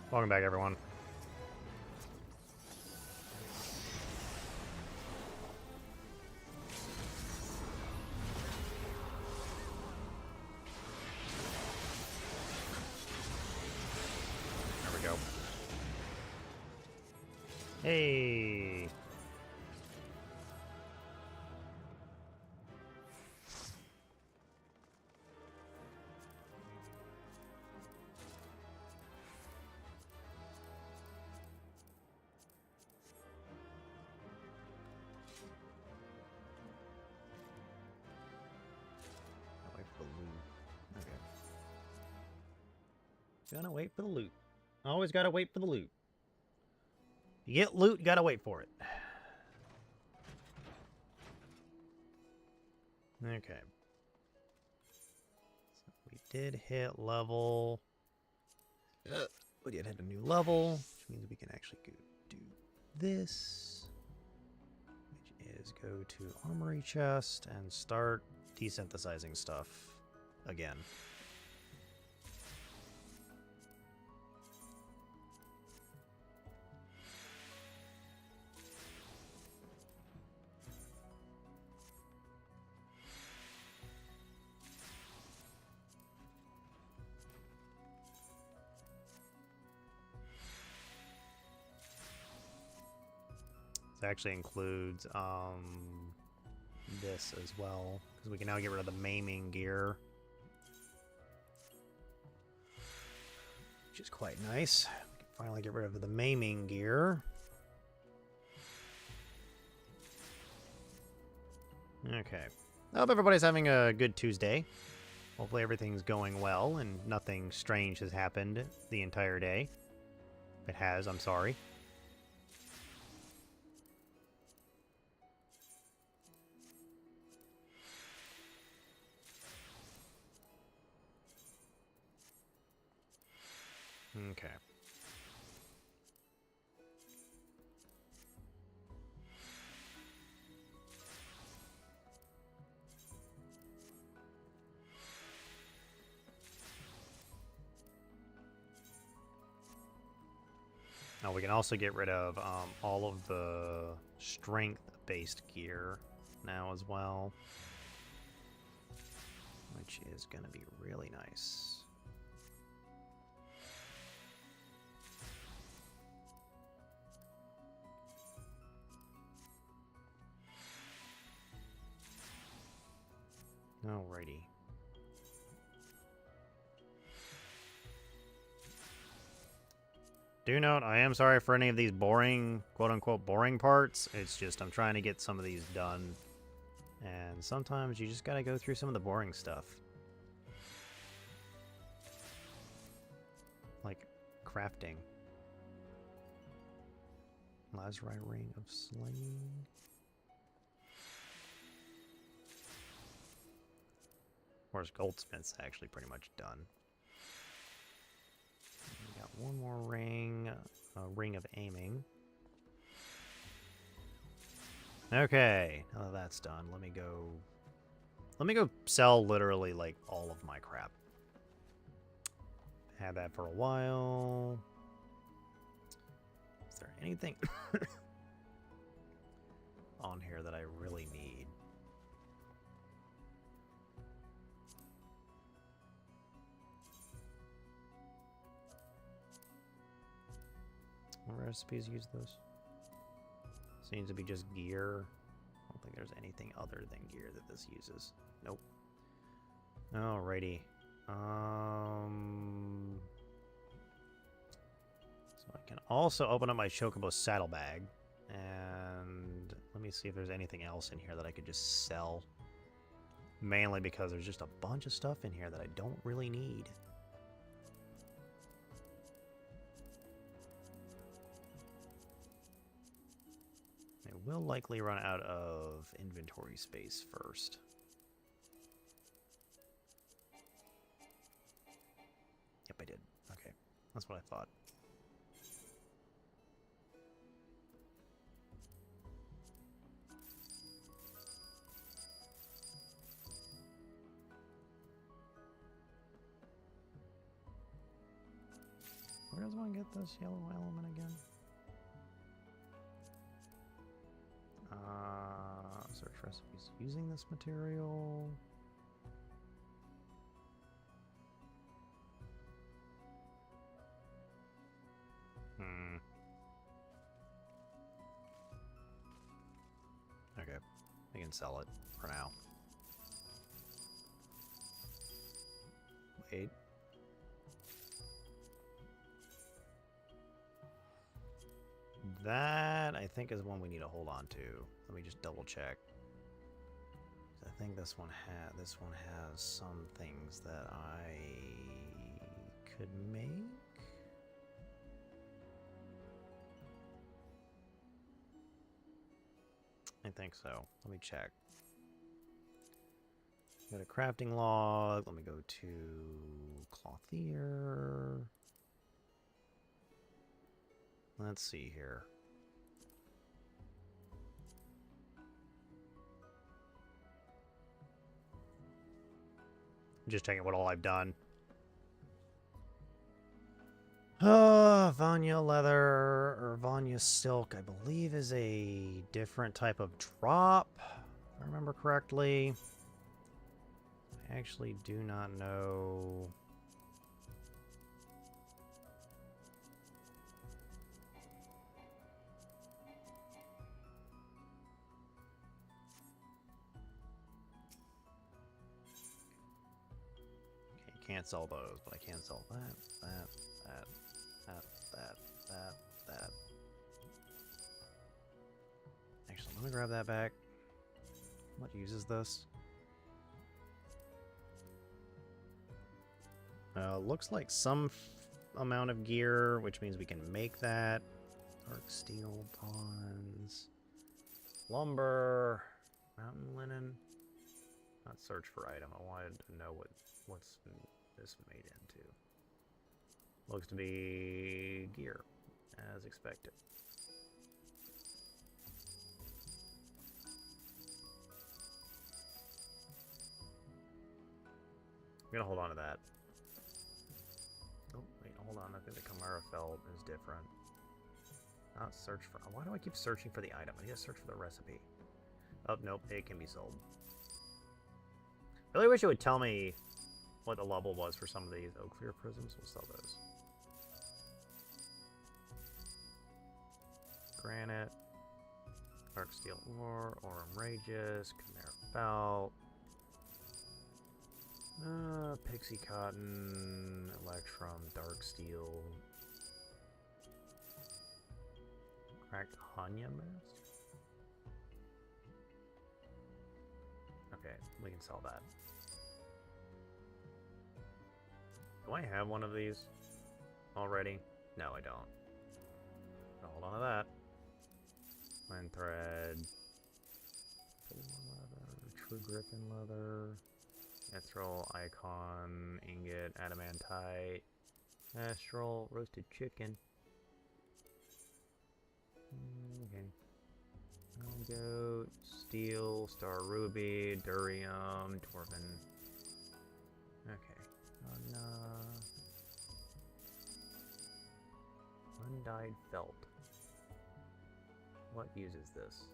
Welcome back, everyone. There we go. Hey! Wait for the loot. Okay. Gonna wait for the loot. Always gotta wait for the loot. You get loot, you gotta wait for it. Okay. So we did hit level... we did hit a new level, which means we can actually go do this. Which is go to Armory Chest and start desynthesizing stuff again. This actually includes this as well, because we can now get rid of the maiming gear, which is quite nice. We can finally get rid of the maiming gear. Okay. I hope everybody's having a good Tuesday. Hopefully everything's going well and nothing strange has happened the entire day. If it has, I'm sorry. Okay. Now we can also get rid of all of the strength-based gear now as well, which is going to be really nice. Alrighty. Do note, I am sorry for any of these boring, quote-unquote, boring parts. It's just I'm trying to get some of these done. And sometimes you just gotta go through some of the boring stuff. Like crafting. Lazarite Ring of Slaying. Of course, Goldsmith's actually pretty much done. We got one more ring, a Ring of Aiming. Okay, now that that's done, let me go sell literally like all of my crap. Had that for a while. Is there anything on here that I really need? What recipes use those? Seems to be just gear. I don't think there's anything other than gear that this uses. Nope. Alrighty. So I can also open up my Chocobo saddlebag. And let me see if there's anything else in here that I could just sell. Mainly because there's just a bunch of stuff in here that I don't really need. I will likely run out of inventory space first. Yep, I did. Okay, that's what I thought. Where does one get this yellow element again? Search recipes using this material. Okay, I can sell it for now. Wait. That, I think, is one we need to hold on to. Let me just double check. I think this one has some things that I could make. I think so. Let me check. Got a crafting log. Let me go to clothier. Let's see here. Just checking what all I've done. Vanya leather or Vanya silk, I believe, is a different type of drop, if I remember correctly. I actually do not know. Okay, can't sell those, but I can sell that. Actually, let me grab that back. What uses this? Looks like some amount of gear, which means we can make that. Dark steel, bronze, lumber, mountain linen. Not search for item. I wanted to know what's this made into. Looks to be gear, as expected. I'm gonna hold on to that. Oh, wait, hold on. I think the Chimera Felt is different. Not search for... Why do I keep searching for the item? I need to search for the recipe. Oh, nope, it can be sold. I really wish it would tell me what the level was for some of these. Oh, clear prisms, we'll sell those. Granite. Dark steel ore, Aurum Rageous, Chimera Felt. Pixie Cotton, Electrum, Dark Steel. Cracked Hanya Mist? Okay, we can sell that. Do I have one of these already? No, I don't. So hold on to that. Land Thread. Leather, True Griffin Leather. Ethereal Icon, Ingot, Adamantite, Astral, Roasted Chicken. Okay. Goat, Steel, Star Ruby, Durium, Dwarven. Okay. Undyed Felt. What uses this?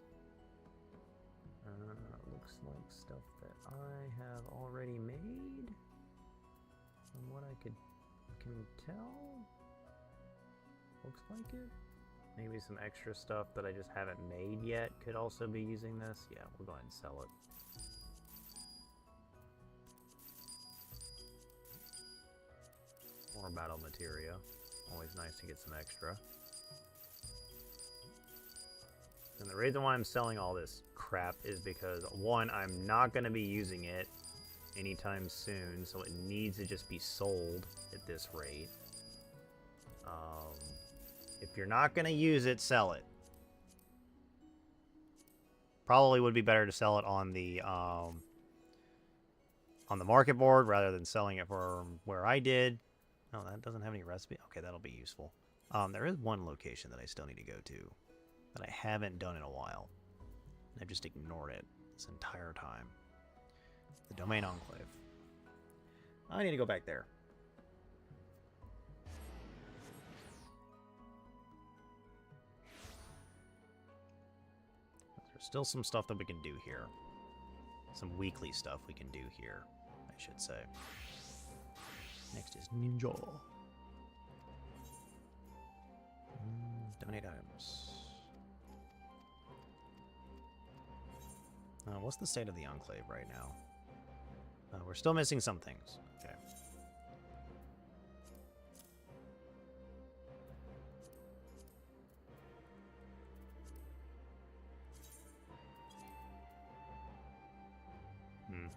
Looks like stuff that I have already made. From what I can tell. Looks like it. Maybe some extra stuff that I just haven't made yet could also be using this. Yeah, we'll go ahead and sell it. More battle materia. Always nice to get some extra. And the reason why I'm selling all this crap is because, one, I'm not going to be using it anytime soon, so it needs to just be sold at this rate. If you're not going to use it, sell it. Probably would be better to sell it on the market board rather than selling it for where I did. Oh, that doesn't have any recipe. Okay, that'll be useful. There is one location that I still need to go to that I haven't done in a while. I've just ignored it this entire time. The Domain Enclave. I need to go back there. There's still some stuff that we can do here. Some weekly stuff we can do here, I should say. Next is Ninja. Donate items. What's the state of the Enclave right now? We're still missing some things. Okay. Hmm.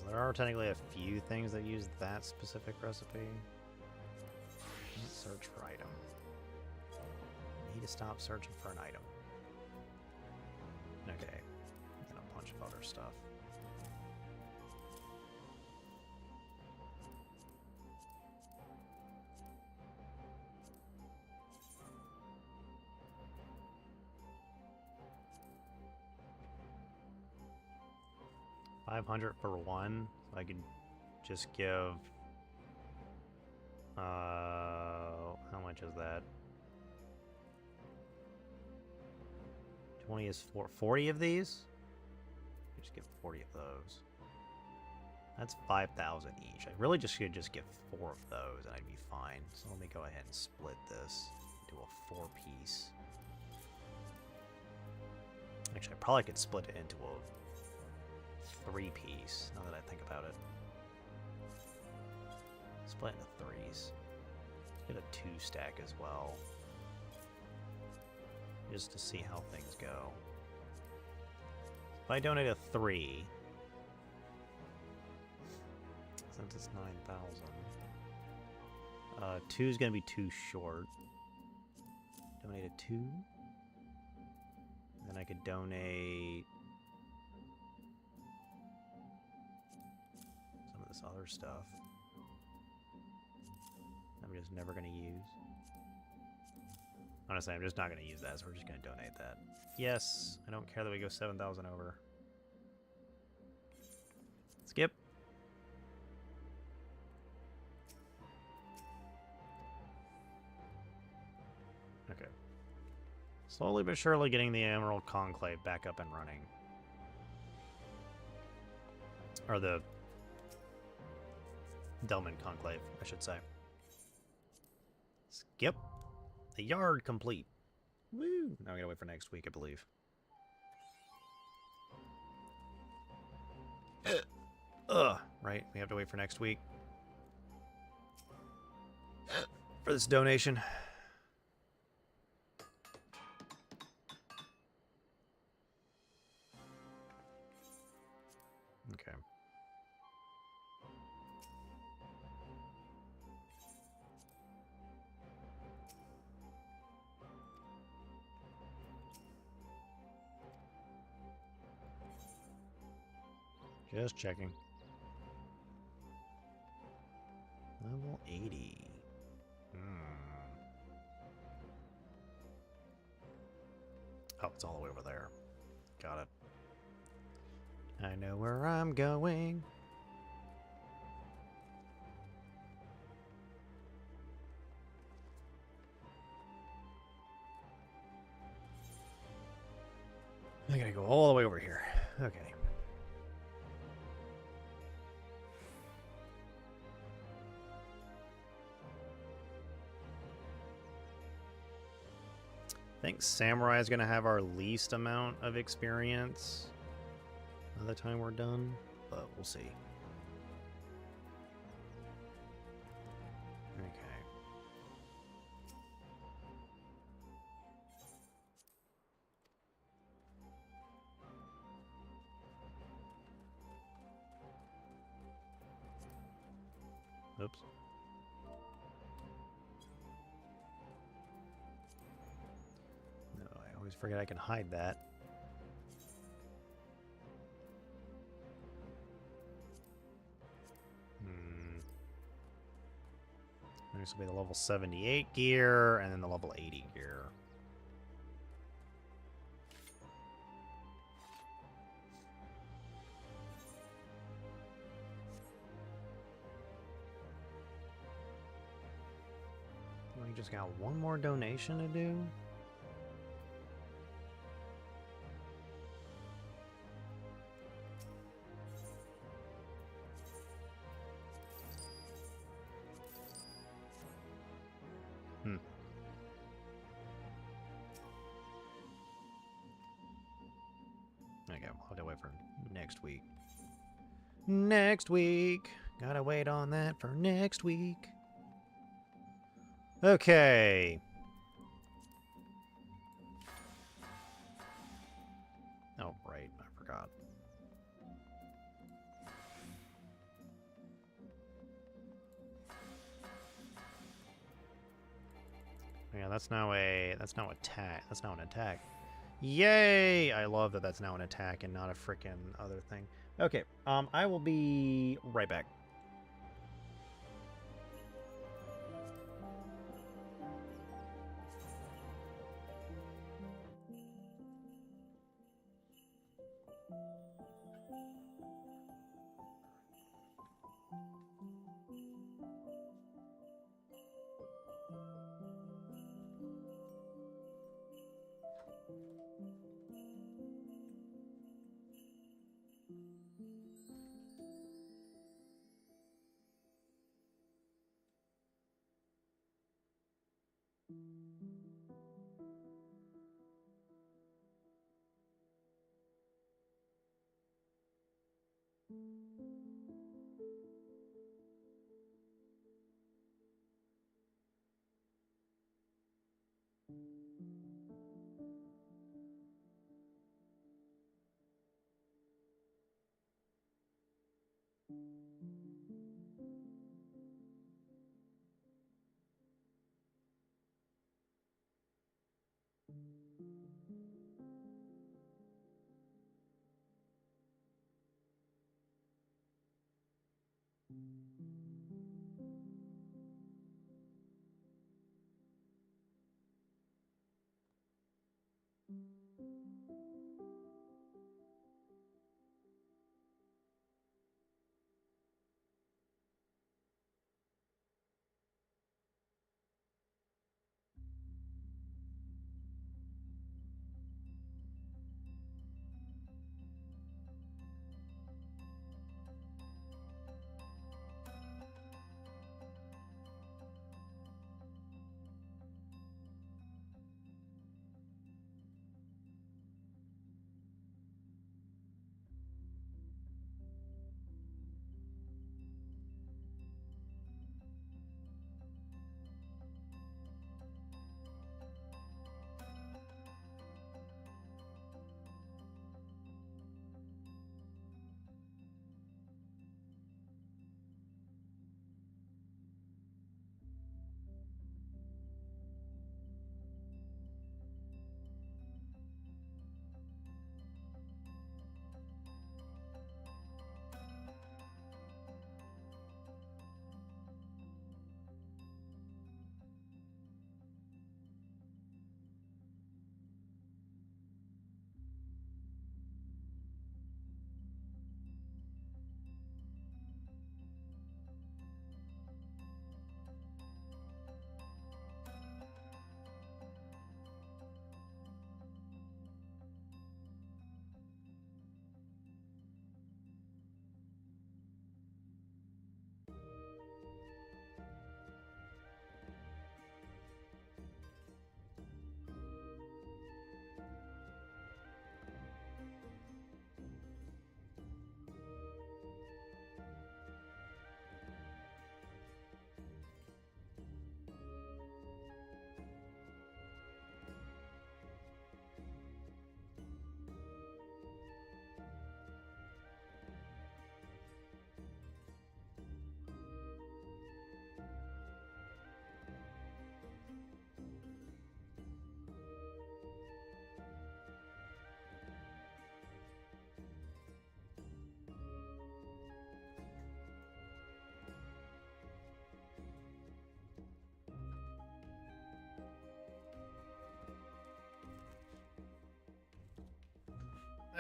There are technically a few things that use that specific recipe. Let's search for item. I need to stop searching for an item. Okay. And a bunch of other stuff. $500 for one, so I could just give, how much is that? 20 is 40 of these? Just give 40 of those. That's 5,000 each. I really just should just give 4 of those and I'd be fine. So let me go ahead and split this into a 4-piece. Actually, I probably could split it into a 3-piece, now that I think about it. Split into 3s. Get a 2-stack as well. Just to see how things go. If I donate a 3, since it's 9,000. Two's gonna be too short. Donate a 2. Then I could donate some of this other stuff I'm just never gonna use. Honestly, I'm just not gonna use that, so we're just gonna donate that. Yes, I don't care that we go 7,000 over. Skip. Okay. Slowly but surely getting the Emerald Conclave back up and running. Or the Delman Conclave, I should say. Skip. The yard complete. Woo! Now we gotta wait for next week, I believe. Right, we have to wait for next week. For this donation. Okay. Just checking. Level 80. Oh, it's all the way over there. Got it. I know where I'm going. I gotta go all the way over here. Okay. I think Samurai is gonna have our least amount of experience by the time we're done, but we'll see. Okay. Oops. No, I always forget I can hide that. This will be the level 78 gear, and then the level 80 gear. We just got one more donation to do. Okay, we'll have to wait for next week. Next week! Gotta wait on that for next week. Okay. Oh, right, I forgot. Yeah, that's now an attack. That's now an attack. Yay! I love that that's now an attack and not a frickin' other thing. Okay, I will be right back.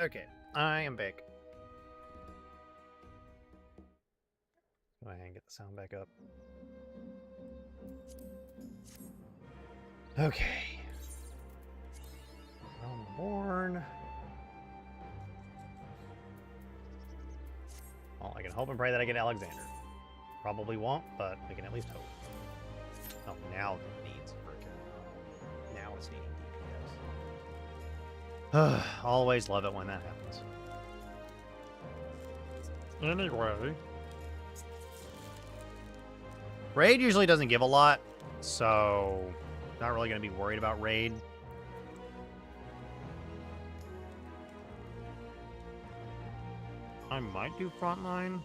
Okay, I am back. Go ahead and get the sound back up. Okay. Realm Reborn. Well, I can hope and pray that I get Alexander. Probably won't, but we can at least hope. Oh, now it needs freaking. Now it's needing DPS. Always love it when that happens. Anyway. Raid usually doesn't give a lot, so not really going to be worried about raid. I might do frontline.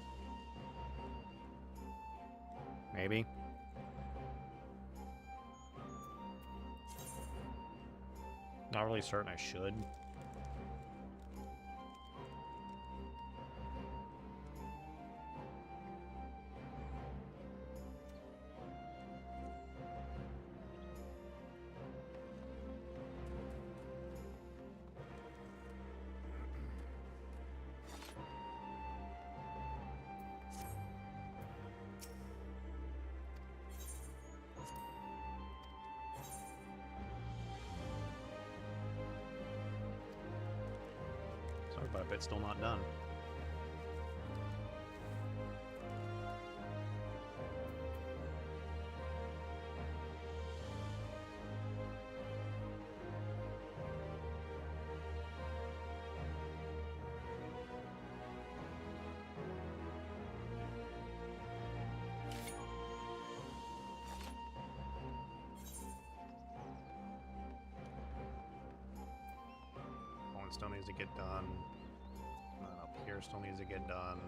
Maybe. Not really certain I should. Sorry, but it's still not done. One still needs to get done. And then up here still needs to get done.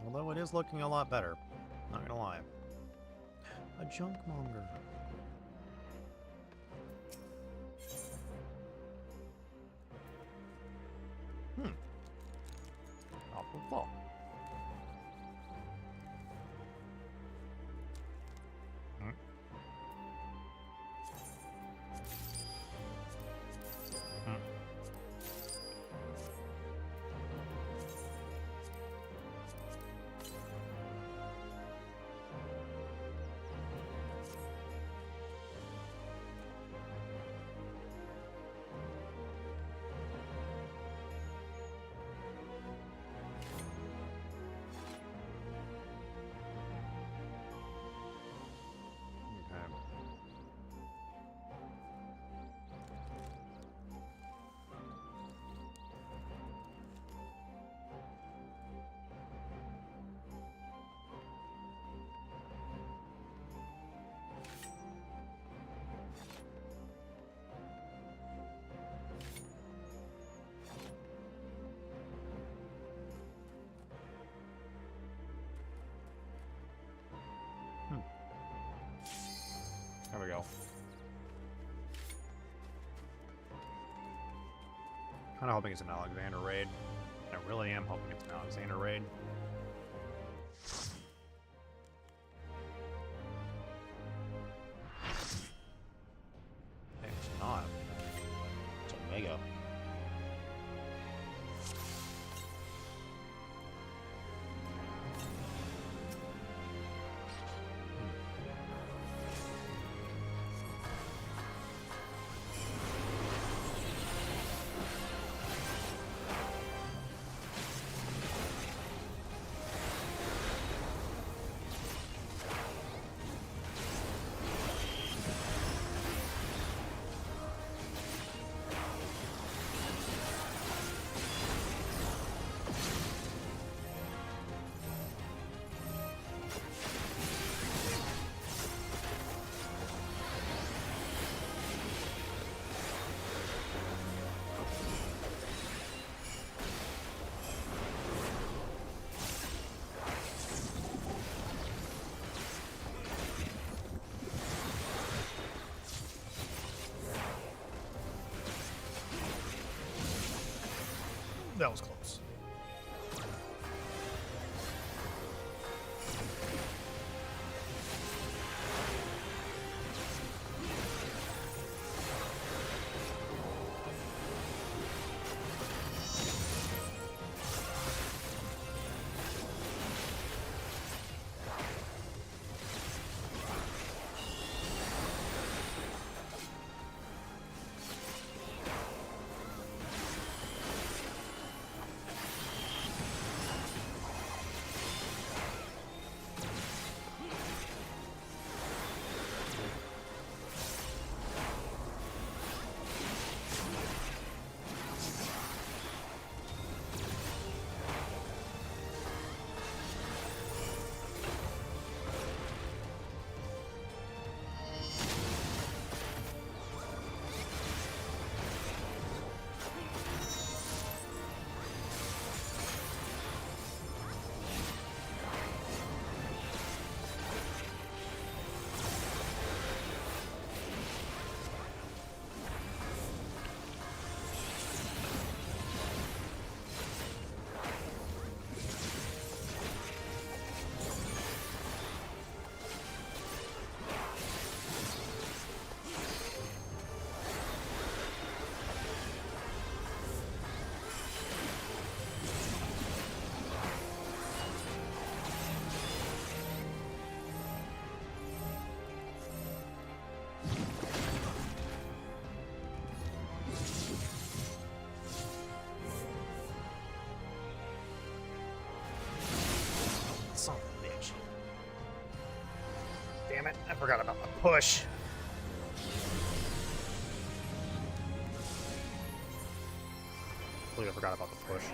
Although it is looking a lot better. Not gonna lie. A junk monger. Claw. There we go. Kind of hoping it's an Alexander raid. I really am hoping it's an Alexander raid. Hey, it's not. It's Omega. That was close. Son of a bitch. Damn it, I forgot about the push. I believe I forgot about the push.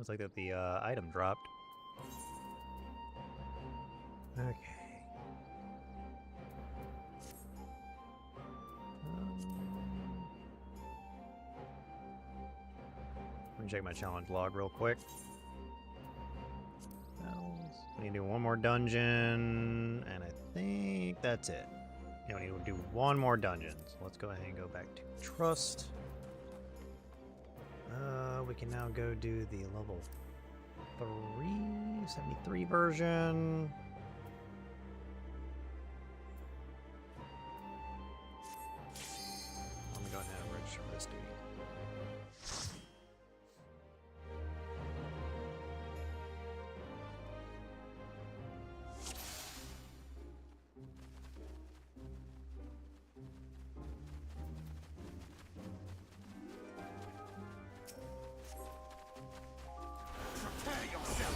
Looks like that the item dropped. Okay. Let me check my challenge log real quick. I need to do one more dungeon, and I think that's it. Yeah, we need to do one more dungeon. So let's go ahead and go back to trust. We can now go do the level 373 version. Let me go ahead and register this dude. Prepare yourself.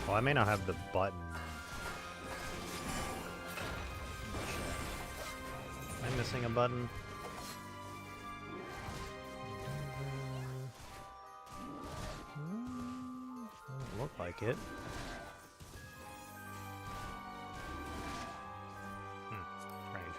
Well, I may not have the button. Am I missing a button? Doesn't look like it. Strange.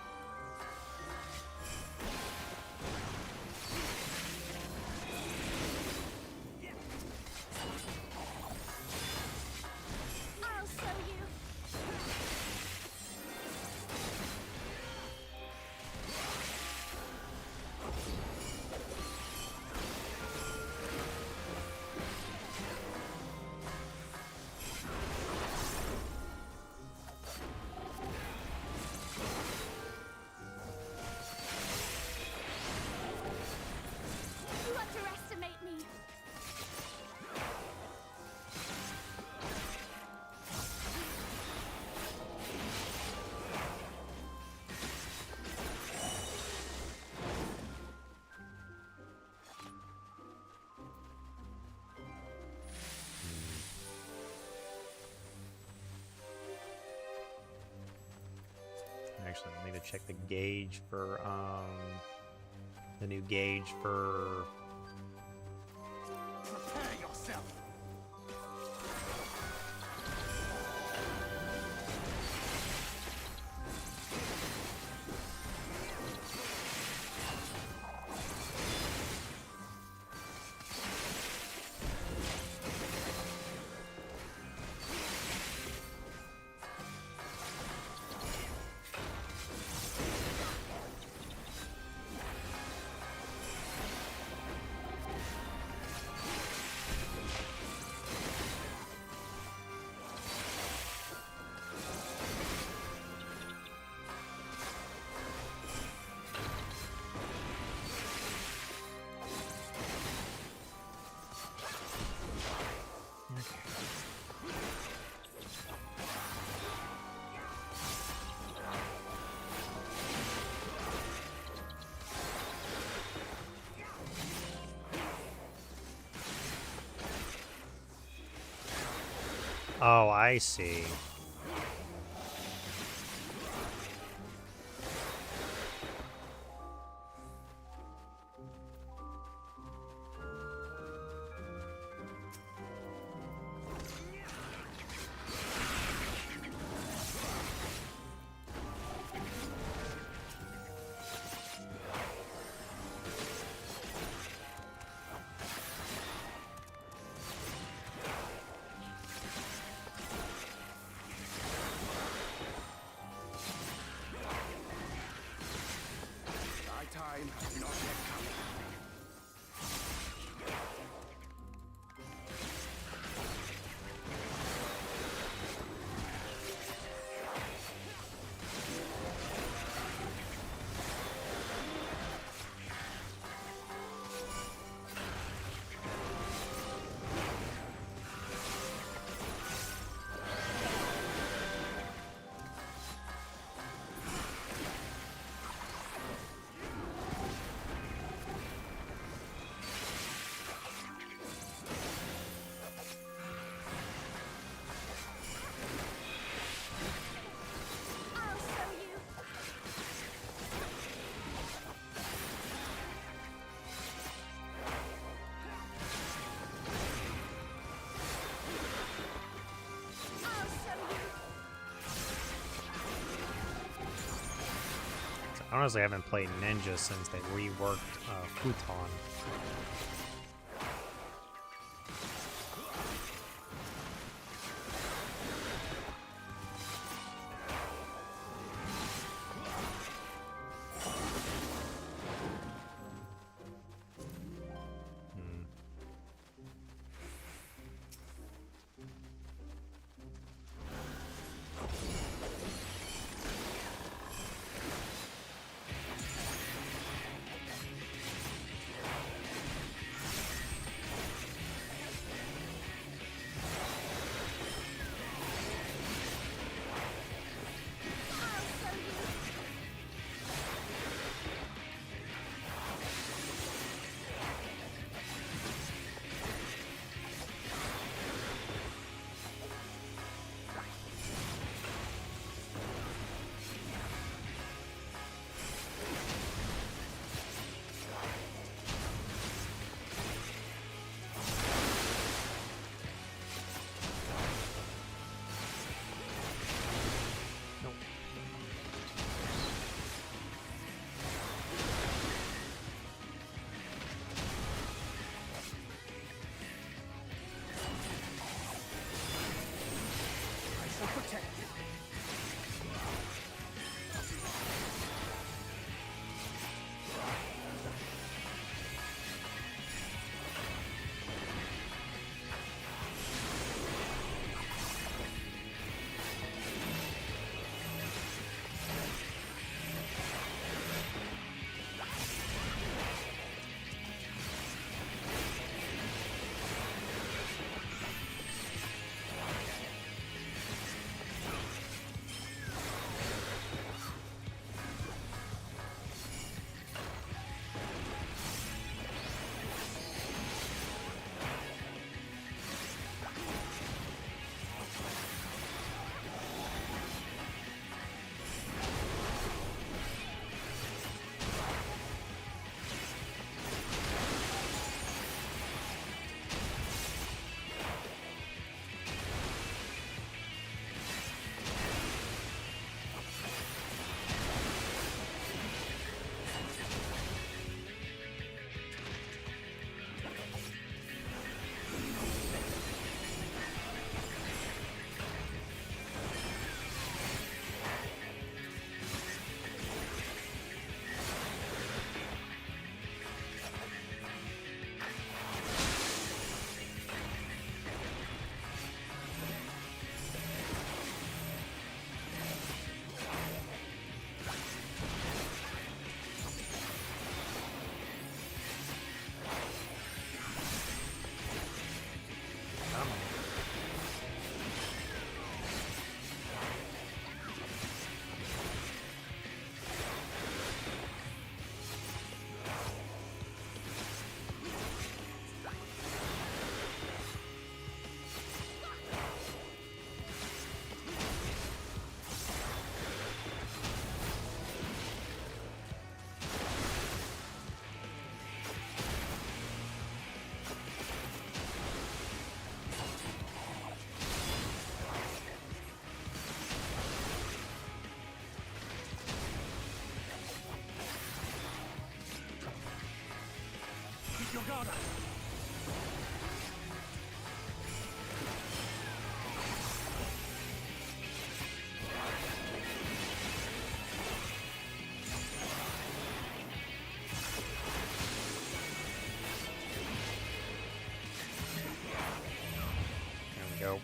I'll show you. You underestimate me. Actually, I need to check the gauge for the new gauge for Prepare yourself. Oh, I see. honestly haven't played Ninja since they reworked Futon. I shall protect you. Keep your guard up. There we go.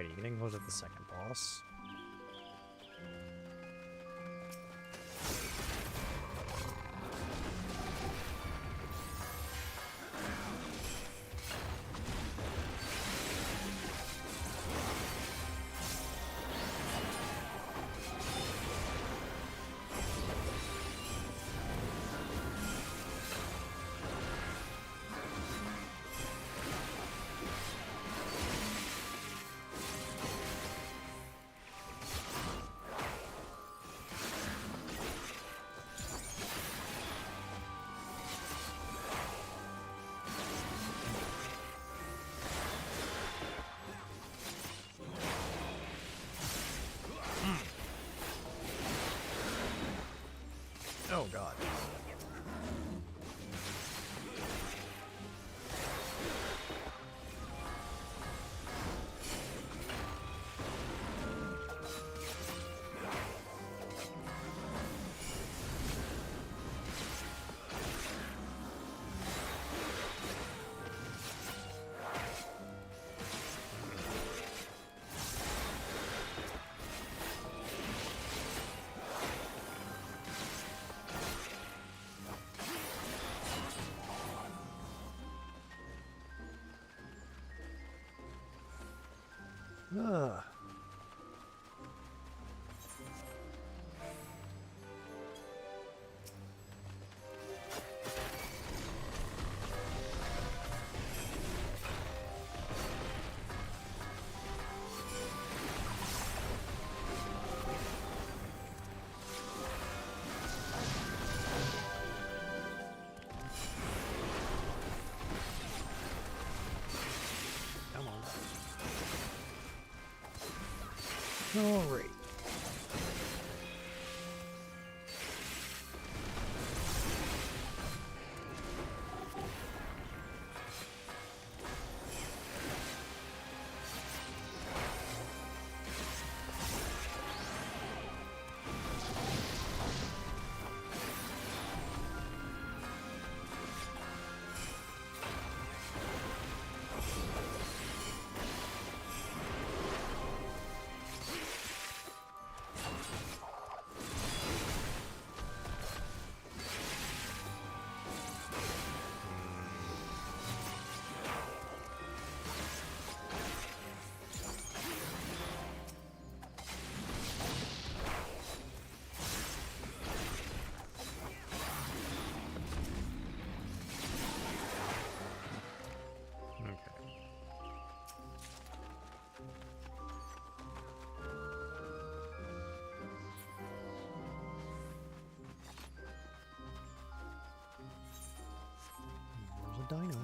Alrighty, getting close to the second boss. Oh god. Ugh. Come on. All right. There's a dino.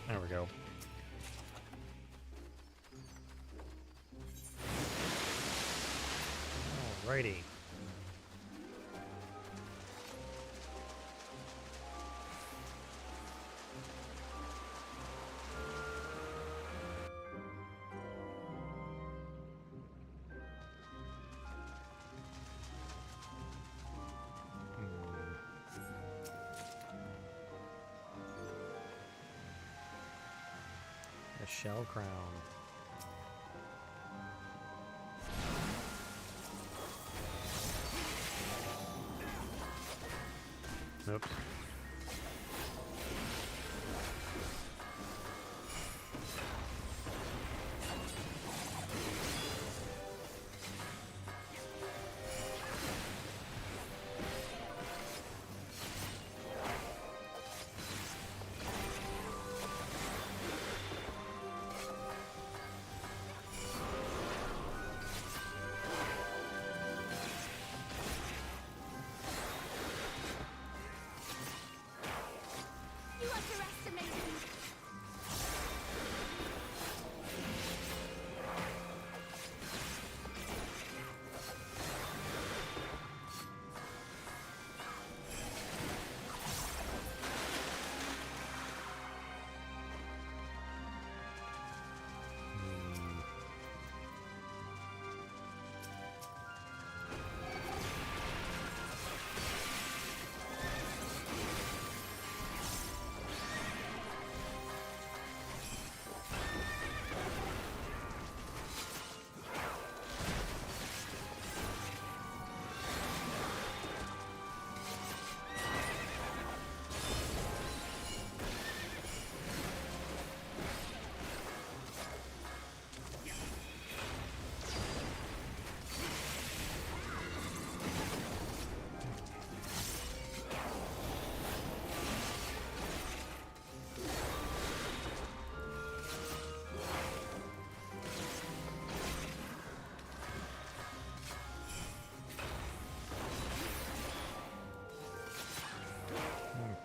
There we go. Alrighty. The shell crown. Oops. You underestimate me.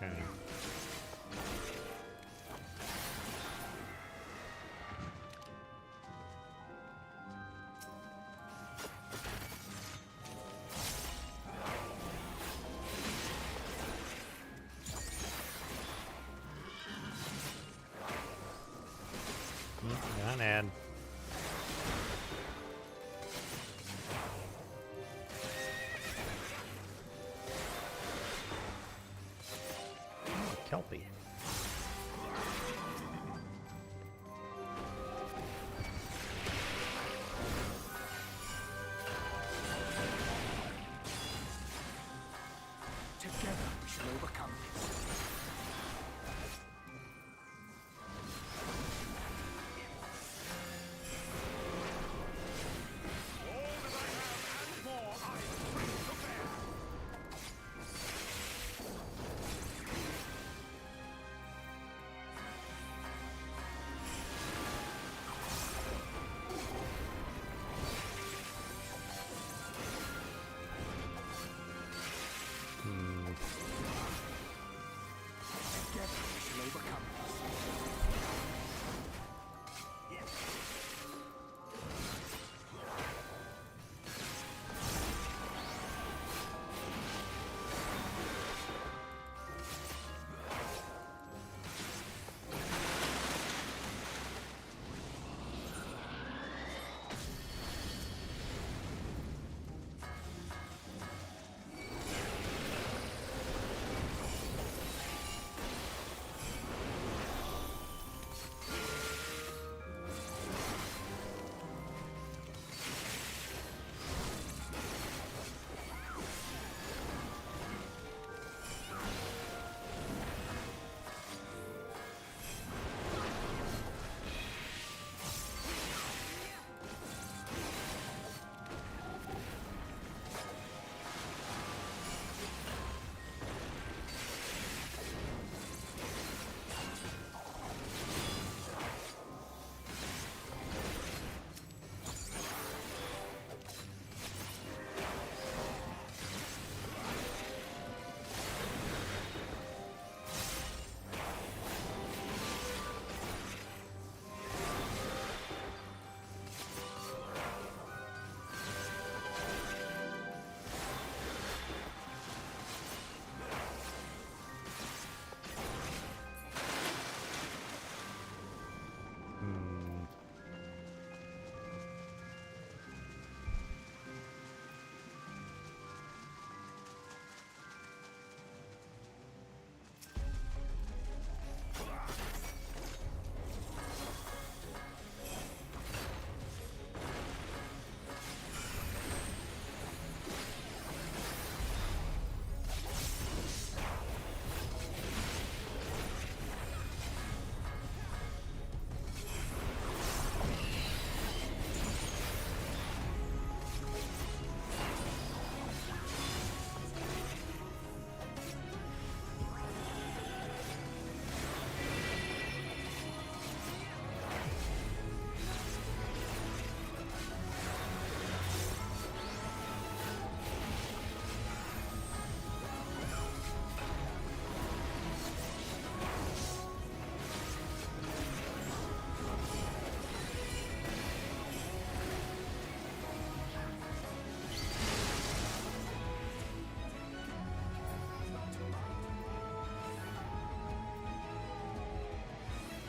Okay. Not ad. Kelpie. Together we shall overcome this. All that I have and more I bring to bear.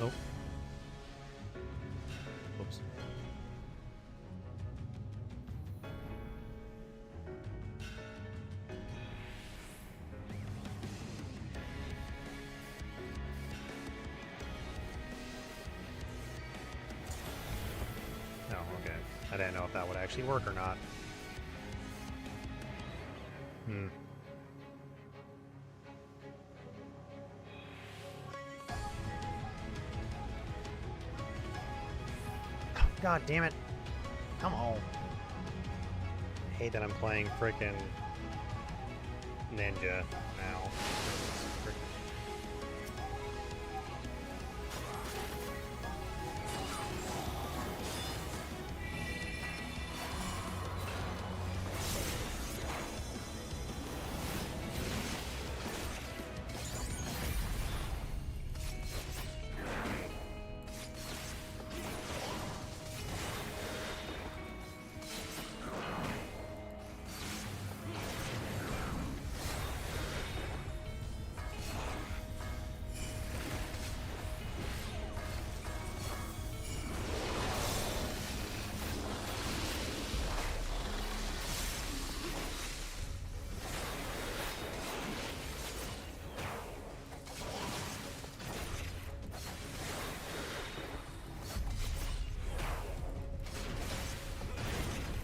Oh. Oops. Oh, okay. I didn't know if that would actually work or not. Hmm. God damn it. Come on. I hate that I'm playing frickin' Ninja now.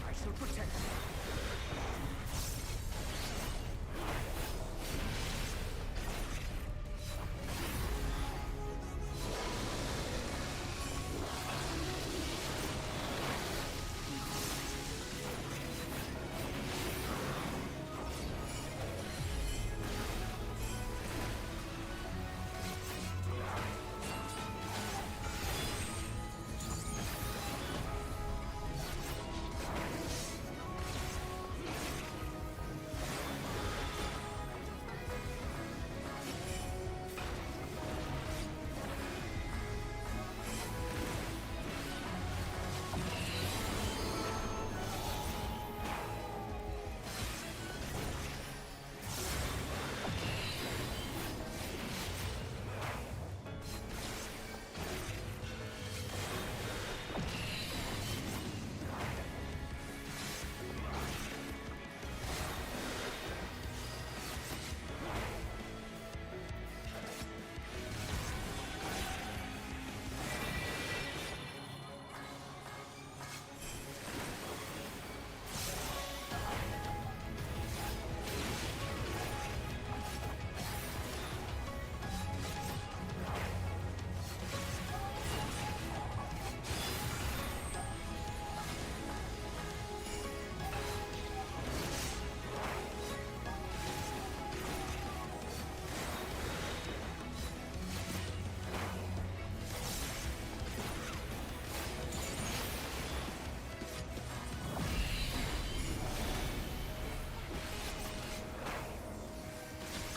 I shall protect you.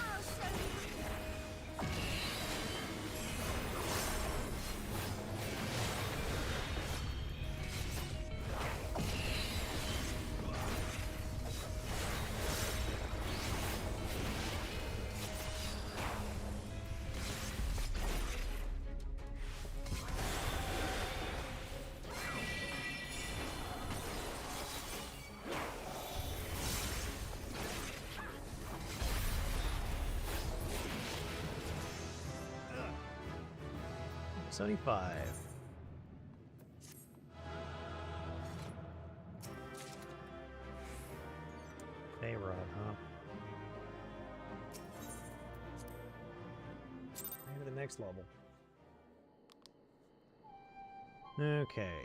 I'll show you. $75. Hey, Rob, huh? Maybe the next level. Okay.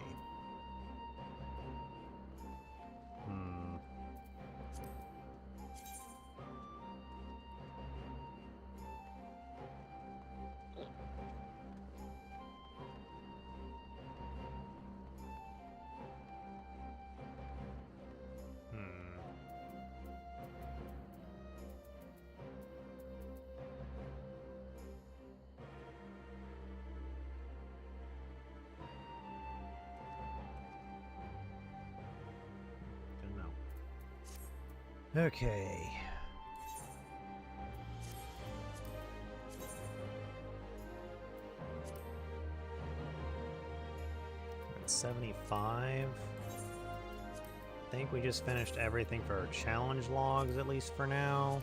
Hmm. Don't know. Okay. 75. I think we just finished everything for our challenge logs, at least for now.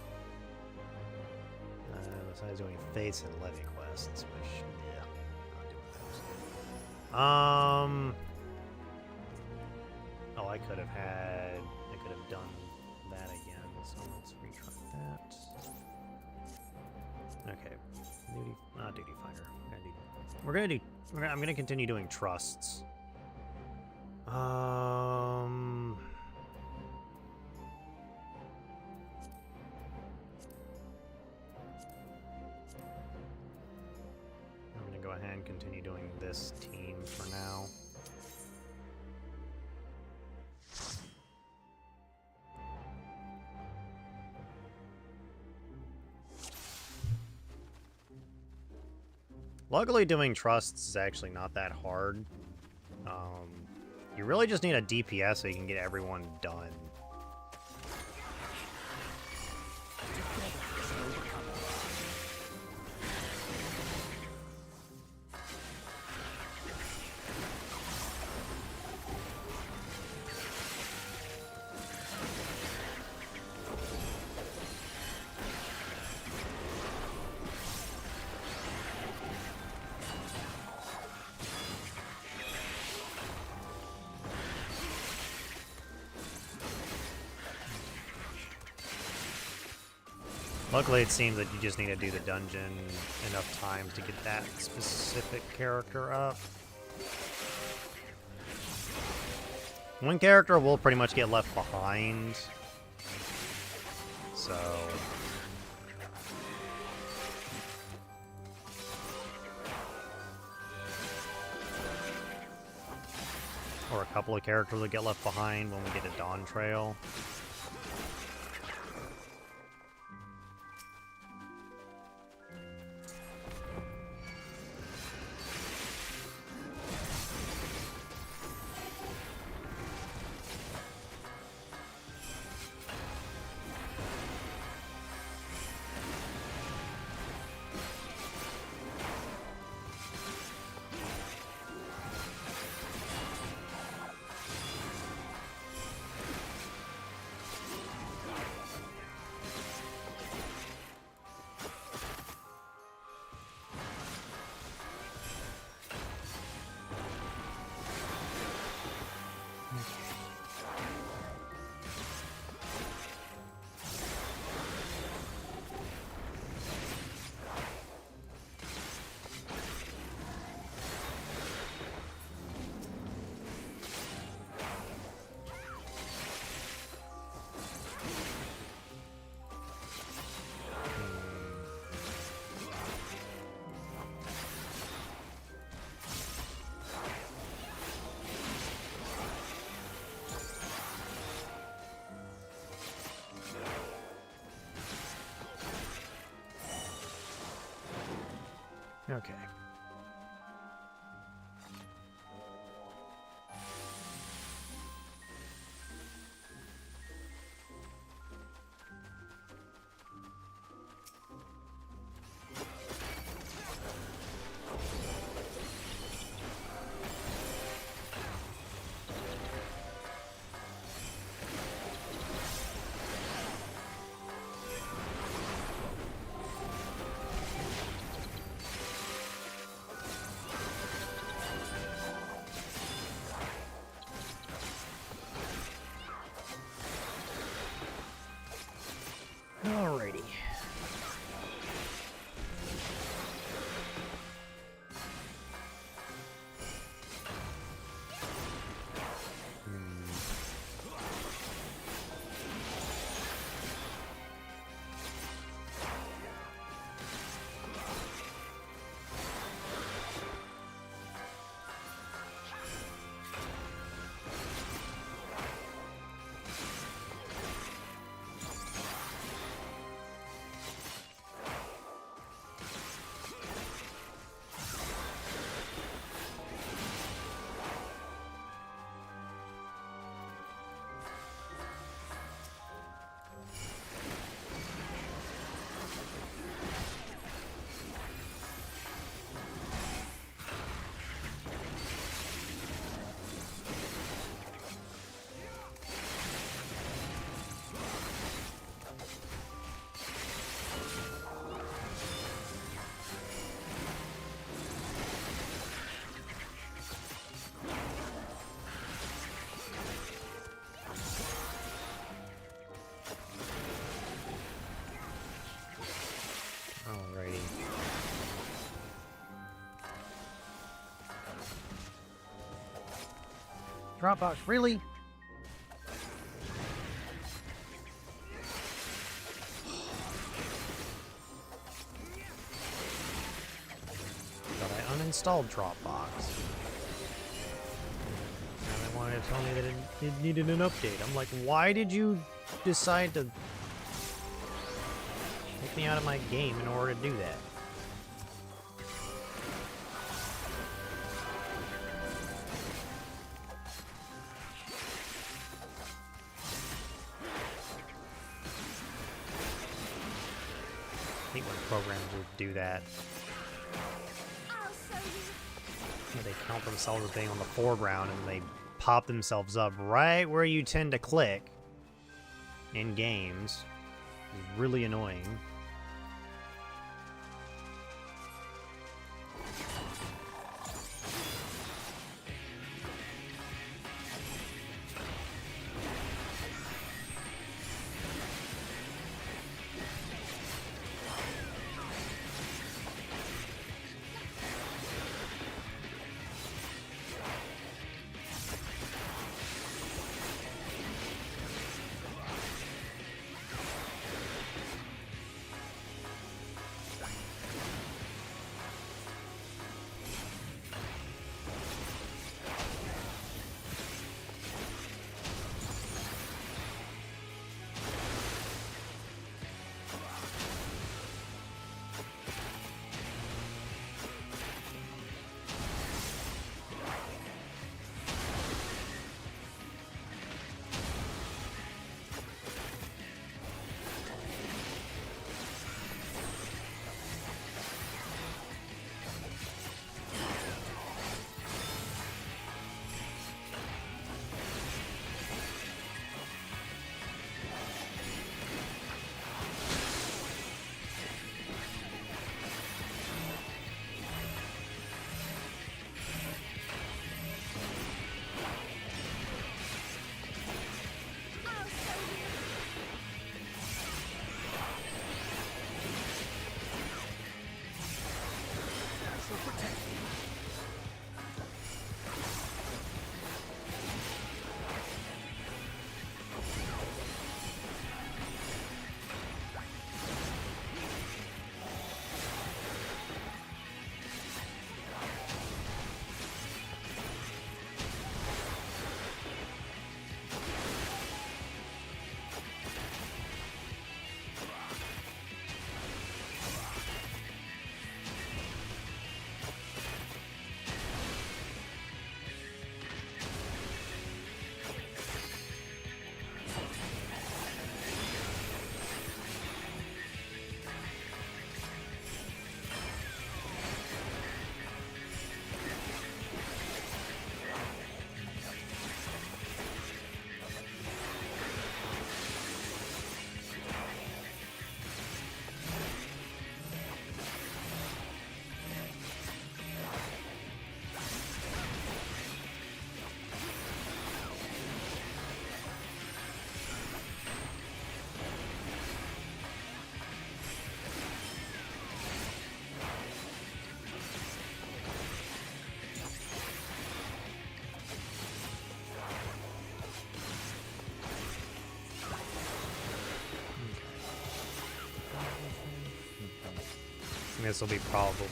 Besides doing face and levy quests, which, yeah, not doing those. Oh, I could have done that again, so let's retry that. Okay, duty finder. I'm gonna continue doing trusts. I'm gonna go ahead and continue doing this team for now. Luckily, doing trusts is actually not that hard. You really just need a DPS so you can get everyone done. Luckily, it seems that you just need to do the dungeon enough times to get that specific character up. One character will pretty much get left behind, so... Or a couple of characters will get left behind when we get a Dawn Trail. Okay. Alrighty. Alrighty. Dropbox, really? But I uninstalled Dropbox. And they wanted to tell me that it needed an update. I'm like, why did you decide to take me out of my game in order to do that? I hate when programs would do that. I'll show you. Where they count themselves as being on the foreground and they pop themselves up right where you tend to click in games. It's really annoying. I'll show you. This will be probably...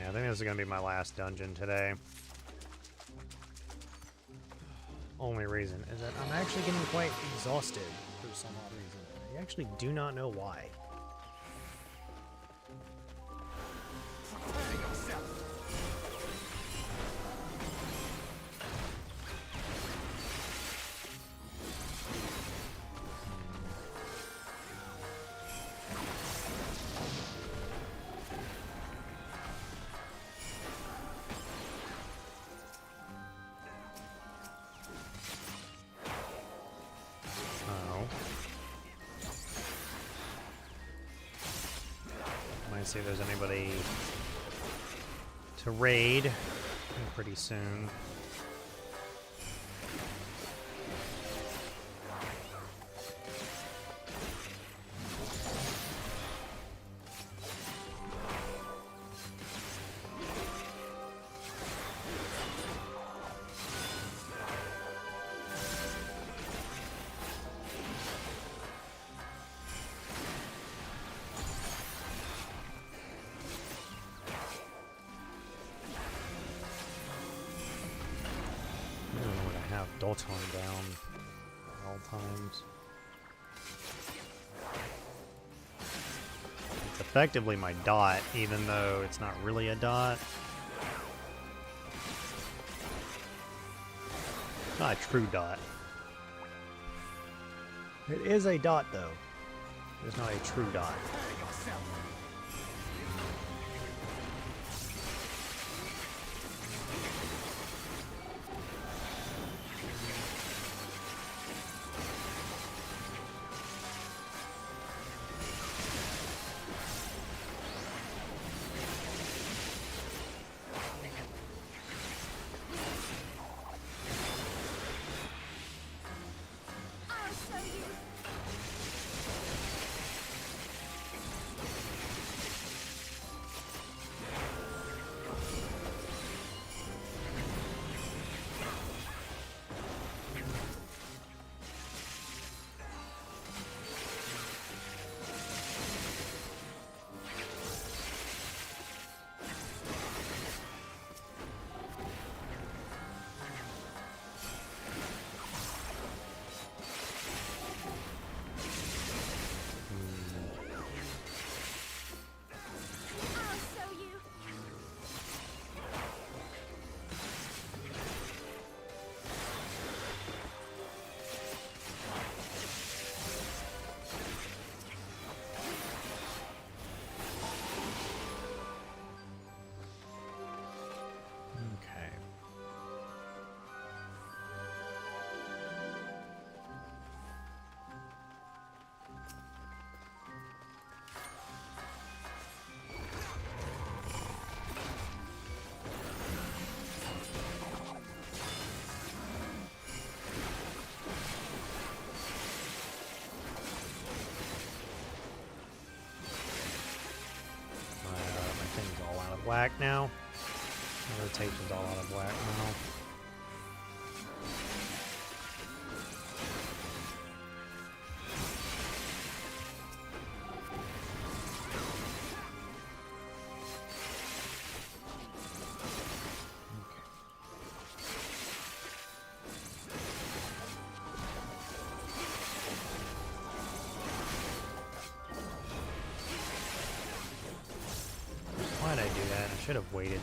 I think this is going to be my last dungeon today. Only reason is that I'm actually getting quite exhausted for some odd reason. I actually do not know why. and see if there's anybody to raid pretty soon. Dolton down at all times. It's effectively my dot, even though it's not really a dot. It's not a true dot. It is a dot, though. It's not a true dot. Whack now. My rotation's all out of whack now. Why'd I do that? I should have waited.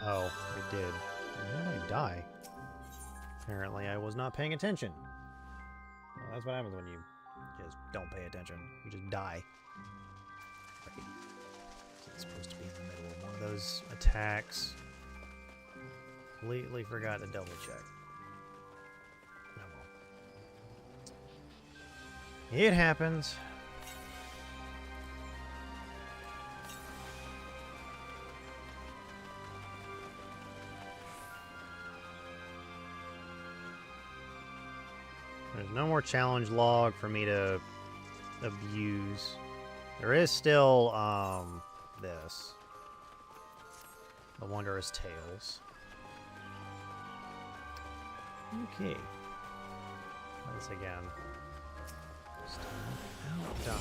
Oh, I did. When did I die? Apparently I was not paying attention. Well, that's what happens when you just don't pay attention. You just die. Right. It's supposed to be in the middle of one of those attacks. Completely forgot to double check. Oh well. It happens. There's no more challenge log for me to abuse. There is still, this. The Wondrous Tales. Okay. Once again. Still out dying.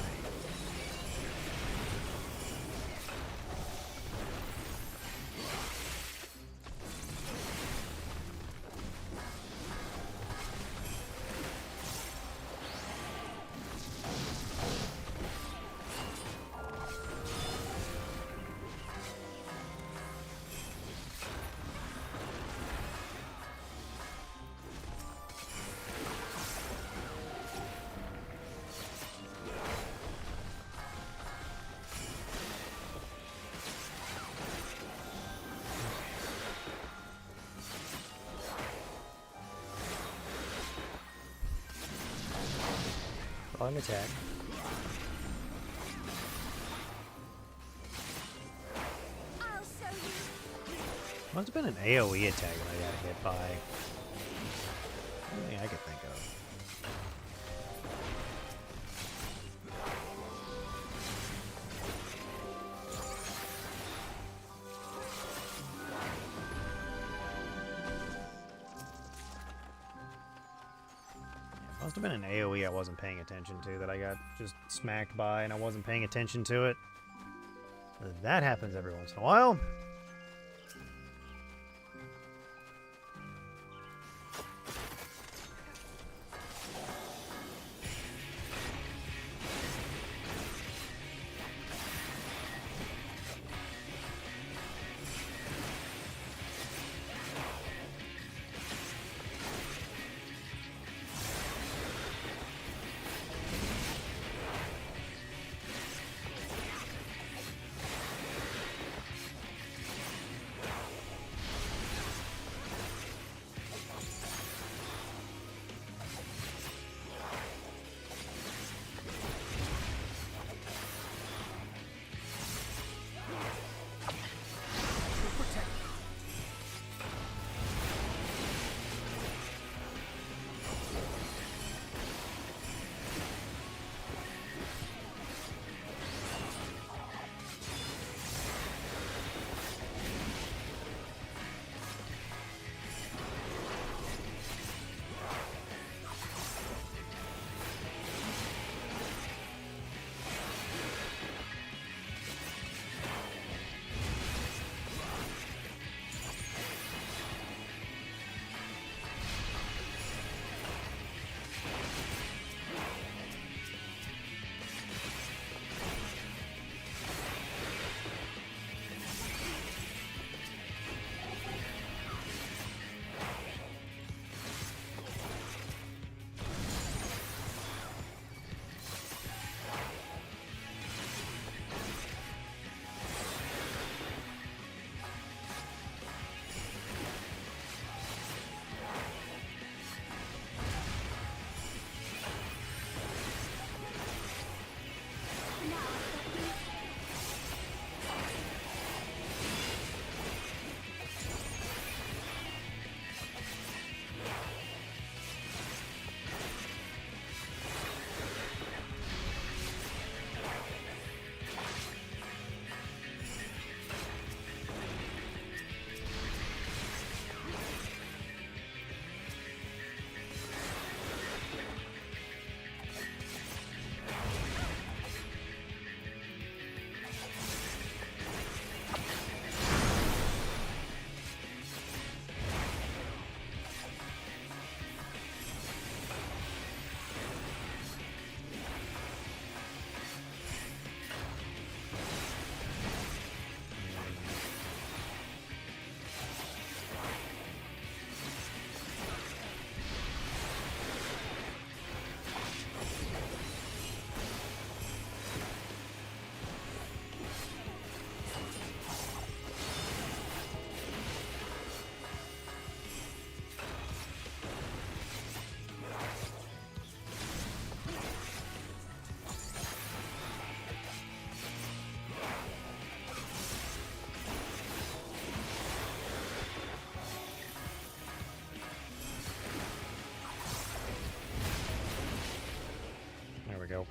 On attack. I'll show you. Must have been an AoE attack that I got hit by. Anything I could think of. Must have been an AoE I wasn't paying attention to that I got just smacked by and I wasn't paying attention to it. That happens every once in a while. go.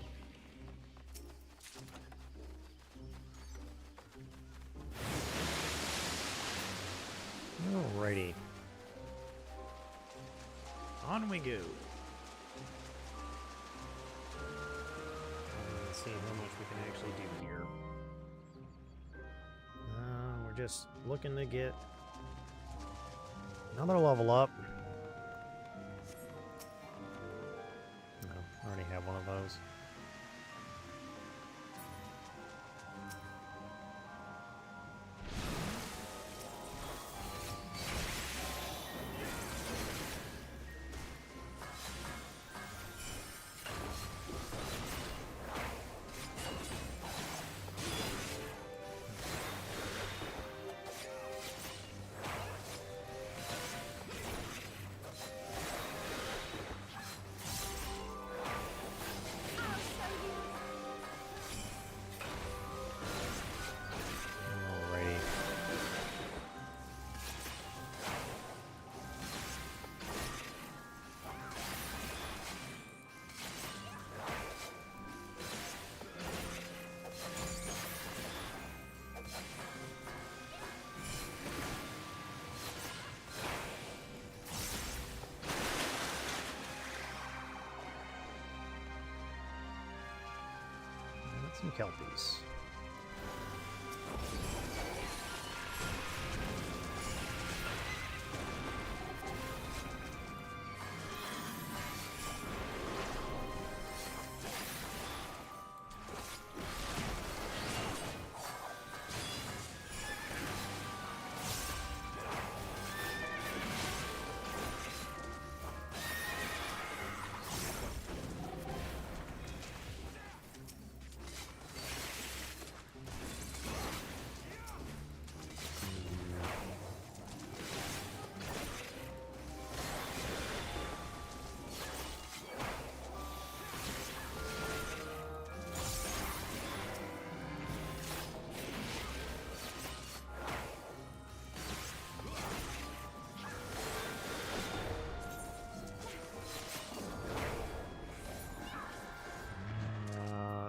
Alrighty. On we go. Let's see how much we can actually do here. We're just looking to get another level up. No, I already have one of those. Alrighty. Got some kelpies.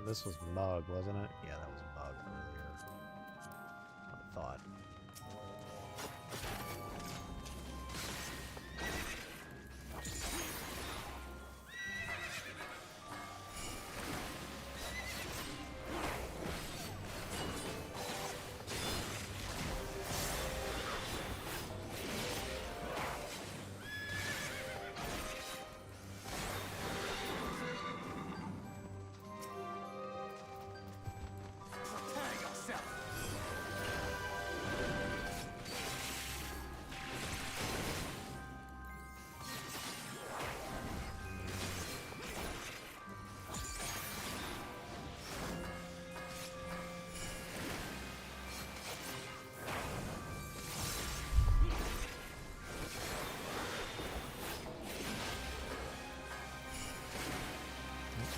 This was Mug, wasn't it? Yeah, that was Mug earlier. I thought. Prepare yourself.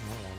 Hold on.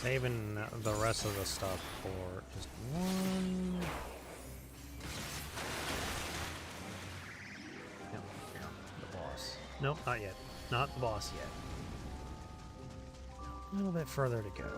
Saving the rest of the stuff for just one. Yep, the boss. Nope, not yet. Not the boss yet. A little bit further to go.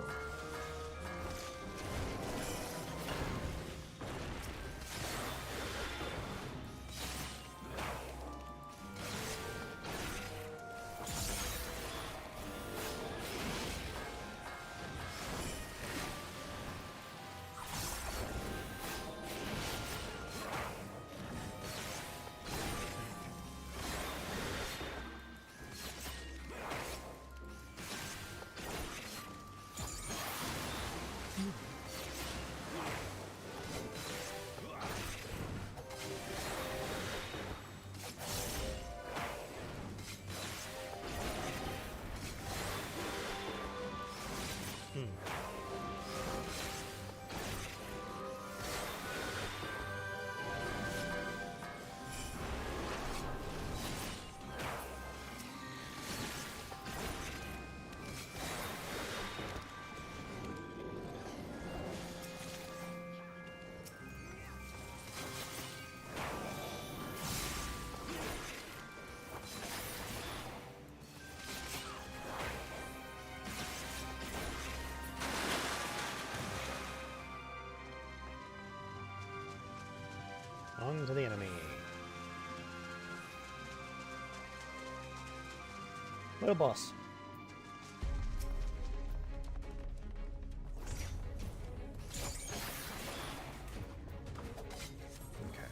into the enemy. Little boss. Okay.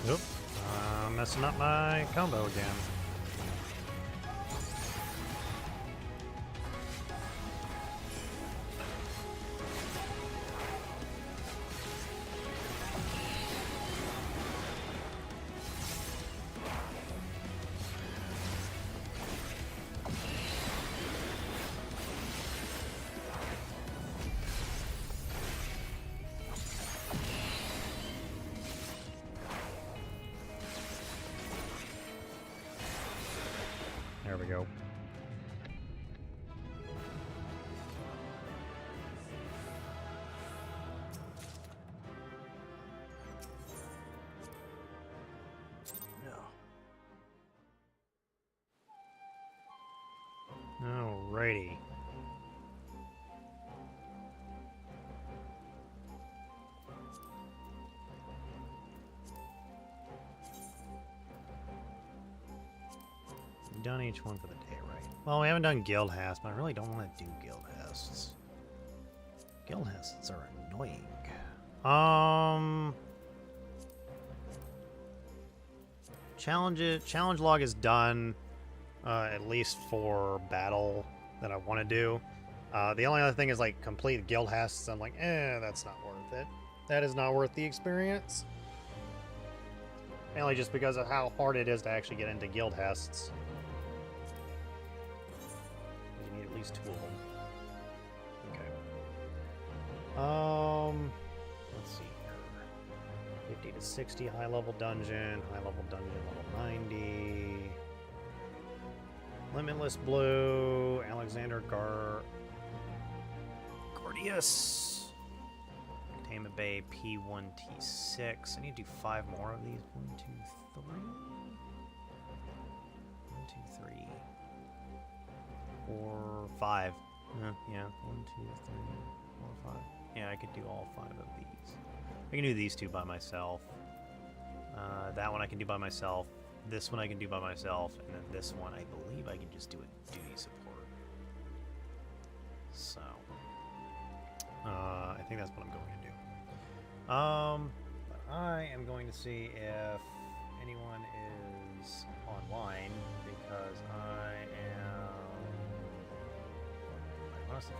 Nope. Messing up my combo again. There we go. Alrighty. done each one for the day, right? Well, we haven't done guild hasts, but I really don't want to do guild hasts. Guild hasts are annoying. Challenge log is done, at least for battle that I want to do. The only other thing is like complete guild hasts. I'm like, that's not worth it. That is not worth the experience. Mainly just because of how hard it is to actually get into guild hasts. You need at least 2 of them. Okay. Let's see here. 50 to 60 high level dungeon, level 90. Limitless Blue, Alexander Gordius. Containment Bay P1T6. I need to do 5 more of these. 1, 2, 3. 1, 2, 3. 4, 5. Yeah, 1, 2, 3, 4, 5. Yeah, I could do all 5 of these. I can do these 2 by myself. That one I can do by myself. This one I can do by myself. And then this one I believe I can just do a duty support. So, I think that's what I'm going to do. But I am going to see if anyone is online because I am, honestly,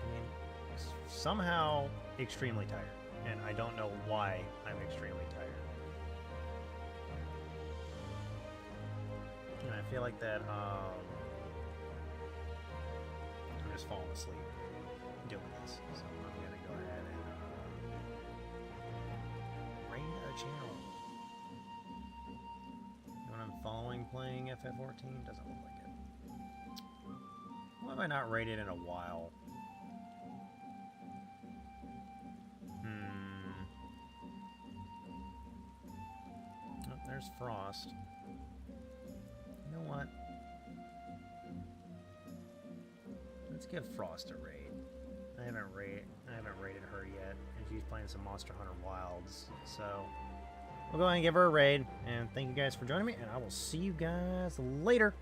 somehow extremely tired, and I don't know why I'm extremely tired. And I feel like that I'm just falling asleep doing this, so I'm gonna go ahead and raid a channel. When I'm following playing FF14, doesn't look like it. Why have I not raided in a while? Oh, there's Frost. You know what? Let's give Frost a raid. I haven't raided her yet, and she's playing some Monster Hunter Wilds. So we'll go ahead and give her a raid. And thank you guys for joining me, and I will see you guys later.